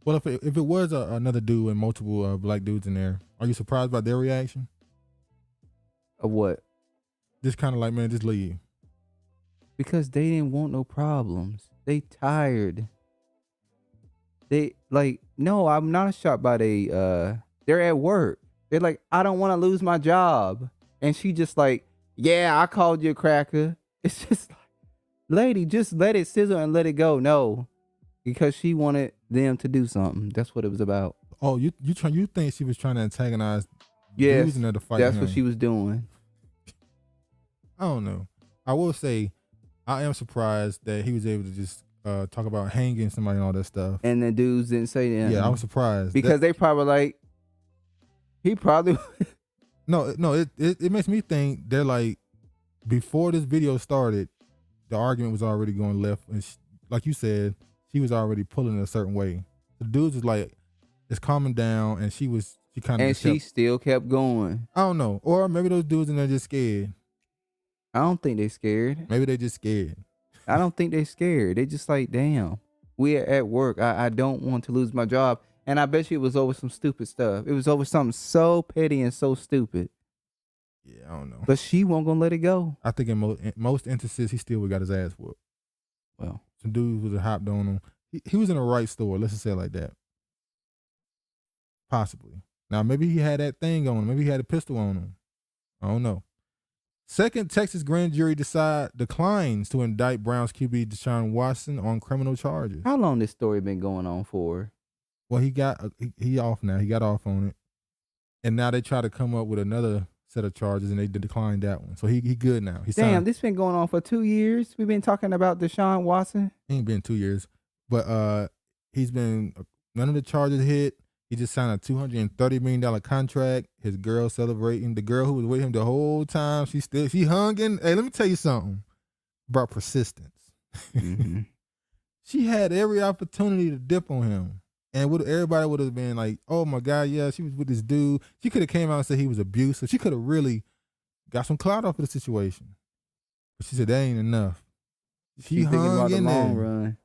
Well, if it was another dude and multiple black dudes in there, are you surprised by their reaction?
Of what?
Just kind of like, man, just leave.
Because they didn't want no problems. They tired. They like, no, I'm not shocked by they're at work. They're like, I don't want to lose my job. And she just like, yeah, I called you a cracker. It's just like, lady, just let it sizzle and let it go. No, because she wanted them to do something. That's what it was about.
Oh, you think she was trying to antagonize
yes,
dudes in there to fight
that's
him?
what she was doing.
I don't know. I will say, I am surprised that he was able to just talk about hanging somebody and all that stuff.
And the dudes didn't say that.
Yeah, I was surprised.
Because they probably like, he probably...
No, it makes me think they're like, before this video started, the argument was already going left. And like you said, she was already pulling a certain way. The dudes was like, it's calming down, and she kind of...
And she still kept going.
I don't know. Or maybe those dudes in there just scared.
I don't think they scared.
Maybe they just scared.
I don't think they scared. They just like, damn, we're at work. I don't want to lose my job. And I bet you it was over some stupid stuff. It was over something so petty and so stupid.
Yeah, I don't know.
But she won't gonna let it go.
I think in most instances, he still would got his ass whooped.
Well,
some dudes would have hopped on him. He was in the right store. Let's just say it like that. Possibly. Now, maybe he had that thing on him. Maybe he had a pistol on him. I don't know. Second Texas grand jury declines to indict Browns QB Deshaun Watson on criminal charges.
How long this story been going on for?
Well, he off now. He got off on it, and now they try to come up with another set of charges, and they declined that one. So he good now.
Damn, this been going on for 2 years. We've been talking about Deshaun Watson.
Ain't been 2 years, but he's been none of the charges hit. He just signed a $230 million contract. His girl celebrating. The girl who was with him the whole time, she hung in. Hey, let me tell you something about persistence.
Mm-hmm.
She had every opportunity to dip on him. And everybody would have been like, oh my God, yeah, she was with this dude. She could have came out and said he was abusive. She could have really got some clout off of the situation. But she said that ain't enough. She hung
thinking about
in
the
there.
long run.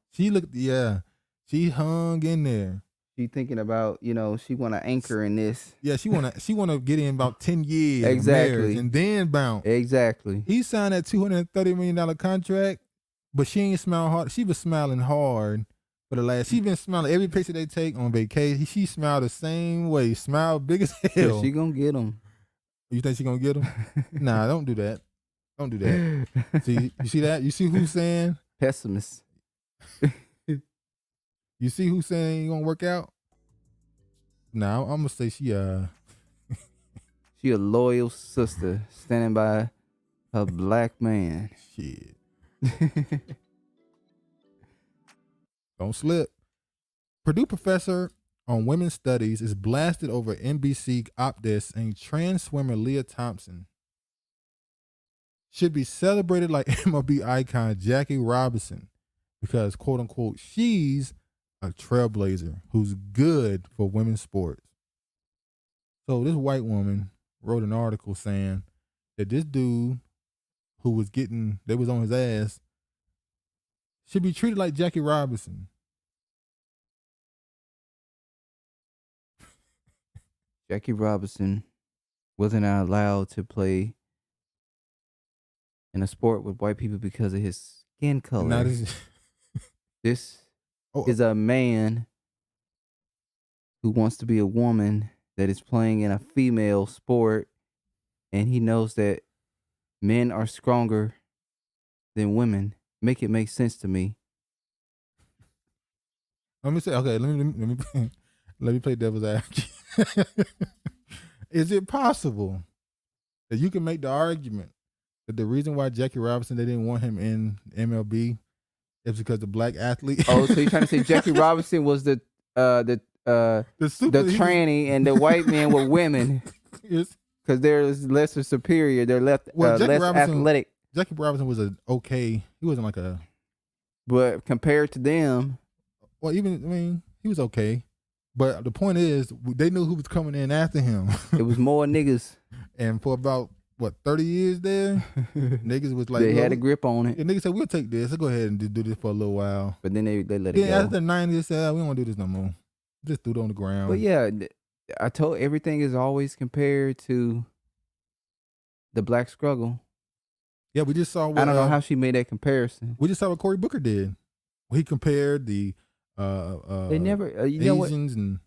She hung in there.
She thinking about, she want to anchor in this.
Yeah, she wanna get in about 10 years.
Exactly.
Marriage and then bounce.
Exactly.
He signed that $230 million contract, but she ain't smile hard. She was smiling hard for the last. She been smiling every picture they take on vacation. She smiled the same way. Smiled big as hell.
She gonna get him.
You think she gonna get him? Nah, don't do that. Don't do that. See, you see that? You see who's saying?
Pessimist.
You see who's saying it ain't gonna work out? Nah, I'm gonna say she a
loyal sister standing by a black man.
Shit. Don't slip. Purdue professor on women's studies is blasted over NBC op-ed saying trans swimmer Lia Thomas should be celebrated like MLB icon Jackie Robinson because, quote unquote, she's a trailblazer who's good for women's sports. So this white woman wrote an article saying that this dude who was on his ass should be treated like Jackie Robinson.
Jackie Robinson wasn't allowed to play in a sport with white people because of his skin color. This is a man who wants to be a woman that is playing in a female sport, and he knows that men are stronger than women. Make it make sense to me.
Let me say, okay, let me play devil's advocate. Is it possible that you can make the argument that the reason why Jackie Robinson, they didn't want him in MLB is because the black athlete?
Oh, so you're trying to say Jackie Robinson was the tranny and the white men were women because they're lesser superior. They're less athletic.
Jackie Robinson was he wasn't like a.
But compared to them.
Well, he was okay. But the point is, they knew who was coming in after him.
It was more niggas.
And for about, 30 years there, niggas was like.
They had a grip on it.
And niggas said, we'll take this. Let's go ahead and do this for a little while.
But then they let it
go. After the 90s, they said, we don't want to do this no more. Just threw it on the ground.
But yeah, I told everything is always compared to the black struggle.
Yeah, we just saw.
I don't know how she made that comparison.
We just saw what Cory Booker did. He compared the
they never
Asians and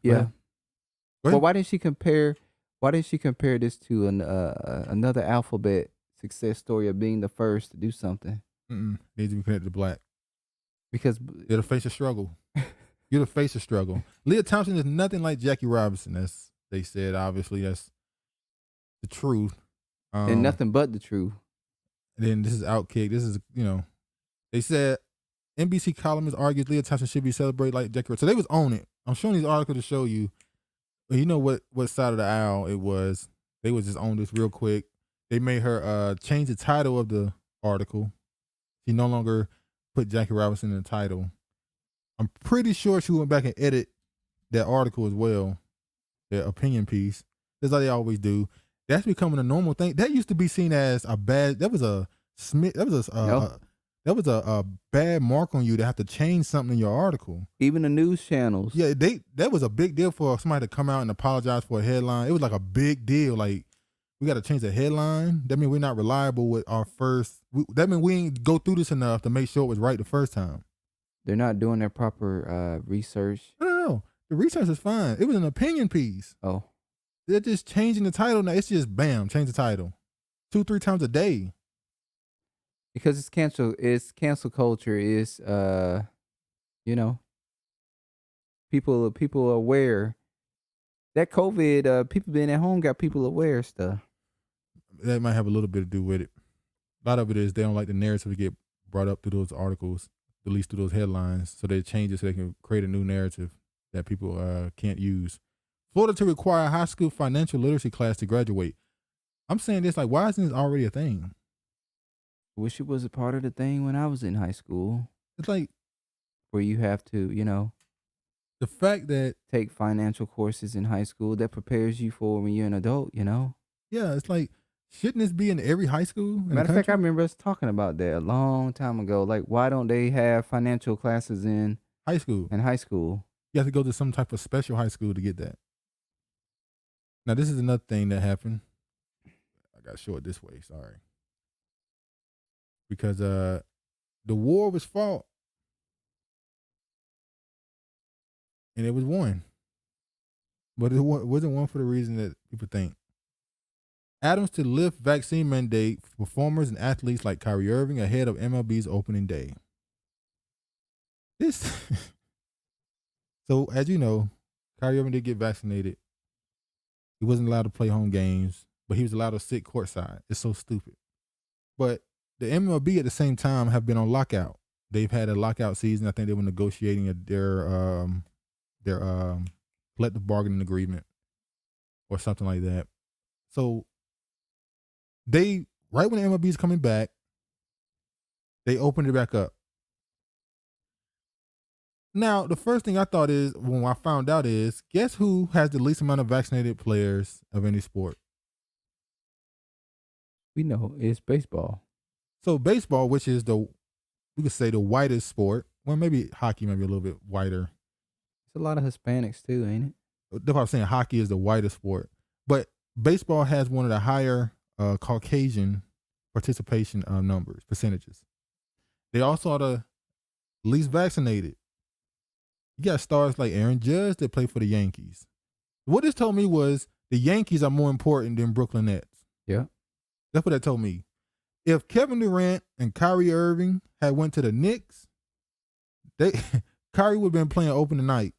But why didn't she compare? Why didn't she compare this to another alphabet success story of being the first to do something?
Needs to be connected to black
because
you're the face of struggle. You're the face of struggle. Lia Thomas is nothing like Jackie Robinson. That's they said. Obviously, that's the truth.
And nothing but the truth.
And then this is Outkick. This is they said. NBC columnist argues Lia Thomas should be celebrated like Jackie. So they was on it. I'm showing these articles to show you. You know what side of the aisle it was. They was just on this real quick. They made her change the title of the article. She no longer put Jackie Robinson in the title. I'm pretty sure she went back and edit that article as well, their opinion piece. That's how they always do. That's becoming a normal thing. That used to be seen as a bad. That was a bad mark on you to have to change something in your article.
Even the news channels.
Yeah, that was a big deal for somebody to come out and apologize for a headline. It was like a big deal. Like, we got to change the headline. That means we're not reliable with our first. That means we ain't go through this enough to make sure it was right the first time.
They're not doing their proper research.
No. The research is fine. It was an opinion piece.
Oh.
They're just changing the title now. It's just bam, change the title. 2-3 times a day.
Because it's cancel culture is people are aware that COVID people being at home got people aware of stuff.
That might have a little bit to do with it. A lot of it is they don't like the narrative to get brought up through those articles, at least through those headlines, so they change it so they can create a new narrative that people can't use. Florida to require a high school financial literacy class to graduate. I'm saying this like, why isn't this already a thing?
Wish it was a part of the thing when I was in high school.
It's like
where you have to,
the fact that
take financial courses in high school that prepares you for when you're an adult,
Yeah, it's like, shouldn't this be in every high school?
Matter of fact, I remember us talking about that a long time ago. Like, why don't they have financial classes in
high school?
In high school,
you have to go to some type of special high school to get that. Now, this is another thing that happened. I got to show it this way. Sorry. Because the war was fought and it was won, but it wasn't won for the reason that people think. ADOS to lift vaccine mandate for performers and athletes like Kyrie Irving ahead of MLB's opening day. So as you know, Kyrie Irving did get vaccinated. He wasn't allowed to play home games, but he was allowed to sit courtside. It's so stupid. But the MLB at the same time have been on lockout. They've had a lockout season. I think they were negotiating their collective bargaining agreement or something like that. So right when the MLB is coming back, they opened it back up. Now, the first thing I thought is, when I found out is, guess who has the least amount of vaccinated players of any sport?
We know it's baseball.
So baseball, which is we could say the whitest sport. Well, maybe hockey might be a little bit whiter.
It's a lot of Hispanics too, ain't it?
That's what I'm saying. Hockey is the whitest sport, but baseball has one of the higher Caucasian participation percentages. They also are the least vaccinated. You got stars like Aaron Judge that play for the Yankees. What this told me was the Yankees are more important than Brooklyn Nets.
Yeah.
That's what that told me. If Kevin Durant and Kyrie Irving had went to the Knicks, Kyrie would have been playing open tonight.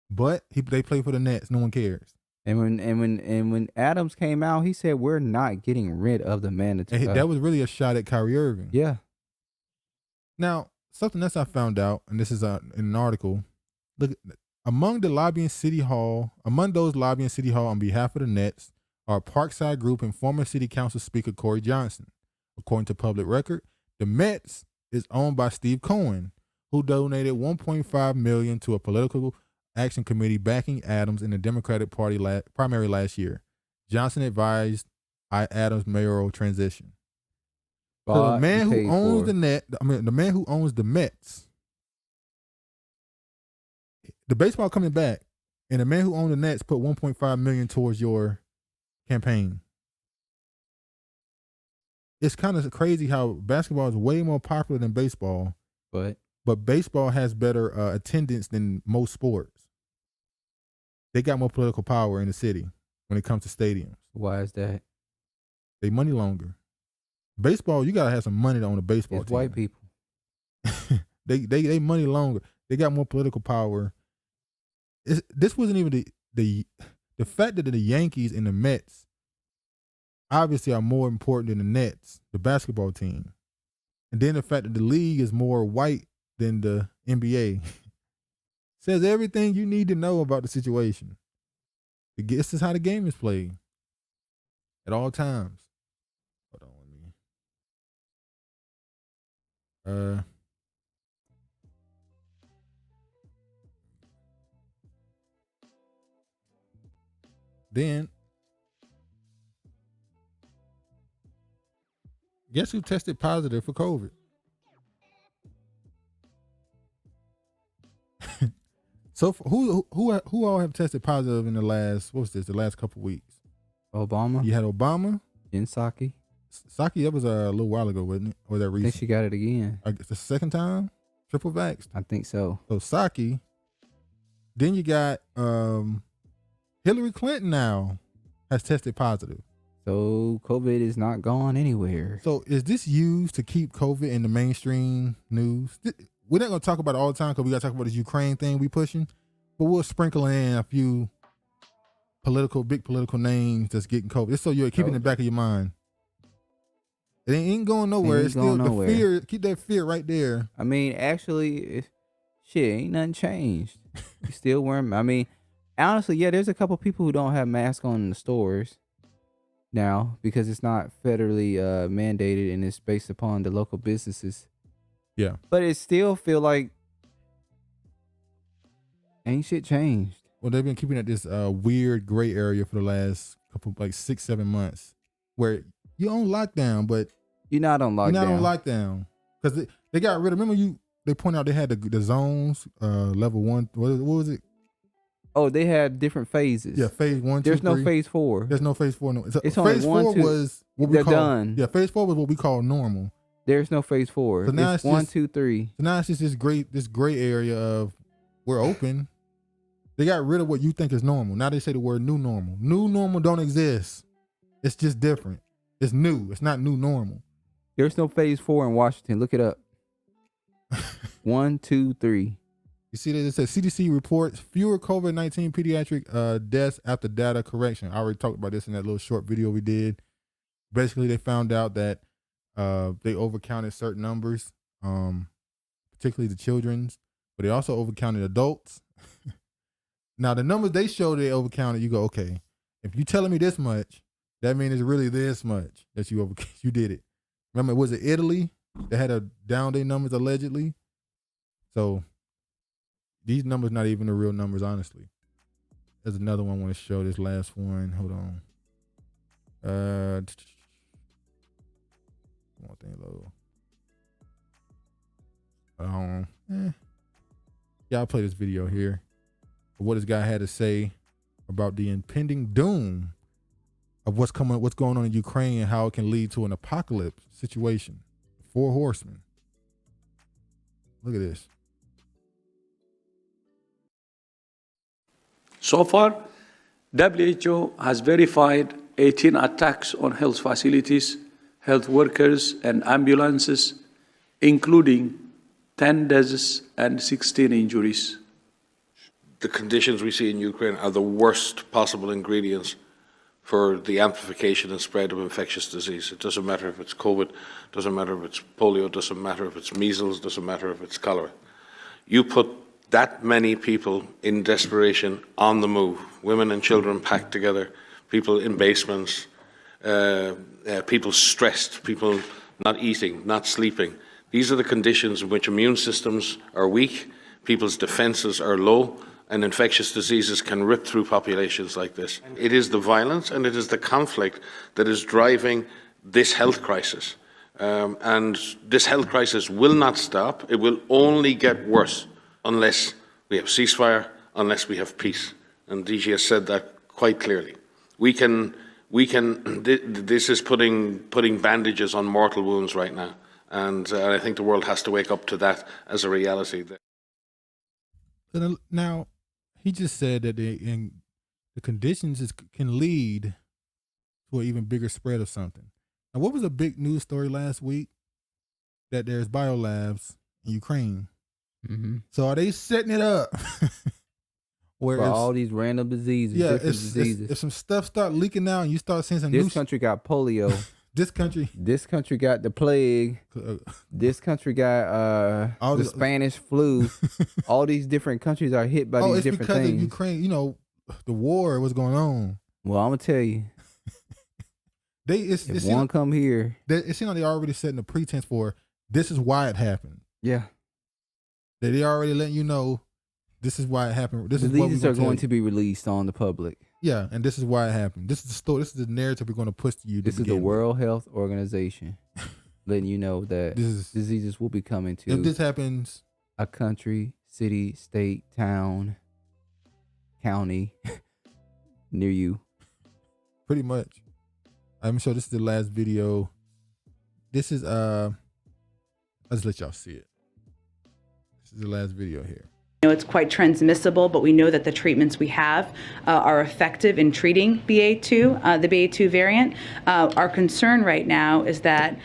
But they play for the Nets. No one cares.
And when Adams came out, he said we're not getting rid of the mandatory.
And that was really a shot at Kyrie Irving.
Yeah.
Now, something else I found out, and this is in an article. Look, among those lobbying City Hall on behalf of the Nets are Parkside Group and former City Council Speaker Corey Johnson. According to public record, the Mets is owned by Steve Cohen, who donated $1.5 million to a political action committee backing Adams in the Democratic Party primary last year. Johnson advised Adams' mayoral transition. So the man who owns the man who owns the Mets, the baseball coming back, and the man who owned the Nets put $1.5 million towards your campaign. It's kind of crazy how basketball is way more popular than baseball, but baseball has better attendance than most sports. They got more political power in the city when it comes to stadiums.
Why is that?
They money longer. Baseball, you gotta have some money to own a baseball team.
White people.
they money longer. They got more political power. This wasn't even the fact that the Yankees and the Mets obviously are more important than the Nets, the basketball team, and then the fact that the league is more white than the NBA says everything you need to know about the situation. This is how the game is played at all times. Hold on. Then, guess who tested positive for COVID? So who all have tested positive in the last couple weeks?
Obama.
You had Obama.
And Psaki.
Psaki, that was a little while ago, wasn't it? Or was that recent?
I think she got it again.
The second time? Triple vaxxed?
I think so.
So Psaki. Then you got Hillary Clinton now has tested positive.
So COVID is not gone anywhere.
So is this used to keep COVID in the mainstream news? We're not going to talk about it all the time because we got to talk about this Ukraine thing we pushing, but we'll sprinkle in a few big political names that's getting COVID. It's so you're keeping it in the back of your mind. It ain't going nowhere. It's still the fear. Keep that fear right there.
I mean, actually, ain't nothing changed. You still wearing. I mean, honestly, yeah, there's a couple people who don't have masks on in the stores now because it's not federally mandated and it's based upon the local businesses.
Yeah,
but it still feel like ain't shit changed.
Well, they've been keeping it this weird gray area for the last couple, like 6-7 months, where you're on lockdown, but
you're not on lockdown.
You're not on lockdown because they got rid of. Remember they pointed out they had the zones, level 1. What was it?
Oh, they had different phases.
Yeah, phase 1, 2,
There's
3.
no phase 4.
There's no phase 4. No.
It's
phase
only 1,
4
2.
was what we call
done.
Yeah, phase 4 was what we call normal.
There's no phase 4.
So now
it's 1, 2, 3.
So now it's just this gray area of we're open. They got rid of what you think is normal. Now they say the word new normal. New normal don't exist. It's just different. It's new. It's not new normal.
There's no phase 4 in Washington. Look it up. 1, 2, 3.
You see that it says CDC reports fewer COVID-19 pediatric deaths after data correction. I already talked about this in that little short video we did. Basically, they found out that they overcounted certain numbers, particularly the children's, but they also overcounted adults. Now, the numbers they showed they overcounted, you go, okay, if you telling me this much, that means it's really this much that you did it. Remember, was it Italy that had a down day numbers allegedly? So these numbers not even the real numbers, honestly. There's another one I want to show. This last one. Hold on. One thing low. Yeah, I'll play this video here. of what this guy had to say about the impending doom of what's going on in Ukraine and how it can lead to an apocalypse situation. 4 horsemen. Look at this.
So far, WHO has verified 18 attacks on health facilities, health workers, and ambulances, including 10 deaths and 16 injuries.
The conditions we see in Ukraine are the worst possible ingredients for the amplification and spread of infectious disease. It doesn't matter if it's COVID, doesn't matter if it's polio, doesn't matter if it's measles, doesn't matter if it's cholera. You put that many people in desperation on the move, women and children packed together, people in basements, people stressed, people not eating, not sleeping. These are the conditions in which immune systems are weak, people's defenses are low, and infectious diseases can rip through populations like this. It is the violence and it is the conflict that is driving this health crisis. And this health crisis will not stop. It will only get worse unless we have ceasefire, unless we have peace. And DG has said that quite clearly. This is putting bandages on mortal wounds right now. And I think the world has to wake up to that as a reality.
Now, he just said that the conditions can lead to an even bigger spread of something. Now, what was a big news story last week? That there's biolabs in Ukraine.
Mm-hmm.
So are they setting it up?
For all these random diseases, different diseases.
If some stuff start leaking out and you start seeing some
this country got polio. This country got the plague. This country got the Spanish flu. All these different countries are hit by these different things.
It's because of Ukraine. You know, the war was going on.
Well, I'm gonna tell you. If one come here,
it seems like they already setting a pretense for this is why it happened.
Yeah,
that they already letting you know this is why it happened. This
the
is what
leaders are going to be released on the public.
Yeah, and this is why it happened. This is the story. This is the narrative we're going to push to you.
This is the World Health Organization letting you know that diseases will be coming to.
If this happens,
a country, city, state, town, county near you.
Pretty much. I'm sure this is the last video. This is I'll just let y'all see it. This is the last video here.
You know, it's quite transmissible, but we know that the treatments we have are effective in treating BA2, the BA2 variant. Our concern right now is that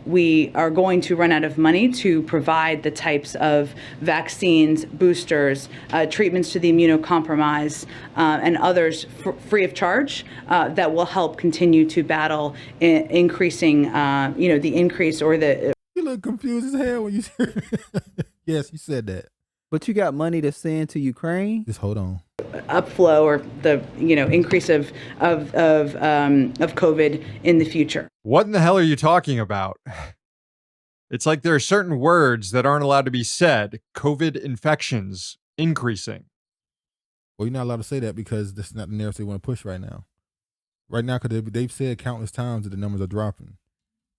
we are going to run out of money to provide the types of vaccines, boosters, treatments to the immunocompromised, and others free of charge that will help continue to battle increasing, the increase or the.
You look confused as hell when you said yes, you said that.
But you got money to send to Ukraine?
Just hold on.
Upflow or the increase of COVID in the future.
What in the hell are you talking about? It's like there are certain words that aren't allowed to be said. COVID infections increasing.
Well, you're not allowed to say that because that's not the narrative they want to push right now. Right now, because they've said countless times that the numbers are dropping.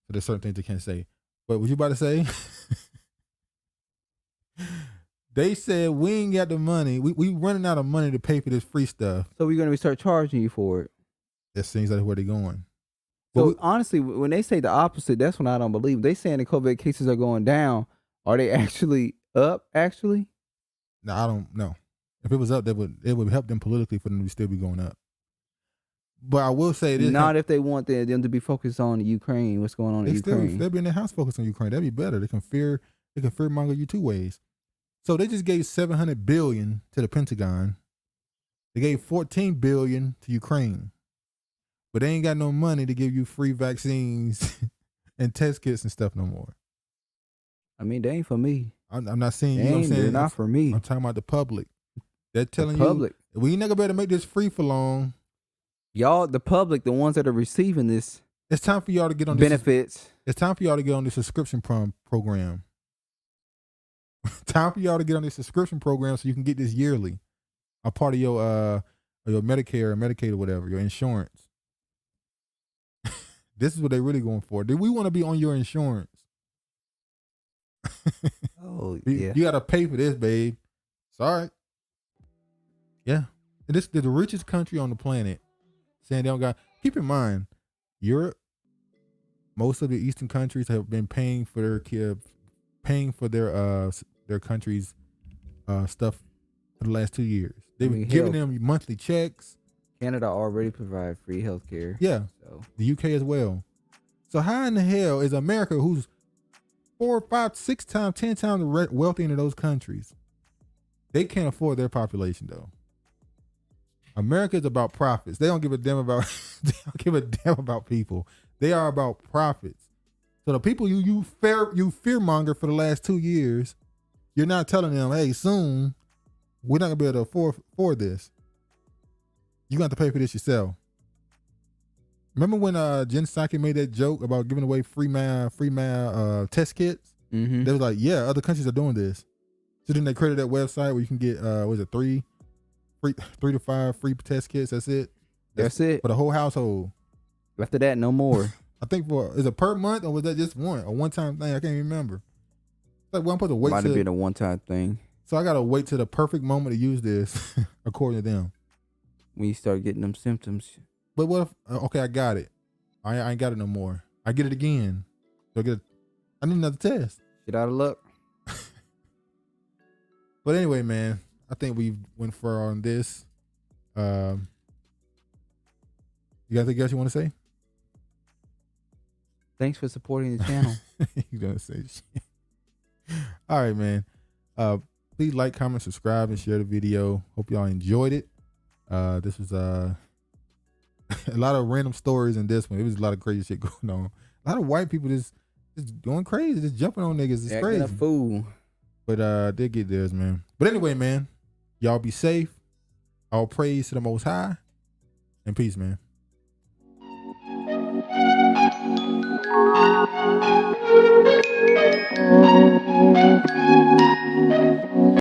So there's certain things they can't say. But what you about to say? They said we ain't got the money. We running out of money to pay for this free stuff.
So we're gonna start charging you for it.
That seems like where they're going.
So honestly, when they say the opposite, that's when I don't believe. They saying the COVID cases are going down. Are they actually up? Actually?
No, I don't know. If it was up, it would help them politically for them to still be going up. But I will say this:
not if they want them to be focused on Ukraine. What's going on in Ukraine?
They'll be in their house focused on Ukraine. That'd be better. They can fear monger you 2 ways. So they just gave $700 billion to the Pentagon. They gave $14 billion to Ukraine, but they ain't got no money to give you free vaccines and test kits and stuff no more.
I mean, they ain't for me.
I'm not saying you. I'm saying
they're not for me.
I'm talking about the public. They're telling you, we ain't never better make this free for long.
Y'all, the public, the ones that are receiving this,
it's time for y'all to get on
benefits.
It's time for y'all to get on the subscription program. Time for y'all to get on this subscription program so you can get this yearly, a part of your Medicare or Medicaid or whatever, your insurance. This is what they're really going for. Do we want to be on your insurance?
Oh yeah,
you got to pay for this, babe. Sorry. Yeah. And this is the richest country on the planet. Saying they don't got. Keep in mind, Europe, most of the Eastern countries have been paying for their their country's stuff for the last 2 years. They've been giving them monthly checks.
Canada already provide free health care.
Yeah.
So.
The UK as well. So how in the hell is America, who's 4, 5, 6 times, 10 times wealthier than those countries? They can't afford their population though. America is about profits. They don't give a damn about people. They are about profits. So the people you fearmonger for the last 2 years, you're not telling them, hey, soon we're not gonna be able to afford this. You got to pay for this yourself. Remember when Jen Psaki made that joke about giving away free test kits?
Mm-hmm.
They was like, yeah, other countries are doing this. So then they created that website where you can get 3 to 5 free test kits. That's it.
That's it
for the whole household.
After that, no more.
I think is it per month or was that just a one-time thing? I can't even remember. It's like, well, I'm supposed to wait.
Might have been a one-time thing.
So I gotta wait till the perfect moment to use this, according to them.
When you start getting them symptoms.
But what if? Okay, I got it. I ain't got it no more. I get it again. So I need another test.
Get out of luck.
But anyway, man, I think we went far on this. You got anything else you want to say?
Thanks for supporting the channel.
You gonna say shit. All right, man. Please like, comment, subscribe, and share the video. Hope y'all enjoyed it. This was a lot of random stories in this one. It was a lot of crazy shit going on. A lot of white people just going crazy, just jumping on niggas. It's crazy.
A fool.
But they get theirs, man. But anyway, man, y'all be safe. All praise to the Most High. And peace, man.